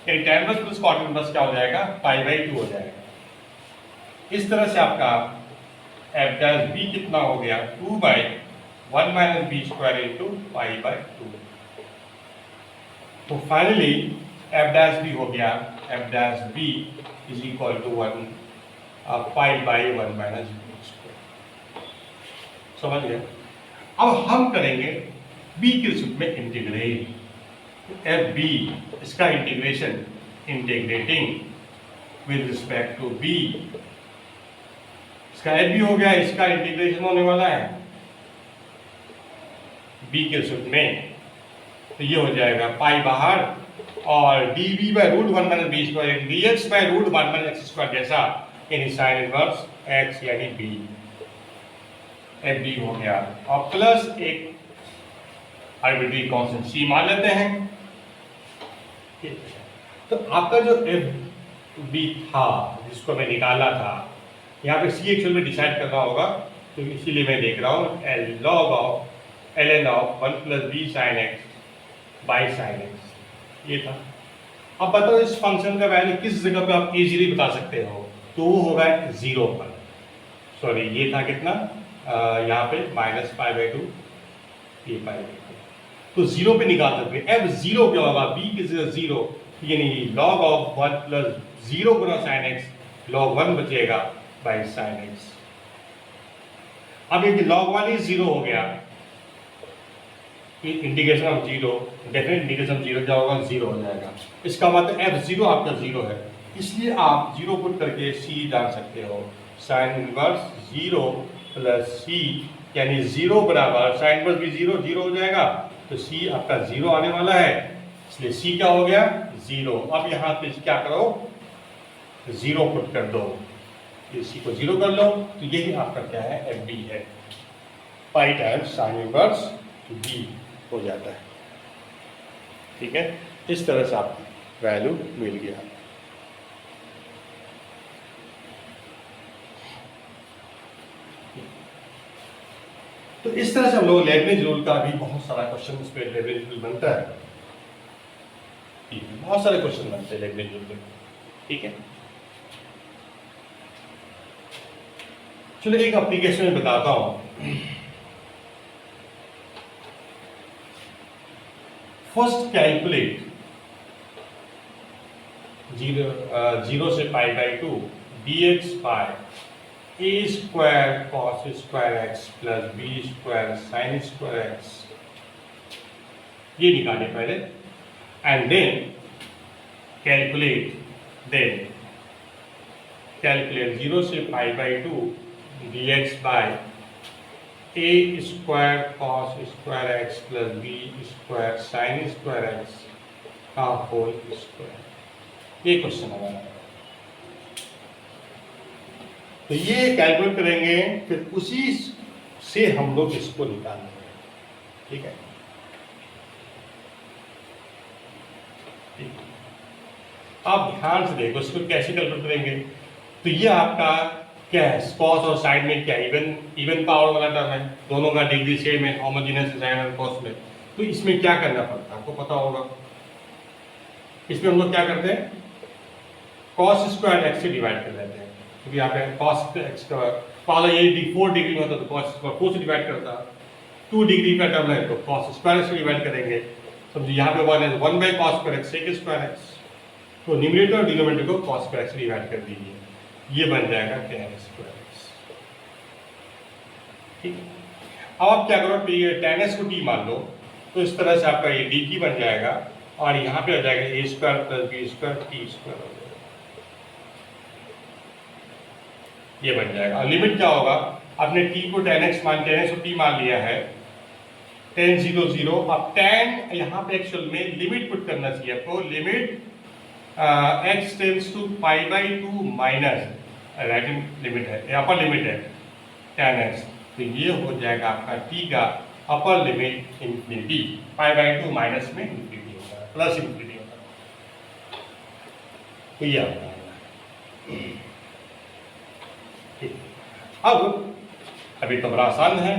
यानी tan inverse plus cot inverse क्या हो जाएगा, पाई बाई 2 हो जाएगा। इस तरह से आपका एफ डैश बी कितना हो गया, 2 by 1 minus b square into pi by 2। तो फाइनली एफ डैश बी हो गया, f dash b is equal to 1 pi by 1 minus b square. समझ गए? अब हम करेंगे बी के रूप में इंटीग्रेट, एफ बी इसका integration, integrating with respect to b, इसका एफ बी हो गया, इसका इंटीग्रेशन होने वाला है बी के रूप में, तो ये हो जाएगा पाई बाहर और d b by root 1 minus b square d x by root 1 minus x square, जैसा यानी साइन इनवर्स एक्स यानी बी, एफ बी हो गया, और प्लस एक आर्बिट्री कांस्टेंट सी मान लेते हैं। तो आपका जो एफ बी था जिसको मैं निकाला था, यहाँ पे सी एक्चुअल में डिसाइड करना होगा, तो इसीलिए मैं देख रहा हूँ l log of l n of 1 plus b sine x by sine x, ये था। अब बताओ इस फंक्शन का वैल्यू किस जगह पे आप इजीली बता सकते हो, तो वो होगा 0 पर, सॉरी ये था कितना, यहाँ पे माइनस पाई बाई 2, ये पाई बाई 2, तो 0 पे निकाल सकते हैं। एफ 0 क्या होगा, बी की जगह 0, यानी log of 1 plus 0 Guna sine x, log 1 बचेगा बाई साइन एक्स। अब ये लॉग 1 ही 0 हो गया, integration of 0, definite integration of 0 क्या होगा, 0 हो जाएगा। इसका मतलब f0 आपका 0 है, इसलिए आप 0 पुट करके c डाल सकते हो, साइन इनवर्स 0 प्लस c, यानी 0 बराबर साइन इनवर्स भी 0 0 हो जाएगा, तो c आपका 0 आने वाला है, इसलिए c क्या हो गया, 0। अब यहाँ पे क्या करो, 0 पुट कर दो, ये c को 0 कर लो, तो यही आपका क्या है, एफ बी है, पाई टाइम्स साइन इनवर्स b हो जाता है। ठीक है, इस तरह से आपको वैल्यू मिल गया। तो इस तरह से हम लोग लेबनिज रूल का भी बहुत सारा क्वेश्चन इस पे लेबनिज रूल बनता है, बहुत सारे क्वेश्चन बनते हैं लेबनिज रूल पे। ठीक है, चलो एक एप्लीकेशन में बताता हूं। फर्स्ट कैलकुलेट 0 से pi by 2 dx by a square cos square x plus b square sine square x, ये निकाले पहले, एंड देन कैलकुलेट 0 से pi by 2 dx by a square cos square x plus b square sine square x का whole square, ये question हमारा। तो ये calculate करेंगे, फिर उसी से हम लोग इसको निकालेंगे। ठीक है, आप ध्यान से देखो इसको कैसे कैलकुलेट करेंगे। तो ये आपका क्या है, कॉस और साइन में क्या इवन पावर वाला टर्म है, दोनों का डिग्री सेम है, होमोजेनियस है साइन और कॉस में। तो इसमें क्या करना पड़ता है आपको पता होगा, इसमें हम लोग क्या करते हैं, कॉस स्क्वायर एक्स से डिवाइड कर देते हैं, क्योंकि यहाँ पे कॉस एक्स का पहले ये 4 डिग्री में होता तो कॉस स्क्वायर 4 से डिवाइड करता, 2 डिग्री का टर्म है तो कॉस स्क्वायर से डिवाइड करेंगे। समझिए यहाँ पे 1 है 1 by cos square x sec square x, तो न्यूमरेटर और डिनोमिनेटर को कॉस स्क्वायर एक्स से डिवाइड कर दीजिए, ये बन जाएगा tan स्क्वायर एक्स। ठीक है, अब आप क्या करो, tan x को t मान लो, तो इस तरह से आपका ये dt बन जाएगा और यहाँ पे आ जाएगा a square plus b square t square हो जाएगा, ये बन जाएगा। और लिमिट क्या होगा, आपने t को tan x को t मान लिया है, tan 0 0, अब tan यहाँ पे एक्चुअल में लिमिट पुट करना चाहिए आपको, limit x tends to pi by 2 minus right limit है, अपर लिमिट है tan x, तो ये हो जाएगा आपका t का upper limit infinity, pi by 2 minus में इंफिनिटी होता है, प्लस इंफिनिटी होता है, तो ये आपका ठीक। अब अभी तो बड़ा आसान है,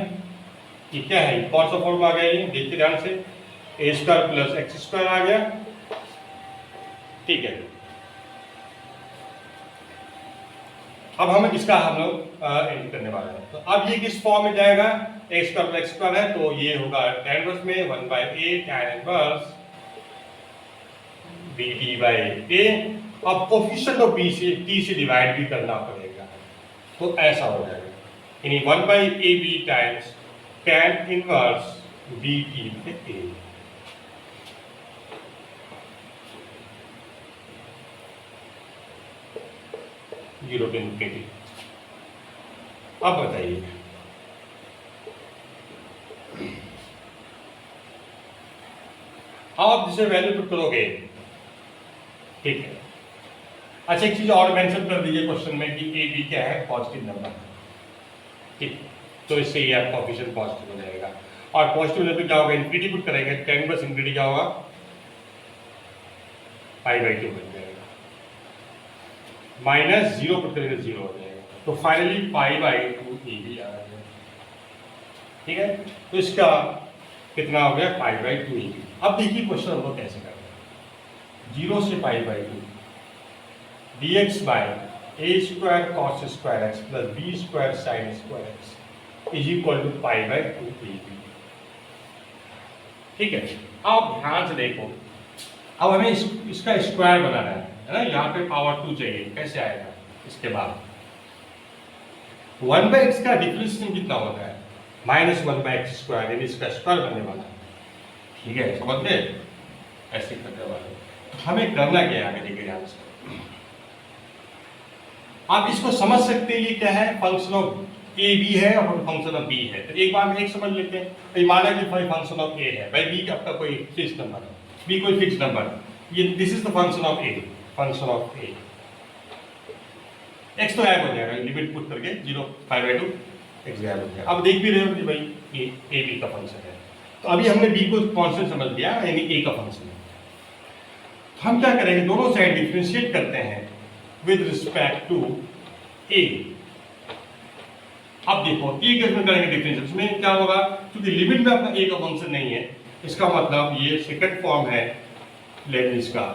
ये क्या है, कौन सा फॉर्म आ गया, ये देखिए ध्यान से, ए स्क्वायर प्लस एक्स स्क्वायर आ गया, ठीक है। अब हम इसका हम लोग एंटर करने वाले हैं, तो अब ये किस फॉर्म में जाएगा, A square plus X square है तो ये होगा tan इनवर्स में 1 by A tan inverse dt by A, अब कोफिशिएंट ऑफ b से t से डिवाइड भी करना पड़ेगा, तो ऐसा हो जाएगा, यानी 1 by A B times tan inverse dt by A. Zero to infinity. अब बताइए, आप जिसे वैल्यू पुट करोगे, ठीक है। अच्छा एक चीज और मेंशन कर दीजिए क्वेश्चन में कि ए बी क्या है, पॉजिटिव नंबर है, ठीक, तो इससे ये आपका ऑफिशियल पॉजिटिव हो जाएगा, और पॉजिटिव नंबर क्या होगा, इनफिनिटी पुट करेंगे, tan इनवर्स इनफिनिटी क्या होगा, पाई बाई 2 बन जाएगा, माइनस 0 पुट करेंगे 0 हो जाएगा, तो finally pi by 2 A B आ गया, ठीक है। तो इसका कितना हो गया, पाई बाई 2 ए बी। अब देखिए क्वेश्चन हम लोग कैसे करते हैं, 0 से pi by 2 dx by a square cos square x plus b square sine square x is equal to pi by 2 A b, ठीक है। अब ध्यान से देखो, अब हमें इसका स्क्वायर बनाना है ना, यहाँ पे पावर 2 चाहिए, कैसे आएगा, इसके बाद 1 बाई एक्स का डिफरेंशिएशन कितना होता है, माइनस 1 बाई एक्स स्क्वायर, यानी इसका स्क्वायर बनने वाला है, ठीक है, समझ गए, ऐसे करने वाले। तो हमें करना क्या है आगे, देखिए ध्यान से, आप इसको समझ सकते हैं, ये क्या है, फंक्शन ऑफ ए बी है और फंक्शन ऑफ बी है, तो एक बार में एक समझ लेते हैं, तो माना कि फंक्शन ऑफ ए है, भाई बी आपका कोई फिक्स नंबर है, बी कोई फिक्स नंबर, ये this is the function of A, function of A, x तो गायब हो जाएगा, लिमिट पुट करके 0 पाई बाई 2 एक्स गायब हो जाएगा। अब देख भी रहे हो कि भाई ये ए बी का फंक्शन है, तो अभी हमने बी को कांस्टेंट समझ लिया, यानी ए का फंक्शन है, तो हम क्या करेंगे, दोनों साइड डिफरेंशिएट करते हैं विद रिस्पेक्ट टू ए। अब देखो ए केस में करेंगे डिफरेंशिएट, इसमें क्या होगा, क्योंकि लिमिट में अपना ए का फंक्शन नहीं है, इसका मतलब ये सेकंड फॉर्म है लेबनिज का,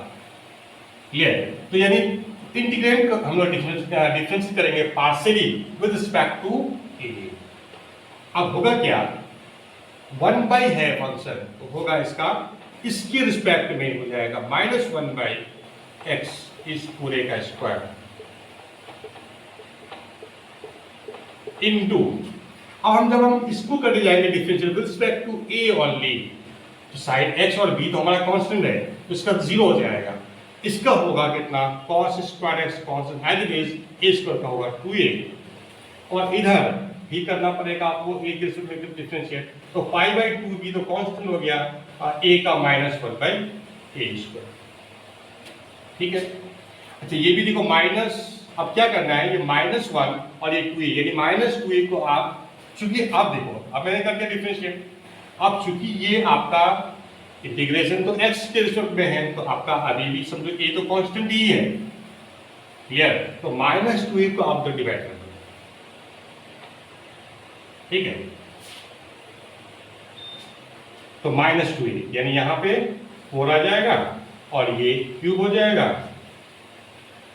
क्लियर, तो यानी इंटीग्रेट हम लोग डिफरेंस करेंगे पार्शियली विद रिस्पेक्ट टू ए। अब होगा क्या, 1 बाई है फंक्शन, तो होगा इसका इसके रिस्पेक्ट में हो जाएगा माइनस 1 बाई एक्स इस पूरे का स्क्वायर इनटू, अब जब हम इसको करने जाएंगे differential with respect to a only, तो साइन एक्स और बी तो हमारा कांस्टेंट है, तो इसका 0 हो जाएगा, इसका होगा कितना, cos square x constant as it is, a square का होगा 2a, और इधर भी करना पड़ेगा आपको a के रिस्पेक्ट में डिफरेंशिएट, तो पाई बाई 2 भी तो कांस्टेंट हो गया, a का माइनस 1 बाई ए स्क्वायर, ठीक है। अच्छा ये भी देखो माइनस, अब क्या करना है, ये -1 और ये 2a, यानी -2a को आप, चूंकि आप देखो अब मैंने कर दिया डिफरेंशिएट, अब चूंकि ये आपका इंटीग्रेशन तो x के रिस्पेक्ट में है, तो आपका अभी भी समझो a तो कांस्टेंट ही है, क्लियर। तो -2a को आप तो डिवाइड कर दो, ठीक है। तो -2a यानी यहां पे 4 आ जाएगा और ये क्यूब हो जाएगा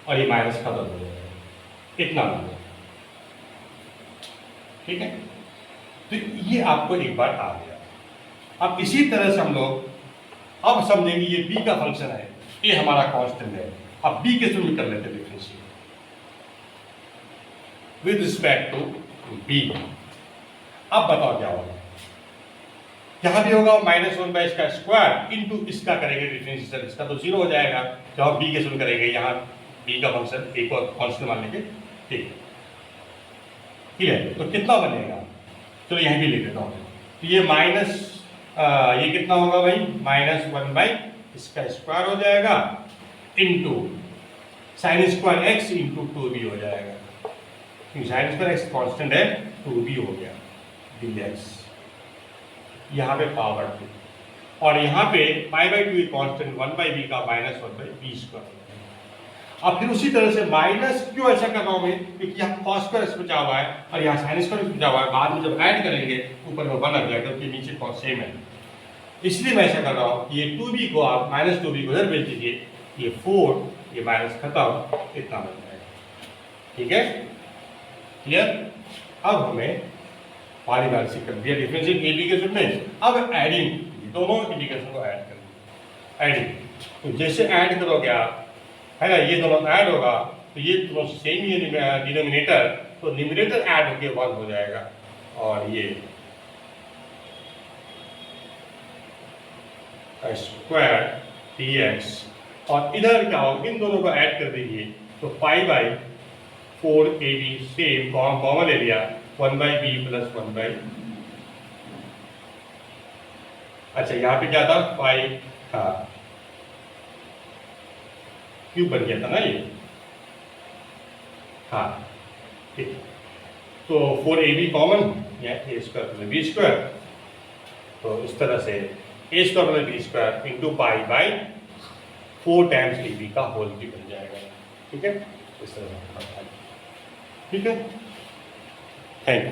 और ये माइनस खत्म हो जाएगा, इतना हो जाएगा, ठीक है। तो ये आपको एक बार आ गया। अब इसी तरह से हम लोग अब समझेंगे ये b का फंक्शन है, ये हमारा कांस्टेंट है। अब b के थ्रू कर लेते हैं differentiate with respect to b। अब बताओ क्या होगा, यहां भी होगा -1 इसका स्क्वायर इंटू इसका करेंगे डिफरेंशिएशन, इसका तो 0 हो जाएगा जब हम b के थ्रू करेंगे। यहाँ b का फंक्शन एक और कांस्टेंट मान लेंगे, ठीक है। तो कितना बनेगा, चलो यहीं भी लिख देता हूँ। तो ये ये कितना होगा भाई, -1 इसका स्क्वायर हो जाएगा into sine square x into 2b हो जाएगा, क्योंकि साइन स्क्वायर x कांस्टेंट है, 2b हो गया dx, यहाँ पे पावर 2 और यहाँ पे π/2 कांस्टेंट 1/b का -1/b स्क्वायर। अब फिर उसी तरह से माइनस क्यों ऐसा कर रहा हूं मैं, क्योंकि यहाँ cos स्क्वायर बचा हुआ है और यहाँ sin स्क्वायर बचा हुआ है, बाद में जब ऐड करेंगे ऊपर में 1 आ जाएगा क्योंकि नीचे cos सेम है, इसलिए मैं ऐसा कर रहा हूँ। ये 2b को आप -2b को इधर भेज दीजिए, ये 4 ये माइनस खत्म, इतना बन जाएगा, ठीक है, क्लियर। अब हमें पारिभाषिक कर दिया डिफरेंशियल a b के रूप में। अब एडिंग दोनों इंटीग्रेशन को ऐड कर दिया, एडिंग तो जैसे ऐड करोगे आप, है ना, ये दोनों ऐड होगा तो ये दोनों सेम ही डिनोमिनेटर, तो न्यूमरेटर ऐड होके 1 हो जाएगा और ये स्क्वायर dx, और इधर क्या होगा, इन दोनों को ऐड कर दीजिए तो π/4ab सेम कॉमन ले लिया, 1/b प्लस 1/, अच्छा यहाँ पे क्या था 5, हाँ क्यूब बन गया था ना ये, हाँ ठीक। तो 4ab कॉमन या a square plus b square, तो इस तरह से a square plus b square into π/4 times ab का होल भी बन जाएगा, ठीक है, इस तरह से, ठीक है, थैंक यू।